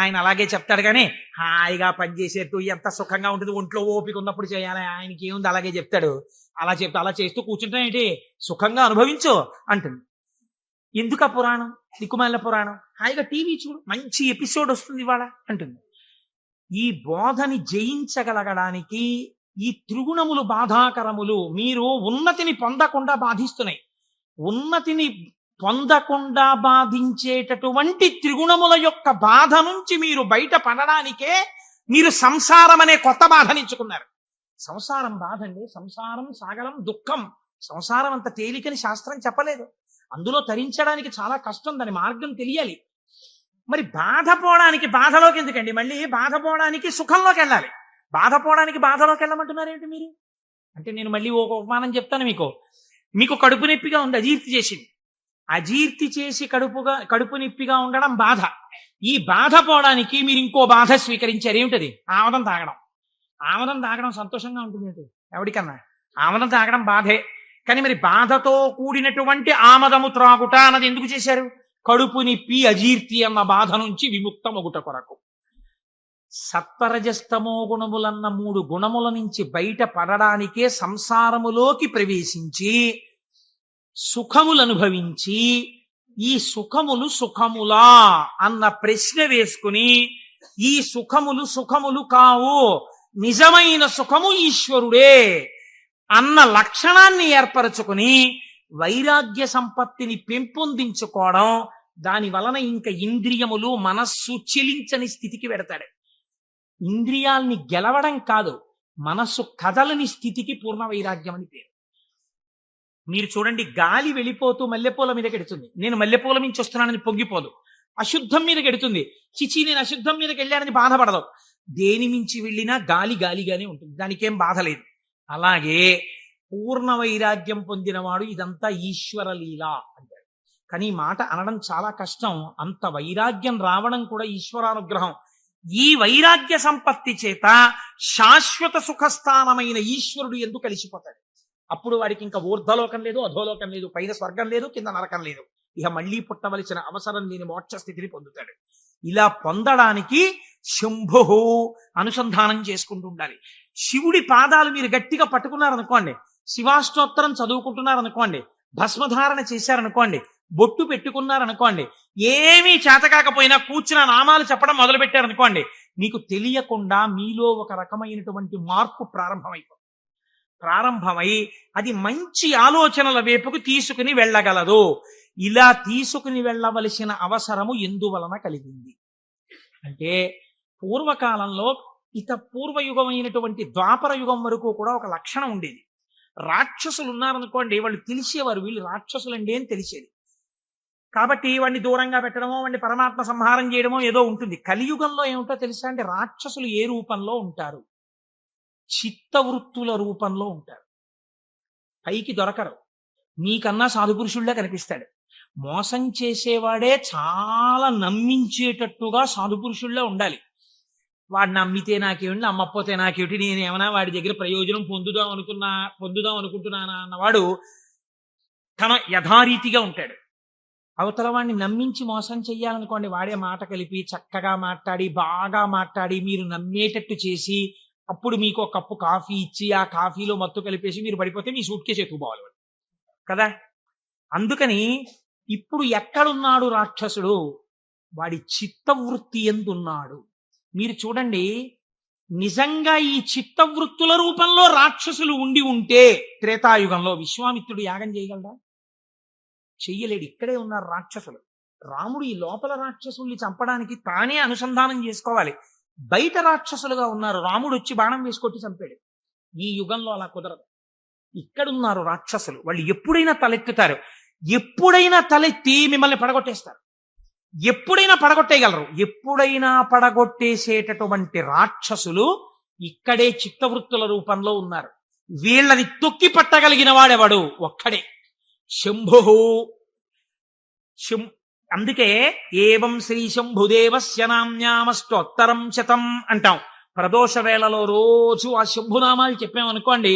ఆయన అలాగే చెప్తాడు కానీ హాయిగా పనిచేసేట్టు ఎంత సుఖంగా ఉంటుంది, ఒంట్లో ఓపిక ఉన్నప్పుడు చేయాలి, ఆయనకి ఏముంది అలాగే చెప్తాడు. అలా చేస్తూ కూర్చుంటాం ఏంటి, సుఖంగా అనుభవించు అంటుంది. ఎందుకు ఆ పురాణం, దిక్కుమాల పురాణం, హాయిగా టీవీ చూడు, మంచి ఎపిసోడ్ వస్తుంది ఇవాళ అంటుంది. ఈ బోధని జయించగలగడానికి ఈ త్రిగుణములు బాధాకరములు. మీరు ఉన్నతిని పొందకుండా బాధిస్తున్నాయి. ఉన్నతిని పొందకుండా బాధించేటటువంటి త్రిగుణముల యొక్క బాధ నుంచి మీరు బయటపడడానికే మీరు సంసారం అనే కొత్త బాధనించుకున్నారు. సంసారం బాధ అండి, సంసారం సాగరం దుఃఖం. సంసారం అంత తేలికని శాస్త్రం చెప్పలేదు. అందులో తరించడానికి చాలా కష్టం, దాని మార్గం తెలియాలి. మరి బాధపోవడానికి బాధలోకి ఎందుకండి, మళ్ళీ బాధపోవడానికి సుఖంలోకి వెళ్ళాలి. బాధపోవడానికి బాధలోకి వెళ్ళమంటున్నారేంటి మీరు అంటే, నేను మళ్ళీ ఒక ఉపమానం చెప్తాను మీకు కడుపు నొప్పిగా ఉంది, అజీర్తి చేసింది. అజీర్తి చేసి కడుపు నొప్పిగా ఉండడం బాధ. ఈ బాధ పోవడానికి మీరు ఇంకో బాధ స్వీకరించారు. ఏమిటది? ఆమదం తాగడం. ఆమదం తాగడం సంతోషంగా ఉంటుంది ఏంటి ఎవరికన్నా? ఆమదం తాగడం బాధే. కానీ మరి బాధతో కూడినటువంటి ఆమదము త్రాగుట అన్నది ఎందుకు చేశారు? కడుపు నిప్పి అజీర్తి అన్న బాధ నుంచి విముక్తమొగుట కొరకు. సత్వరజస్తమో గుణములన్న 3 గుణముల నుంచి బయట పడడానికే సంసారములోకి ప్రవేశించి సుఖములు అనుభవించి ఈ సుఖములు సుఖములా అన్న ప్రశ్న వేసుకుని ఈ సుఖములు సుఖములు కావు, నిజమైన సుఖము ఈశ్వరుడే అన్న లక్షణాన్ని ఏర్పరచుకుని వైరాగ్య సంపత్తిని పెంపొందించుకోవడం, దాని వలన ఇంకా ఇంద్రియములు మనస్సు చెలించని స్థితికి వెడతాడు. ఇంద్రియాల్ని గెలవడం కాదు, మనస్సు కదలని స్థితికి పూర్ణ వైరాగ్యం అని పేరు. మీరు చూడండి, గాలి వెళ్ళిపోతూ మల్లెపూల మీద గెడుతుంది, నేను మల్లెపూల నుంచి వస్తున్నానని పొంగిపోదు. అశుద్ధం మీద గెడుతుంది, చిచి నేను అశుద్ధం మీదకి వెళ్ళానని బాధపడదు. దేని నుంచి వెళ్ళినా గాలి గాలిగానే ఉంటుంది, దానికేం బాధ లేదు. అలాగే పూర్ణ వైరాగ్యం పొందినవాడు ఇదంతా ఈశ్వర లీల అంటాడు. కానీ ఈ మాట అనడం చాలా కష్టం. అంత వైరాగ్యం రావడం కూడా ఈశ్వరానుగ్రహం. ఈ వైరాగ్య సంపత్తి చేత శాశ్వత సుఖస్థానమైన ఈశ్వరుడు ఎందుకు కలిసిపోతాడు. అప్పుడు వాడికి ఇంకా ఊర్ధ్వలోకం లేదు, అధోలోకం లేదు, పైన స్వర్గం లేదు, కింద నరకం లేదు. ఇక మళ్ళీ పుట్టవలసిన అవసరం లేని మోక్ష స్థితిని పొందుతాడు. ఇలా పొందడానికి శంభు అనుసంధానం చేసుకుంటూ ఉండాలి. శివుడి పాదాలు మీరు గట్టిగా పట్టుకున్నారనుకోండి, శివాష్టోత్తరం చదువుకుంటున్నారనుకోండి, భస్మధారణ చేశారనుకోండి, బొట్టు పెట్టుకున్నారనుకోండి, ఏమీ చేతకాకపోయినా కూర్చున్న నామాలు చెప్పడం మొదలు పెట్టారనుకోండి, మీకు తెలియకుండా మీలో ఒక రకమైనటువంటి మార్పు ప్రారంభమై అది మంచి ఆలోచనల వైపుకు తీసుకుని వెళ్ళగలదు. ఇలా తీసుకుని వెళ్ళవలసిన అవసరము ఎందువలన కలిగింది అంటే, పూర్వకాలంలో పూర్వయుగమైనటువంటి ద్వాపర యుగం వరకు కూడా ఒక లక్షణం ఉండేది. రాక్షసులు ఉన్నారనుకోండి, వాళ్ళు తెలిసేవారు వీళ్ళు రాక్షసులండి అని తెలిసేది. కాబట్టి వాడిని దూరంగా పెట్టడమో, వాడిని పరమాత్మ సంహారం చేయడమో ఏదో ఉంటుంది. కలియుగంలో ఏమిటో తెలుసా అంటే, రాక్షసులు ఏ రూపంలో ఉంటారు? చిత్తవృత్తుల రూపంలో ఉంటారు. పైకి దొరకరు, మీకన్నా సాధుపురుషుళ్లే కనిపిస్తాడు. మోసం చేసేవాడే చాలా నమ్మించేటట్టుగా సాధుపురుషుళ్లే ఉండాలి. వాడు నమ్మితే నాకేమిటి, నమ్మకపోతే నాకేమిటి, నేనేమన్నా వాడి దగ్గర ప్రయోజనం పొందుదాం అనుకుంటున్నానా అన్నవాడు తన యథారీతిగా ఉంటాడు. అవతల వాడిని నమ్మించి మోసం చెయ్యాలనుకోండి, వాడే మాట కలిపి చక్కగా మాట్లాడి బాగా మాట్లాడి మీరు నమ్మేటట్టు చేసి అప్పుడు మీకు ఒక కప్పు కాఫీ ఇచ్చి ఆ కాఫీలో మత్తు కలిపేసి మీరు పడిపోతే మీ సూట్ కేసు ఎత్తుకుపోవాలి కదా. అందుకని ఇప్పుడు ఎక్కడున్నాడు రాక్షసుడు? వాడి చిత్తవృత్తి ఎందున్నాడు. మీరు చూడండి, నిజంగా ఈ చిత్తవృత్తుల రూపంలో రాక్షసులు ఉండి ఉంటే త్రేతాయుగంలో విశ్వామిత్రుడు యాగం చేయగలడా? చెయ్యలేడు. ఇక్కడే ఉన్నారు రాక్షసులు. రాముడు ఈ లోపల రాక్షసుల్ని చంపడానికి తానే అనుసంధానం చేసుకోవాలి. బయట రాక్షసులుగా ఉన్నారు, రాముడు వచ్చి బాణం వేసుకొట్టి చంపాడు. ఈ యుగంలో అలా కుదరదు. ఇక్కడున్నారు రాక్షసులు, వాళ్ళు ఎప్పుడైనా తలెత్తుతారు. ఎప్పుడైనా తలెత్తి మిమ్మల్ని పడగొట్టేస్తారు. ఎప్పుడైనా పడగొట్టేయగలరు. ఎప్పుడైనా పడగొట్టేసేటటువంటి రాక్షసులు ఇక్కడే చిత్తవృత్తుల రూపంలో ఉన్నారు. వీళ్ళని తొక్కి పట్టగలిగిన వాడెవడు? ఒక్కడే, శంభు. అందుకే ఏవం శ్రీ శంభుదేవస్య నామ్యామష్టోత్తరం శతం అంటాం. ప్రదోష వేళలో రోజు ఆ శంభునామాలు చెప్పామనుకోండి,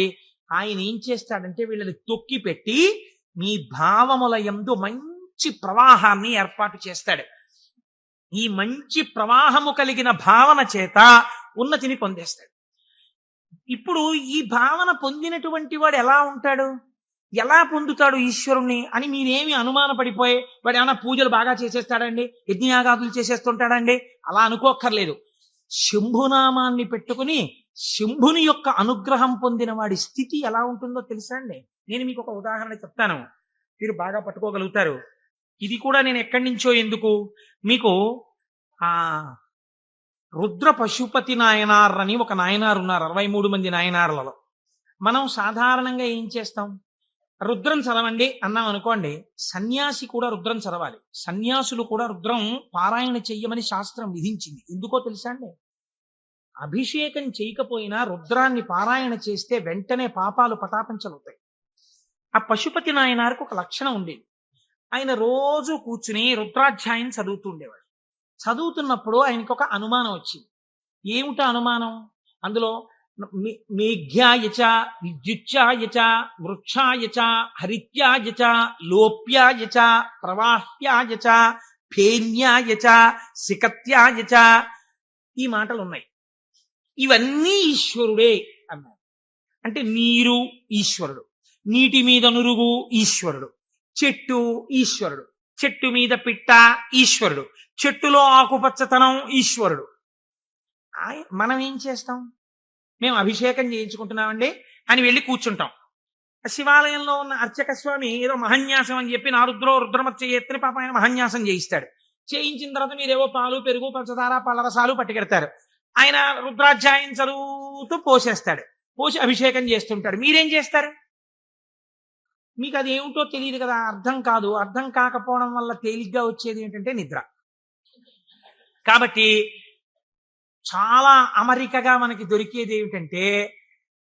ఆయన ఏం చేస్తాడంటే వీళ్ళని తొక్కి పెట్టి మీ భావముల యందు మంచి ప్రవాహాన్ని ఏర్పాటు చేస్తాడు. ఈ మంచి ప్రవాహము కలిగిన భావన చేత ఉన్నతిని పొందేస్తాడు. ఇప్పుడు ఈ భావన పొందినటువంటి వాడు ఎలా ఉంటాడు, ఎలా పొందుతాడు ఈశ్వరుణ్ణి అని మీరేమి అనుమాన పడిపోయి వాడు ఏమైనా పూజలు బాగా చేసేస్తాడండి, యజ్ఞయాగాదులు చేసేస్తుంటాడండి అలా అనుకోక్కర్లేదు. శంభునామాన్ని పెట్టుకుని శంభుని యొక్క అనుగ్రహం పొందిన వాడి స్థితి ఎలా ఉంటుందో తెలుసా అండి. నేను మీకు ఒక ఉదాహరణ చెప్తాను, మీరు బాగా పట్టుకోగలుగుతారు. ఇది కూడా నేను ఎక్కడి నుంచో ఎందుకు మీకు రుద్ర పశుపతి నాయనార్ అని ఒక నాయనారు ఉన్నారు. 63 మంది నాయనార్లలో మనం సాధారణంగా ఏం చేస్తాం, రుద్రం చదవండి అన్నాం అనుకోండి. సన్యాసి కూడా రుద్రం చదవాలి. సన్యాసులు కూడా రుద్రం పారాయణ చెయ్యమని శాస్త్రం విధించింది. ఎందుకో తెలుసా అండి, అభిషేకం చేయకపోయినా రుద్రాన్ని పారాయణ చేస్తే వెంటనే పాపాలు పటాపంచలవుతాయి. ఆ పశుపతి నాయనారికి ఒక లక్షణం ఉండేది. ఆయన రోజు కూర్చుని రుద్రాధ్యాయం చదువుతూ ఉండేవాడు. చదువుతున్నప్పుడు ఆయనకి ఒక అనుమానం వచ్చింది. ఏమిటా అనుమానం? అందులో మేఘ్యాయ చ విద్యుచ్చాయ చ వృక్షాయ చ హరిత్యాయ చ లోప్యాయ చ ప్రవాహ్యాయ చ ఫేన్యాయ చ సికత్యాయ చ ఈ మాటలు ఉన్నాయి. ఇవన్నీ ఈశ్వరుడే అన్నారు. అంటే నీరు ఈశ్వరుడు, నీటి మీద నురుగు ఈశ్వరుడు, చెట్టు ఈశ్వరుడు, చెట్టు మీద పిట్ట ఈశ్వరుడు, చెట్టులో ఆకుపచ్చతనం ఈశ్వరుడు. మనం ఏం చేస్తాం? మేము అభిషేకం చేయించుకుంటున్నామండి అని వెళ్ళి కూర్చుంటాం. శివాలయంలో ఉన్న అర్చక స్వామి ఏదో మహన్యాసం అని చెప్పి నారుద్రో రుద్రమచ్చ ఎత్తిని పాప ఆయన మహన్యాసం చేయిస్తాడు. చేయించిన తర్వాత మీరేవో పాలు పెరుగు పంచదార పళ్ళరసాలు పట్టుకెడతారు. ఆయన రుద్రాధ్యాయం చదువుతూ పోసేస్తాడు. పోసి అభిషేకం చేస్తుంటాడు. మీరేం చేస్తారు? మీకు అది ఏమిటో తెలియదు కదా, అర్థం కాదు. అర్థం కాకపోవడం వల్ల తేలిగ్గా వచ్చేది ఏంటంటే నిద్ర. కాబట్టి చాలా అమరికగా మనకి దొరికేది ఏమిటంటే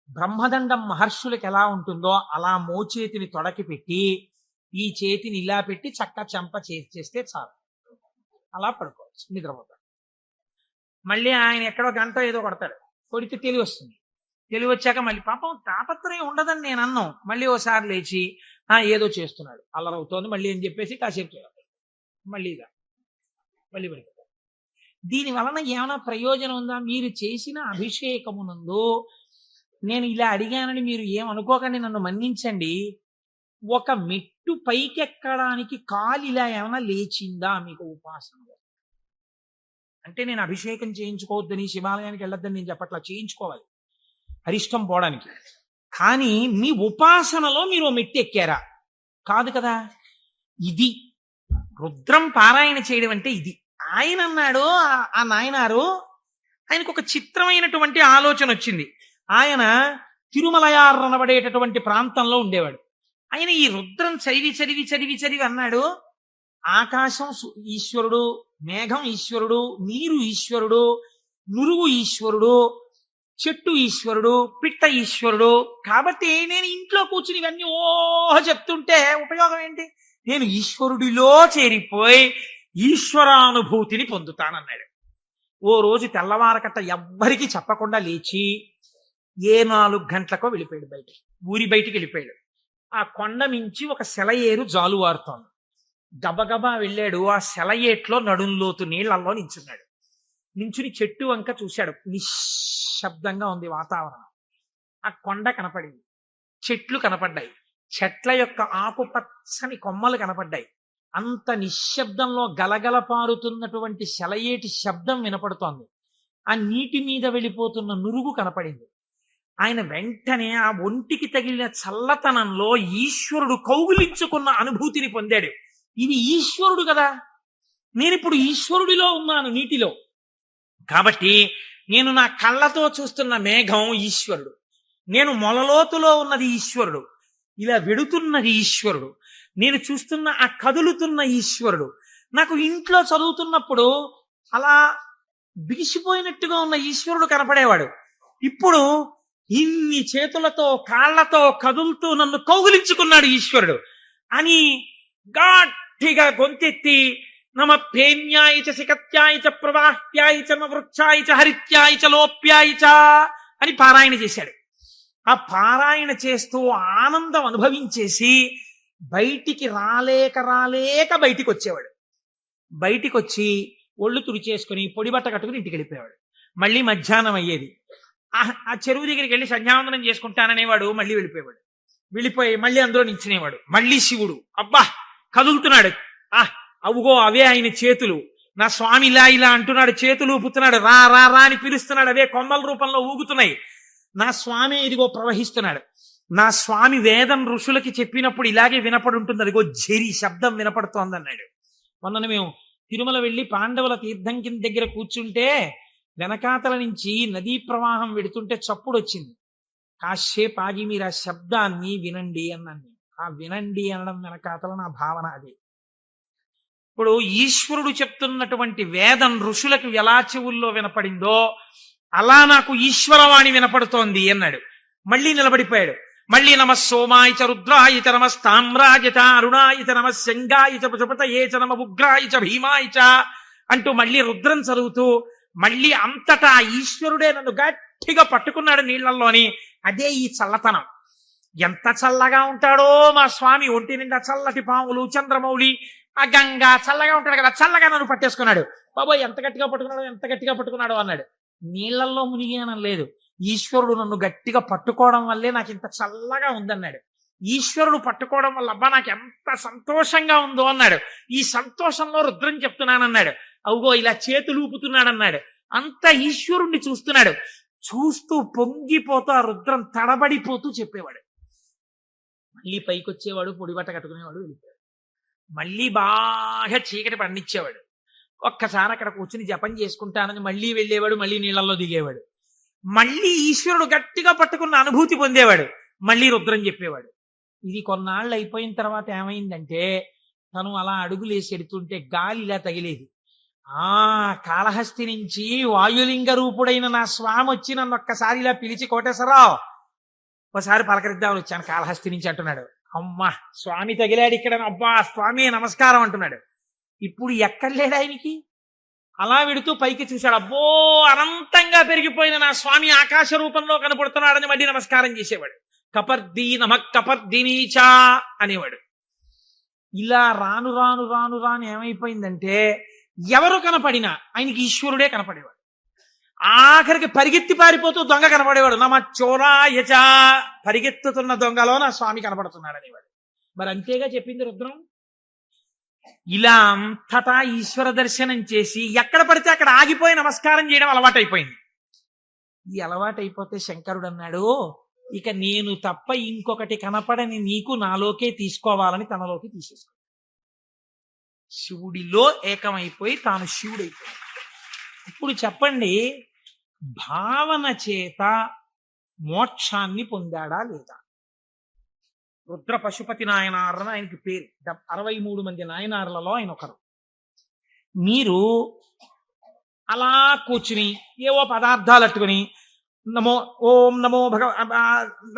బ్రహ్మదండం మహర్షులకు ఎలా ఉంటుందో అలా మోచేతిని తొడకి పెట్టి ఈ చేతిని ఇలా పెట్టి చక్క చెంప చేస్తే చాలు, అలా పడుకోవచ్చు, నిద్రపోతాడు. మళ్ళీ ఆయన ఎక్కడో గంట ఏదో కొడతాడు, కొడితే తెలివి వస్తుంది. తెలివి వచ్చాక మళ్ళీ పాపం తాపత్రయం ఉండదని నేను అన్నాం. మళ్ళీ ఓసారి లేచి ఏదో చేస్తున్నాడు, అల్లరవుతోంది మళ్ళీ అని చెప్పేసి కాసేపు మళ్ళీ పడిపోతాడు. దీని వలన ఏమైనా ప్రయోజనం ఉందా? మీరు చేసిన అభిషేకమునందు నేను ఇలా అడిగానని మీరు ఏమనుకోకండి, నన్ను మన్నించండి. ఒక మెట్టు పైకెక్కడానికి కాలు ఇలా ఏమైనా లేచిందా మీకు ఉపాసన? అంటే నేను అభిషేకం చేయించుకోవద్దని, శివాలయానికి వెళ్ళొద్దని నేను చెప్పట్లా, చేయించుకోవాలి అరిష్టం పోవడానికి. కానీ మీ ఉపాసనలో మీరు మెట్టు ఎక్కారా? కాదు కదా. ఇది రుద్రం పారాయణ చేయడం అంటే ఇది. ఆయన అన్నాడు, ఆ నాయనారు ఆయనకు ఒక చిత్రమైనటువంటి ఆలోచన వచ్చింది. ఆయన తిరుమలయారనబడేటటువంటి ప్రాంతంలో ఉండేవాడు. ఆయన ఈ రుద్రం చదివి చదివి చదివి చదివి అన్నాడు, ఆకాశం ఈశ్వరుడు, మేఘం ఈశ్వరుడు, నీరు ఈశ్వరుడు, నురుగు ఈశ్వరుడు, చెట్టు ఈశ్వరుడు, పిట్ట ఈశ్వరుడు. కాబట్టి నేను ఇంట్లో కూర్చుని ఇవన్నీ చెప్తుంటే ఉపయోగం ఏంటి? నేను ఈశ్వరుడిలో చేరిపోయి ఈశ్వరానుభూతిని పొందుతానన్నాడు. ఓ రోజు తెల్లవారకట్ట ఎవ్వరికీ చెప్పకుండా లేచి 4 గంటలకో వెళ్ళిపోయాడు బయటికి, ఊరి బయటికి వెళ్ళిపోయాడు. ఆ కొండ మించి ఒక సెలయేరు జాలువారుతోంది. గబగబా వెళ్ళాడు. ఆ సెలయేట్లో నడుంలోతు నీళ్లలో నించున్నాడు. నించుని చెట్టు వంక చూశాడు. నిశ్శబ్దంగా ఉంది వాతావరణం. ఆ కొండ కనపడింది, చెట్లు కనపడ్డాయి, చెట్ల యొక్క ఆకుపచ్చని కొమ్మలు కనపడ్డాయి. అంత నిశ్శబ్దంలో గలగల పారుతున్నటువంటి సెలయేటి శబ్దం వినపడుతోంది. ఆ నీటి మీద వెళ్ళిపోతున్న నురుగు కనపడింది. ఆయన వెంటనే ఆ ఒంటికి తగిలిన చల్లతనంలో ఈశ్వరుడు కౌగిలించుకున్న అనుభూతిని పొందాడు. ఇది ఈశ్వరుడు కదా, నేనిప్పుడు ఈశ్వరుడిలో ఉన్నాను నీటిలో. కాబట్టి నేను నా కళ్ళతో చూస్తున్న మేఘం ఈశ్వరుడు, నేను మొలలోతులో ఉన్నది ఈశ్వరుడు, ఇలా వెడుతున్నది ఈశ్వరుడు, నేను చూస్తున్న ఆ కదులుతున్న ఈశ్వరుడు. నాకు ఇంట్లో చదువుతున్నప్పుడు అలా బిగిసిపోయినట్టుగా ఉన్న ఈశ్వరుడు కనపడేవాడు. ఇప్పుడు ఇన్ని చేతులతో కాళ్లతో కదులుతూ నన్ను కౌగిలించుకున్నాడు ఈశ్వరుడు అని గట్టిగా గొంతెత్తి నమ పేన్యాయ చ సికత్యాయ చ ప్రవాహ్యాయ చ నమ వృక్షాయ చ హరిత్యాయ చ లోప్యాయ చ అని పారాయణ చేశాడు. ఆ పారాయణ చేస్తూ ఆనందం అనుభవించేసి బయటికి రాలేక బయటికి వచ్చేవాడు. బయటికి వచ్చి ఒళ్ళు తుడిచేసుకుని పొడి బట్ట కట్టుకుని ఇంటికి వెళ్ళిపోయేవాడు. మళ్ళీ మధ్యాహ్నం అయ్యేది. ఆ చెరువు దగ్గరికి వెళ్ళి సంధ్యావందనం చేసుకుంటాననేవాడు. మళ్ళీ వెళ్ళిపోయేవాడు. వెళ్ళిపోయి మళ్ళీ అందులో నించునేవాడు. మళ్ళీ శివుడు అబ్బా కదులుతున్నాడు. అవుగో అవే ఆయన చేతులు, నా స్వామి ఇలా ఇలా అంటున్నాడు, చేతులు ఊపుతున్నాడు, రా రా రా అని పిలుస్తున్నాడు, అవే కొమ్మల రూపంలో ఊగుతున్నాయి. నా స్వామి ఇదిగో ప్రవహిస్తున్నాడు. నా స్వామి వేదం ఋషులకి చెప్పినప్పుడు ఇలాగే వినపడి ఉంటుంది, అదిగో ఝరి శబ్దం వినపడుతోంది అన్నాడు. మొన్న మేము తిరుమల వెళ్ళి పాండవుల తీర్థం కింద దగ్గర కూర్చుంటే వెనకాతల నుంచి నదీ ప్రవాహం వెడుతుంటే చప్పుడు వచ్చింది. కాసేపు ఆగి మీరు ఆ శబ్దాన్ని వినండి అన్నాను. ఆ వినండి అనడం వెనకాతల నా భావన అది. ఇప్పుడు ఈశ్వరుడు చెప్తున్నటువంటి వేదం ఋషులకు ఎలా చెవుల్లో వినపడిందో అలా నాకు ఈశ్వరవాణి వినపడుతోంది అన్నాడు. మళ్ళీ నిలబడిపోయాడు. మళ్ళీ నమ సోమాయ చ రుద్రాయ చ నమ స్తామ్రాయ చ అరుణాయ చ నమ శంగాయ చ పశుపతయే చ నమ ఉగ్రాయ చ భీమాయ చ అంటూ మళ్ళీ రుద్రం చదువుతూ మళ్ళీ అంతటా ఈశ్వరుడే నన్ను గట్టిగా పట్టుకున్నాడు నీళ్లలోని. అదే ఈ చల్లతనం. ఎంత చల్లగా ఉంటాడో మా స్వామి, ఒంటి నిండా చల్లటి పాములు, చంద్రమౌళి, ఆ గంగా, చల్లగా ఉంటాడు కదా, చల్లగా నన్ను పట్టేసుకున్నాడు. బాబోయ్ ఎంత గట్టిగా పట్టుకున్నాడో, ఎంత గట్టిగా పట్టుకున్నాడో అన్నాడు. నీళ్లలో మునిగానం లేదు, ఈశ్వరుడు నన్ను గట్టిగా పట్టుకోవడం వల్లే నాకు ఇంత చల్లగా ఉందన్నాడు. ఈశ్వరుడు పట్టుకోవడం వల్ల అబ్బా నాకు ఎంత సంతోషంగా ఉందో అన్నాడు. ఈ సంతోషంలో రుద్రం చెప్తున్నానన్నాడు. అవుగో ఇలా చేతులు ఊపుతున్నాడన్నాడు. అంత ఈశ్వరుణ్ణి చూస్తున్నాడు. చూస్తూ పొంగిపోతూ ఆ రుద్రం తడబడిపోతూ చెప్పేవాడు. మళ్ళీ పైకి వచ్చేవాడు, పొడిబట్ట కట్టుకునేవాడు, వెళ్ళిపోయాడు. మళ్ళీ బాగా చీకటి పండించేవాడు. ఒక్కసారి అక్కడ కూర్చుని జపం చేసుకుంటానని మళ్ళీ వెళ్ళేవాడు, మళ్ళీ నీళ్లలో దిగేవాడు. మళ్ళీ ఈశ్వరుడు గట్టిగా పట్టుకున్న అనుభూతి పొందేవాడు. మళ్ళీ రుద్రం చెప్పేవాడు. ఇది కొన్నాళ్ళు అయిపోయిన తర్వాత ఏమైందంటే, తను అలా అడుగులేసి ఎడుతుంటే గాలి ఇలా తగిలేది. కాళహస్తి నుంచి వాయులింగ రూపుడైన నా స్వామి వచ్చి నన్ను ఒక్కసారి ఇలా పిలిచి, కోటేశ్వరరావు ఒకసారి పలకరిద్దామని వచ్చాను కాళహస్తి నుంచి అంటున్నాడు. అమ్మా స్వామి తగిలాడు ఇక్కడ, అబ్బా స్వామి నమస్కారం అంటున్నాడు. ఇప్పుడు ఎక్కడ లేడు ఆయనకి. అలా వెడుతూ పైకి చూశాడు. అబ్బో అనంతంగా పెరిగిపోయిన నా స్వామి ఆకాశ రూపంలో కనపడుతున్నాడని మళ్ళీ నమస్కారం చేసేవాడు. కపర్దీ నమ కపర్దినీచా అనేవాడు. ఇలా రాను రాను రాను రాను ఏమైపోయిందంటే, ఎవరు కనపడినా ఆయనకి ఈశ్వరుడే కనపడేవాడు. ఆఖరికి పరిగెత్తి పారిపోతూ దొంగ కనపడేవాడు. నమ చోరాయచా, పరిగెత్తుతున్న దొంగలో నా స్వామి కనపడుతున్నాడు అనేవాడు. మరి అంతేగా చెప్పింది రుద్రం. ఇలా అంతటా ఈశ్వర దర్శనం చేసి ఎక్కడ పడితే అక్కడ ఆగిపోయి నమస్కారం చేయడం అలవాటైపోయింది. ఈ అలవాటైపోతే శంకరుడు అన్నాడు, ఇక నేను తప్ప ఇంకొకటి కనపడని నీకు నాలోకే తీసుకోవాలని తనలోకి తీసేసుకో. శివుడిలో ఏకమైపోయి తాను శివుడైపోయాడు. ఇప్పుడు చెప్పండి, భావన చేత మోక్షాన్ని పొందాడా లేదా? రుద్ర పశుపతి నాయనారని ఆయనకి పేరు. 63 మంది నాయనార్లలో ఆయన ఒకరు. మీరు అలా కూర్చుని ఏవో పదార్థాలు అట్టుకుని ఓం నమో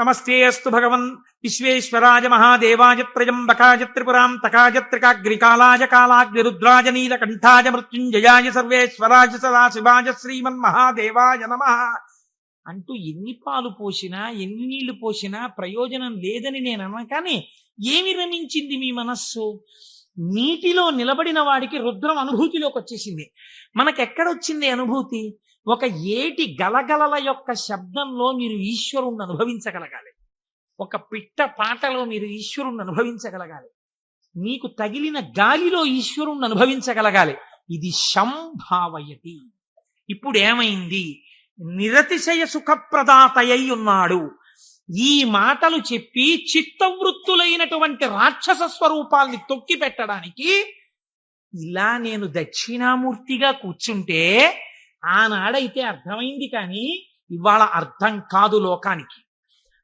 నమస్తే అస్తు భగవన్ విశ్వేశ్వరాయ మహాదేవాయ త్రయంబకాయ త్రిపురాం తకాయ త్రికాగ్నికాలాయ కాలాగ్ని రుద్రాయ నీలకంఠాయ మృత్యుంజయాయ సర్వేశ్వరాయ సదాశివాయ శ్రీమన్ మహాదేవాయ నమః అంటూ ఎన్ని పాలు పోసినా ఎన్ని నీళ్లు పోసినా ప్రయోజనం లేదని నేను అన్నాను. కానీ ఏమి రమించింది మీ మనస్సు? నీటిలో నిలబడిన వాడికి రుద్రం అనుభూతిలోకి వచ్చేసింది. మనకెక్కడొచ్చింది అనుభూతి? ఒక ఏటి గలగలల యొక్క శబ్దంలో మీరు ఈశ్వరుణ్ణి అనుభవించగలగాలి. ఒక పిట్ట పాటలో మీరు ఈశ్వరుణ్ణి అనుభవించగలగాలి. మీకు తగిలిన గాలిలో ఈశ్వరుణ్ణి అనుభవించగలగాలి. ఇది సంభావయతి. ఇప్పుడు ఏమైంది? నిరతిశయ సుఖప్రదాతయ్య ఉన్నాడు. ఈ మాటలు చెప్పి చిత్తవృత్తులైనటువంటి రాక్షస స్వరూపాల్ని తొక్కి పెట్టడానికి ఇలా నేను దక్షిణామూర్తిగా కూర్చుంటే ఆనాడైతే అర్థమైంది, కానీ ఇవాళ అర్థం కాదు లోకానికి.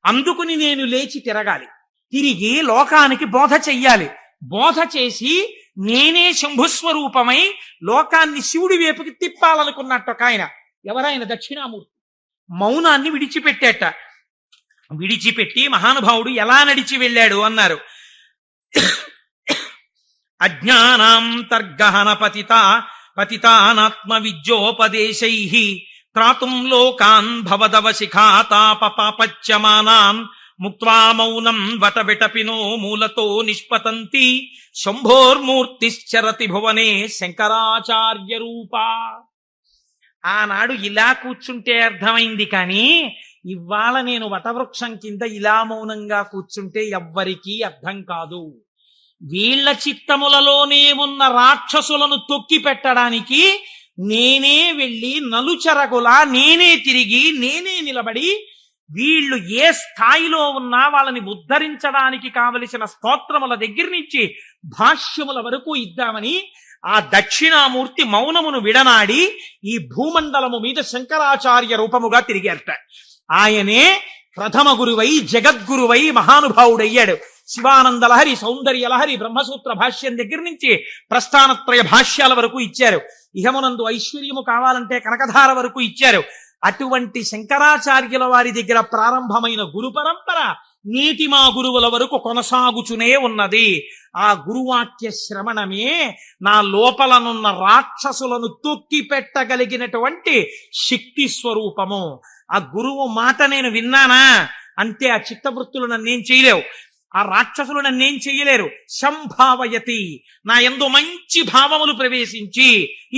అందుకుని నేను లేచి తిరగాలి, తిరిగి లోకానికి బోధ చెయ్యాలి. బోధ చేసి నేనే శంభుస్వరూపమై లోకాన్ని శివుడి వైపుకి తిప్పాలనుకున్నట్టు ఒక ఆయన. ఎవరైనా దక్షిణామూర్తి మౌనాన్ని విడిచిపెట్టేట. విడిచిపెట్టి మహానుభావుడు ఎలా నడిచి వెళ్ళాడు అన్నారు. అజ్ఞానాంతర్గహన పతితానాత్మ విద్యోపదేశైః త్రాతుం లోకాన్ భవదవ శిఖాతాప పాపచ్యమానాన్ ముక్త్వా మౌనం వట విటపినో మూలతో నిష్పతంతి శంభోర్మూర్తిశ్చరతి భువనే శంకరాచార్య రూపా. ఆనాడు ఇలా కూర్చుంటే అర్థమైంది, కానీ ఇవాళ నేను వటవృక్షం కింద ఇలా మౌనంగా కూర్చుంటే ఎవ్వరికీ అర్థం కాదు. వీళ్ల చిత్తములలోనే ఉన్న రాక్షసులను తొక్కి పెట్టడానికి నేనే వెళ్ళి నలుచెరగులా నేనే తిరిగి నేనే నిలబడి వీళ్ళు ఏ స్థాయిలో ఉన్నా వాళ్ళని ఉద్ధరించడానికి కావలసిన స్తోత్రముల దగ్గర నుంచి భాష్యముల వరకు ఇద్దామని ఆ దక్షిణామూర్తి మౌనమును విడనాడి ఈ భూమండలము మీద శంకరాచార్య రూపముగా తిరిగారట. ఆయనే ప్రథమ గురువై జగద్గురువై మహానుభావుడయ్యాడు. శివానంద లహరి, సౌందర్య లహరి, బ్రహ్మసూత్ర భాష్యం దగ్గర నుంచి ప్రస్థానత్రయ భాష్యాల వరకు ఇచ్చారు. ఇహమునందు ఐశ్వర్యము కావాలంటే కనకధార వరకు ఇచ్చారు. అటువంటి శంకరాచార్యుల వారి దగ్గర ప్రారంభమైన గురు పరంపర నీటి మా గురువుల వరకు కొనసాగుచునే ఉన్నది. ఆ గురువాక్య శ్రవణమే నా లోపలనున్న రాక్షసులను తొక్కి పెట్టగలిగినటువంటి శక్తి స్వరూపము. ఆ గురువు మాట నేను విన్నానా అంతే. ఆ చిత్తవృత్తులు నన్నేం చేయలేవు, ఆ రాక్షసులు నన్నేం చెయ్యలేరు. శంభావయతి, నా యందు మంచి భావములు ప్రవేశించి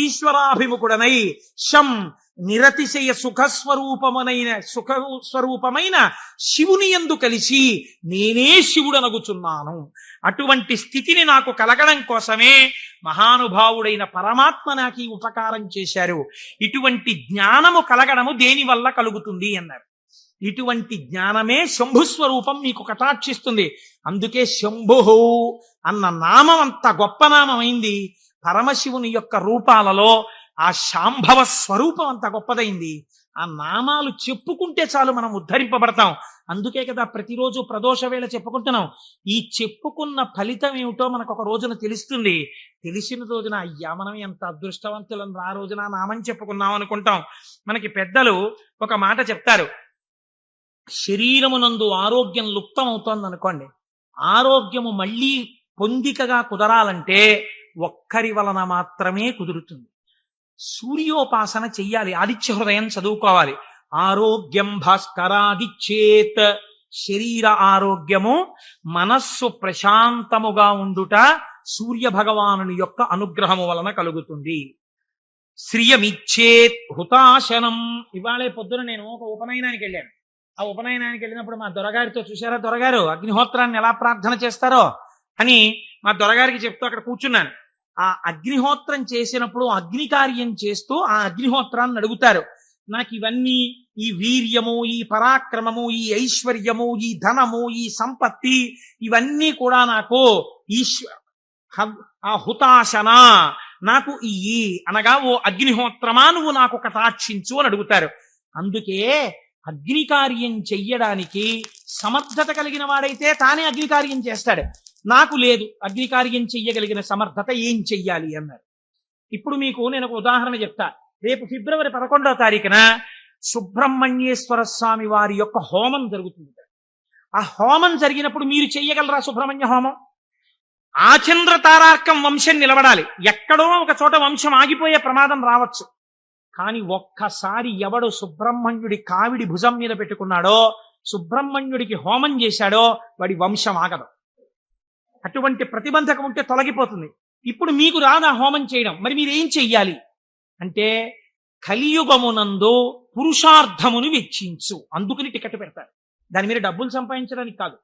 ఈశ్వరాభిముఖుడనై శం నిరతిశయ సుఖస్వరూపమైన శివుని యందు కలిసి నేనే శివుడనగుచున్నాను. అటువంటి స్థితిని నాకు కలగడం కోసమే మహానుభావుడైన పరమాత్మ నాకు ఈ ఉపకారం చేశారు. ఇటువంటి జ్ఞానము కలగడము దేని వల్ల కలుగుతుంది అన్నారు. ఇటువంటి జ్ఞానమే శంభుస్వరూపం మీకు కటాక్షిస్తుంది. అందుకే శంభు అన్న నామం అంత గొప్ప నామమైంది. పరమశివుని యొక్క రూపాలలో ఆ శాంభవ స్వరూపం అంత గొప్పదైంది. ఆ నామాలు చెప్పుకుంటే చాలు మనం ఉద్ధరింపబడతాం. అందుకే కదా ప్రతిరోజు ప్రదోష వేళ చెప్పుకుంటున్నాం. ఈ చెప్పుకున్న ఫలితం ఏమిటో మనకు ఒక రోజున తెలుస్తుంది. తెలిసిన రోజున అయ్యా మనం ఎంత అదృష్టవంతులం, ఆ రోజున నామం చెప్పుకున్నాం అనుకుంటాం. మనకి పెద్దలు ఒక మాట చెప్తారు, శరీరమునందు ఆరోగ్యం లుప్తం అవుతోంది అనుకోండి, ఆరోగ్యము మళ్ళీ పొందికగా కుదరాలంటే ఒక్కరి వలన మాత్రమే కుదురుతుంది. సూర్యోపాసన చెయ్యాలి, ఆదిత్య హృదయం చదువుకోవాలి. ఆరోగ్యం భాస్కరాదిచ్చేత్, శరీర ఆరోగ్యము మనస్సు ప్రశాంతముగా ఉండుట సూర్య భగవానుని యొక్క అనుగ్రహము వలన కలుగుతుంది. శ్రియమిచ్చేత్ హుతాశనం. ఇవాళే పొద్దున నేను ఒక ఉపనయనానికి వెళ్ళాను. ఆ ఉపనయనానికి వెళ్ళినప్పుడు మా దొరగారితో, చూశారా దొరగారు అగ్నిహోత్రాన్ని ఎలా ప్రార్థన చేస్తారో అని మా దొరగారికి చెప్తూ అక్కడ కూర్చున్నాను. ఆ అగ్నిహోత్రం చేసినప్పుడు అగ్ని కార్యం చేస్తూ ఆ అగ్నిహోత్రాన్ని అడుగుతారు, నాకు ఇవన్నీ, ఈ వీర్యము, ఈ పరాక్రమము, ఈ ఐశ్వర్యము, ఈ ధనము, ఈ సంపత్తి, ఇవన్నీ కూడా నాకు ఆ హుతాశన నాకు ఇయ్యి అనగా, ఓ అగ్నిహోత్రమా నువ్వు నాకు కటాక్షించు అని అడుగుతారు. అందుకే అగ్ని కార్యం చెయ్యడానికి సమర్థత కలిగిన వాడైతే తానే అగ్ని కార్యం చేస్తాడు. నాకు లేదు అగ్ని కార్యం చెయ్యగలిగిన సమర్థత, ఏం చెయ్యాలి అన్నారు. ఇప్పుడు మీకు నేను ఒక ఉదాహరణ చెప్తా. రేపు ఫిబ్రవరి 11వ తారీఖున సుబ్రహ్మణ్యేశ్వర స్వామి వారి యొక్క హోమం జరుగుతుంది. ఆ హోమం జరిగినప్పుడు మీరు చెయ్యగలరా సుబ్రహ్మణ్య హోమం? ఆచంద్ర తారార్కం వంశం నిలబడాలి. ఎక్కడో ఒక చోట వంశం ఆగిపోయే ప్రమాదం రావచ్చు. కానీ ఒక్కసారి ఎవడు సుబ్రహ్మణ్యుడి కావిడి భుజం మీద పెట్టుకున్నాడో, సుబ్రహ్మణ్యుడికి హోమం చేశాడో, వాడి వంశం ఆగదు. అటువంటి ప్రతిబంధకం ఉంటే తొలగిపోతుంది. ఇప్పుడు మీకు రాదా హోమం చేయడం, మరి మీరేం చెయ్యాలి అంటే, కలియుగమునందు పురుషార్థమును వెచ్చించు. అందుకని టికెట్ పెడతారు. దాని మీద డబ్బులు సంపాదించడానికి కాదు.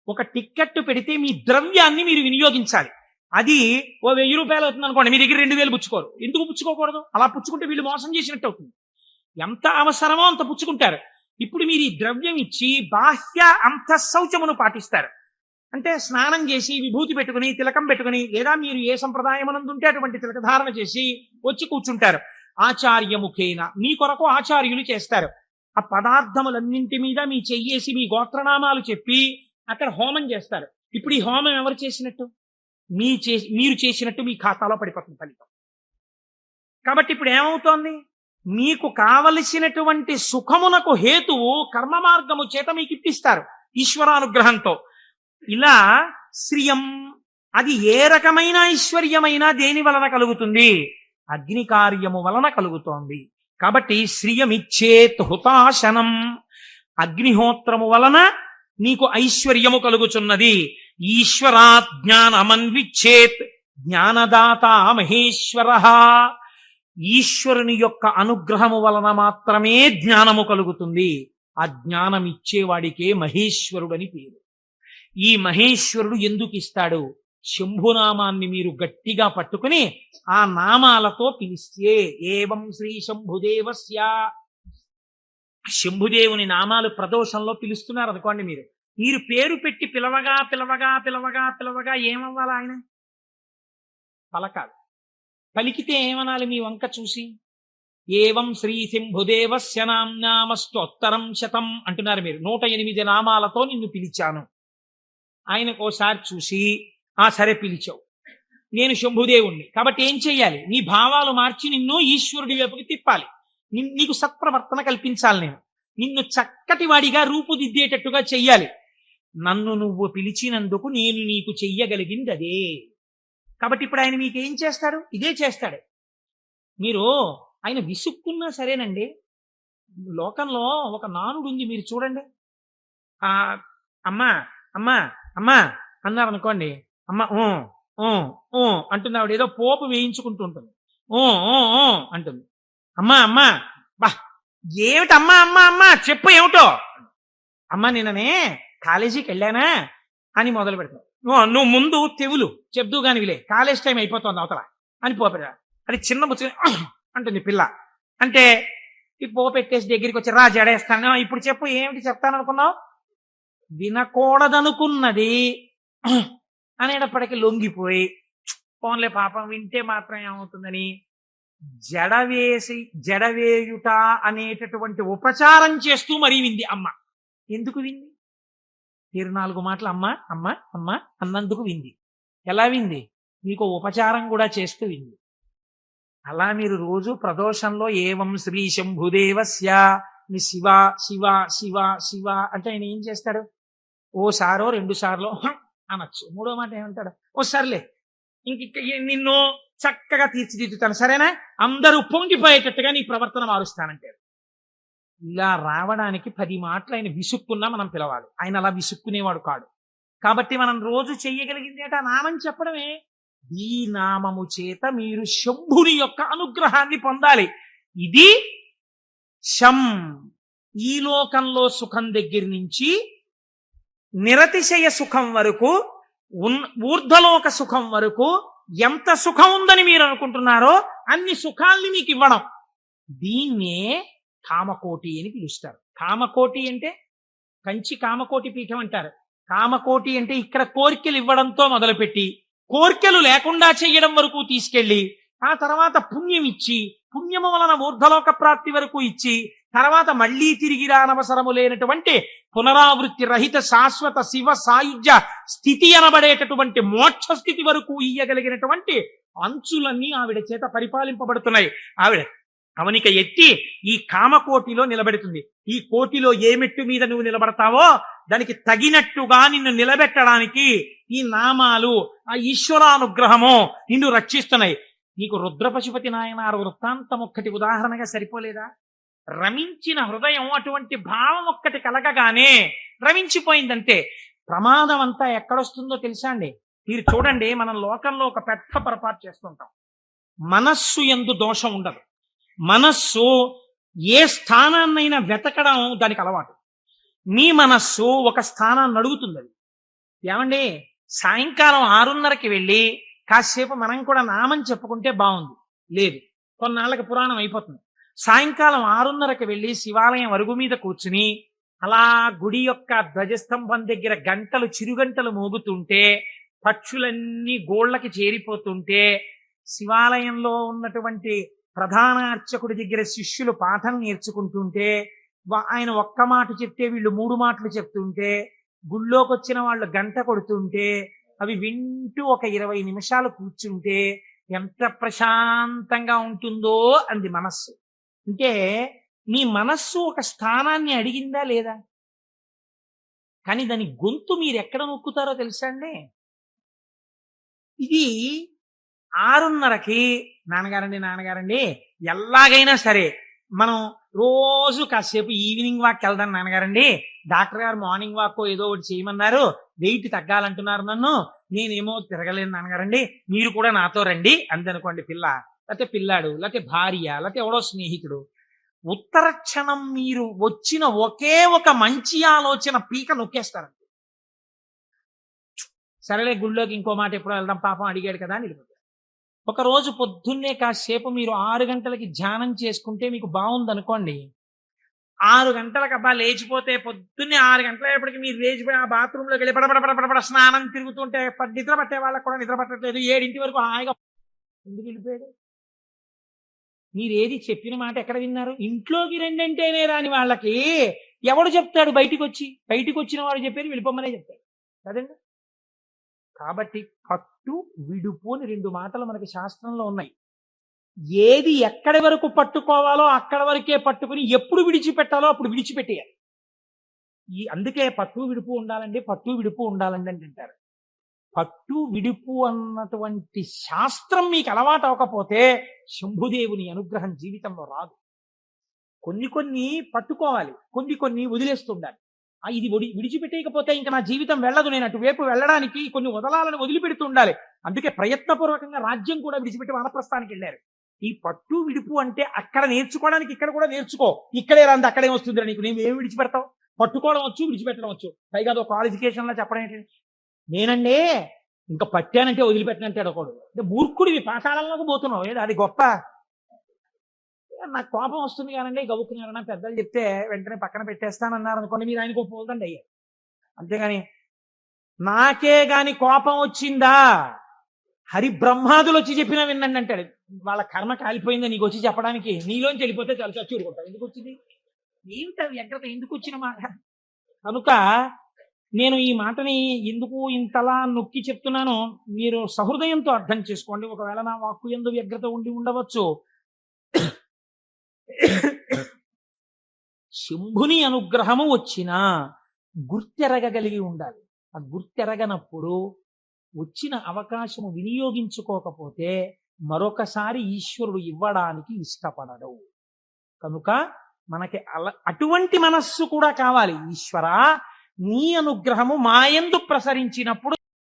ఒక టికెట్ పెడితే మీ ద్రవ్యాన్ని మీరు వినియోగించాలి. అది ఓ 1000 రూపాయలు అవుతుంది అనుకోండి, మీ దగ్గర 2000 పుచ్చుకోరు. ఎందుకు పుచ్చుకోకూడదు? అలా పుచ్చుకుంటే వీళ్ళు మోసం చేసినట్టు అవుతుంది. ఎంత అవసరమో అంత పుచ్చుకుంటారు. ఇప్పుడు మీరు ఈ ద్రవ్యం ఇచ్చి బాహ్య అంతఃశౌచమును పాటిస్తారు. అంటే స్నానం చేసి విభూతి పెట్టుకుని తిలకం పెట్టుకుని, లేదా మీరు ఏ సంప్రదాయమనందుంటే అటువంటి తిలకధారణ చేసి వచ్చి కూర్చుంటారు. ఆచార్యముఖేన, మీ కొరకు ఆచార్యులు చేస్తారు. ఆ పదార్థములన్నింటి మీద మీ చెయ్యేసి మీ గోత్రనామాలు చెప్పి అక్కడ హోమం చేస్తారు. ఇప్పుడు ఈ హోమం ఎవరు చేసినట్టు? మీరు చేసినట్టు మీ ఖాతాలో పడిపోతుంది ఫలితం. కాబట్టి ఇప్పుడు ఏమవుతోంది? మీకు కావలసినటువంటి సుఖమునకు హేతువు కర్మ మార్గము చేత మీకు ఇప్పిస్తారు ఈశ్వరానుగ్రహంతో. ఇలా శ్రియం, అది ఏ రకమైన ఐశ్వర్యమైనా దేని వలన కలుగుతుంది? అగ్ని కార్యము వలన కలుగుతోంది. కాబట్టి శ్రియమిచ్చేత్ హుతాశనం, అగ్నిహోత్రము వలన నీకు ఐశ్వర్యము కలుగుచున్నది. ఈశ్వరాత్ జ్ఞానమన్విచ్చేత్, జ్ఞానదాత మహేశ్వర, ఈశ్వరుని యొక్క అనుగ్రహము వలన మాత్రమే జ్ఞానము కలుగుతుంది. ఆ జ్ఞానం ఇచ్చేవాడికే మహేశ్వరుడని పేరు. ఈ మహేశ్వరుడు ఎందుకు ఇస్తాడు? శంభునామాన్ని మీరు గట్టిగా పట్టుకుని ఆ నామాలతో పిలిస్తే, ఏవం శ్రీ శంభుదేవస్య, శంభుదేవుని నామాలు ప్రదోషంలో పిలుస్తున్నారు అనుకోండి, మీరు పేరు పెట్టి పిలవగా పిలవగా పిలవగా పిలవగా ఏమవ్వాలి? ఆయన పలకాలి. పలికితే ఏమనాలి? మీ వంక చూసి ఏవం శ్రీ శంభుదేవస్య నామ్నామస్తోత్తరం శతం అంటున్నారు మీరు. 108 నామాలతో నిన్ను పిలిచాను. ఆయనకోసారి చూసి, ఆ సరే పిలిచావు, నేను శంభుదేవుణ్ణి కాబట్టి ఏం చెయ్యాలి? నీ భావాలు మార్చి నిన్ను ఈశ్వరుడి వైపుకి తిప్పాలి. నీకు సత్ప్రవర్తన కల్పించాలి. నిన్ను చక్కటి వాడిగా రూపుదిద్దేటట్టుగా చెయ్యాలి. నన్ను నువ్వు పిలిచినందుకు నేను నీకు చెయ్యగలిగింది అదే. కాబట్టి ఇప్పుడు ఆయన మీకేం చేస్తాడు? ఇదే చేస్తాడు. మీరు ఆయన విసుక్కున్నా సరేనండి, లోకంలో ఒక నానుడు ఉంది, మీరు చూడండి. ఆ అమ్మా అమ్మా అమ్మా అన్నారు అనుకోండి, అమ్మ ఊ ఊ ఊ అంటుంది. ఆవిడ ఏదో పోపు వేయించుకుంటూ ఉంటుంది. ఊ ఊ ఊ అంటుంది. అమ్మా అమ్మా బా ఏమిటి అమ్మా అమ్మా అమ్మా చెప్పు ఏమిటో. అమ్మా నిన్ననే కాలేజీకి వెళ్ళానా అని మొదలు పెడతావు. నువ్వు ముందు తెవులు చెప్దు కానివిలే, కాలేజ్ టైం అయిపోతుంది అవతల అని పోపెడ. అది చిన్న బుచ్చి అంటుంది పిల్ల. అంటే ఈ పో పెట్టేసి దగ్గరికి వచ్చి రా జడేస్తాను, ఇప్పుడు చెప్పు ఏమిటి చెప్తాననుకున్నావు. వినకూడదనుకున్నది అనేటప్పటికీ లొంగిపోయి, పోన్లే పాపం వింటే మాత్రం ఏమవుతుందని జడవేయుట అనేటటువంటి ఉపచారం చేస్తూ మరీ వింది అమ్మ. ఎందుకు వింది? 24 మాటలు అమ్మ అమ్మ అమ్మ అన్నందుకు వింది. ఎలా వింది? మీకు ఉపచారం కూడా చేస్తూ వింది. అలా మీరు రోజు ప్రదోషంలో ఏవం శ్రీ శంభుదేవస్య మీ శివ శివ శివ శివ అంటే ఆయన ఏం చేస్తాడు? ఓసారో 2 సార్లు అనొచ్చు, 3వ మాట ఏమంటాడు? ఓ సర్లే ఇంక నిన్ను చక్కగా తీర్చిదిద్దుతాను, సరేనా, అందరూ పొంగిపోయేటట్టుగా నీ ప్రవర్తన మారుస్తానంటాడు. ఇలా రావడానికి 10 మాటలు ఆయన విసుక్కున్నా మనం పిలవాలి. ఆయన అలా విసుక్కునేవాడు కాడు. కాబట్టి మనం రోజు చెయ్యగలిగింది ఏంటా? నామం చెప్పడమే. ఈ నామము చేత మీరు శంభుని యొక్క అనుగ్రహాన్ని పొందాలి. ఇది శం, ఈ లోకంలో సుఖం దగ్గర నుంచి నిరతిశయ సుఖం వరకు, ఊర్ధ్వలోక సుఖం వరకు ఎంత సుఖం ఉందని మీరు అనుకుంటున్నారో అన్ని సుఖాల్ని మీకు ఇవ్వడం. దీన్నే కామకోటి అని పిలుస్తారు. కామకోటి అంటే కంచి కామకోటి పీఠం అంటారు. కామకోటి అంటే ఇక్కడ కోరికలు ఇవ్వడంతో మొదలుపెట్టి కోరికలు లేకుండా చెయ్యడం వరకు తీసుకెళ్లి, ఆ తర్వాత పుణ్యం ఇచ్చి, పుణ్యము వలన ఊర్ధ్వలోక ప్రాప్తి వరకు ఇచ్చి, తర్వాత మళ్లీ తిరిగి రానవసరము లేనటువంటి పునరావృత్తి రహిత శాశ్వత శివ సాయుధ్య స్థితి అనబడేటటువంటి మోక్ష స్థితి వరకు ఇయ్యగలిగినటువంటి అంచులన్నీ ఆవిడ చేత పరిపాలింపబడుతున్నాయి. ఆవిడ అవనిక ఎత్తి ఈ కామకోటిలో నిలబెడుతుంది. ఈ కోటిలో ఏ మెట్టు మీద నువ్వు నిలబడతావో దానికి తగినట్టుగా నిన్ను నిలబెట్టడానికి ఈ నామాలు, ఆ ఈశ్వరానుగ్రహము నిన్ను రక్షిస్తున్నాయి. నీకు రుద్రపశుపతి నాయనారు వృత్తాంతం ఒక్కటి ఉదాహరణగా సరిపోలేదా? రమించిన హృదయం అటువంటి భావం ఒక్కటి కలగగానే రమించిపోయిందంటే ప్రమాదం అంతా ఎక్కడొస్తుందో తెలుసా అండి? మీరు చూడండి, మనం లోకంలో ఒక పెద్ద పొరపాటు చేస్తుంటాం. మనస్సు యందు దోషం ఉండదు. మనస్సు ఏ స్థానాన్నైనా వెతకడం దానికి అలవాటు. మీ మనస్సు ఒక స్థానాన్ని అడుగుతుంది. అది ఏమండి, సాయంకాలం 6:30కి వెళ్ళి కాసేపు మనం కూడా నామం చెప్పుకుంటే బాగుంది. లేదు, కొన్నాళ్ళకి పురాణం అయిపోతుంది. సాయంకాలం 6:30కి వెళ్ళి శివాలయం అరుగు మీద కూర్చుని అలా గుడి యొక్క ధ్వజస్తంభం దగ్గర గంటలు చిరుగంటలు మోగుతుంటే, పక్షులన్నీ గోళ్లకి చేరిపోతుంటే, శివాలయంలో ఉన్నటువంటి ప్రధాన అర్చకుడి దగ్గర శిష్యులు పాఠం నేర్చుకుంటుంటే, ఆయన ఒక్క మాట చెప్తే వీళ్ళు 3 మాటలు చెప్తుంటే, గుళ్ళోకి వచ్చిన వాళ్ళు గంట కొడుతుంటే అవి వింటూ ఒక 20 నిమిషాలు కూర్చుంటే ఎంత ప్రశాంతంగా ఉంటుందో అంది మనస్సు. అంటే మీ మనస్సు ఒక స్థానాన్ని అడిగిందా లేదా? కానీ దాని గొంతు మీరు ఎక్కడ నొక్కుతారో తెలుసా అండి? ఇది 6:30కి నాన్నగారండి ఎలాగైనా సరే మనం రోజు కాసేపు ఈవినింగ్ వాక్ వెళ్దాం నాన్నగారండి, డాక్టర్ గారు మార్నింగ్ వాక్ ఏదో ఒకటి చేయమన్నారు, వెయిట్ తగ్గాలంటున్నారు నన్ను, నేనేమో తిరగలేను నాన్నగారండి, మీరు కూడా నాతో రండి అందనుకోండి. పిల్ల లేకపోతే పిల్లాడు లేకపోతే భార్య లేకపోతే ఎవడో స్నేహితుడు, ఉత్తర క్షణం మీరు వచ్చిన ఒకే ఒక మంచి ఆలోచన పీక నొక్కేస్తారండి. సరేలే గుళ్ళోకి ఇంకో మాట ఎప్పుడో వెళ్దాం, పాపం అడిగాడు కదా అని వెళ్ళిపోతారు. ఒక రోజు పొద్దున్నే కాసేపు మీరు 6 గంటలకి ధ్యానం చేసుకుంటే మీకు బాగుందనుకోండి. 6 గంటలకు అబ్బా లేచిపోతే పొద్దున్నే 6 గంటలప్పటికి మీరు లేచిపోయి ఆ బాత్రూంలోకి వెళ్ళి పడపడ స్నానం తిరుగుతుంటే నిద్ర పట్టే వాళ్ళకి కూడా నిద్ర పట్టట్లేదు. 7 వరకు హాయిగా ఎందుకు వెళ్ళిపోయాడు? మీరు ఏది చెప్పిన మాట ఎక్కడ విన్నారు? ఇంట్లోకి రెండంటేనే రాని వాళ్ళకి ఎవడు చెప్తాడు? బయటికి వచ్చిన వాడు చెప్పేది వెళ్ళిపోమనే చెప్తాడు కదండి. కాబట్టి పట్టు విడుపు అని 2 మాటలు మనకి శాస్త్రంలో ఉన్నాయి. ఏది ఎక్కడి వరకు పట్టుకోవాలో అక్కడ వరకే పట్టుకుని ఎప్పుడు విడిచిపెట్టాలో అప్పుడు విడిచిపెట్టేయాలి. అందుకే పట్టు విడుపు ఉండాలండి అని అంటారు. పట్టు విడుపు అన్నటువంటి శాస్త్రం మీకు అలవాటు అవ్వకపోతే శంభుదేవుని అనుగ్రహం జీవితంలో రాదు. కొన్ని కొన్ని పట్టుకోవాలి, కొన్ని కొన్ని వదిలేస్తుండాలి. ఇది విడిచిపెట్టేయకపోతే ఇంకా నా జీవితం వెళ్ళదు, నేను అటువైపు వెళ్ళడానికి కొన్ని వదలాలని వదిలిపెడుతూ ఉండాలి. అందుకే ప్రయత్నపూర్వకంగా రాజ్యం కూడా విడిచిపెట్టి వానప్రస్థానికి వెళ్ళారు. ఈ పట్టు విడుపు అంటే అక్కడ నేర్చుకోవడానికి ఇక్కడ కూడా నేర్చుకో. ఇక్కడే రాంది అక్కడే వస్తుంది నీకు, నేను ఏమి విడిచిపెడతావు? పట్టుకోవడం వచ్చు, విడిచిపెట్టడం వచ్చు. పైగా అదో క్వాలిఫికేషన్ లో చెప్పడం ఏంటంటే, నేనండి ఇంకా పట్టానంటే వదిలిపెట్టనంటాడు ఒకడు. అంటే మూర్ఖుడివి, పాఠాలలోకి పోతున్నావు, ఏది అది గొప్ప? నాకు కోపం వస్తుంది కానండి, గవ్వుకున్నారన్నా పెద్దలు చెప్తే వెంటనే పక్కన పెట్టేస్తానన్నారు అనుకోండి, మీరు ఆయనకు పోదండి అయ్యారు. అంతేగాని నాకే గాని కోపం వచ్చిందా హరి బ్రహ్మాదులు వచ్చి చెప్పినా వినండి అంటాడు. వాళ్ళ కర్మ కాలిపోయిందా నీకు వచ్చి చెప్పడానికి? నీలోంచి వెళ్ళిపోతే చాలా చచ్చూరుకుంటావు. ఎందుకు వచ్చింది? ఏమిటా వ్యగ్రత? ఎందుకు వచ్చిన మాట? కనుక నేను ఈ మాటని ఎందుకు ఇంతలా నొక్కి చెప్తున్నానో మీరు సహృదయంతో అర్థం చేసుకోండి. ఒకవేళ నా వాక్కు యందు వ్యగ్రత ఉండి ఉండవచ్చు. శంభుని అనుగ్రహము వచ్చినా గుర్తెరగగలిగి ఉండాలి. ఆ గుర్తెరగనప్పుడు వచ్చిన అవకాశము వినియోగించుకోకపోతే మరొకసారి ఈశ్వరుడు ఇవ్వడానికి ఇష్టపడడు. కనుక మనకి అటువంటి మనస్సు కూడా కావాలి. ఈశ్వరా, నీ అనుగ్రహము మాయందు ప్రసరించినప్పుడు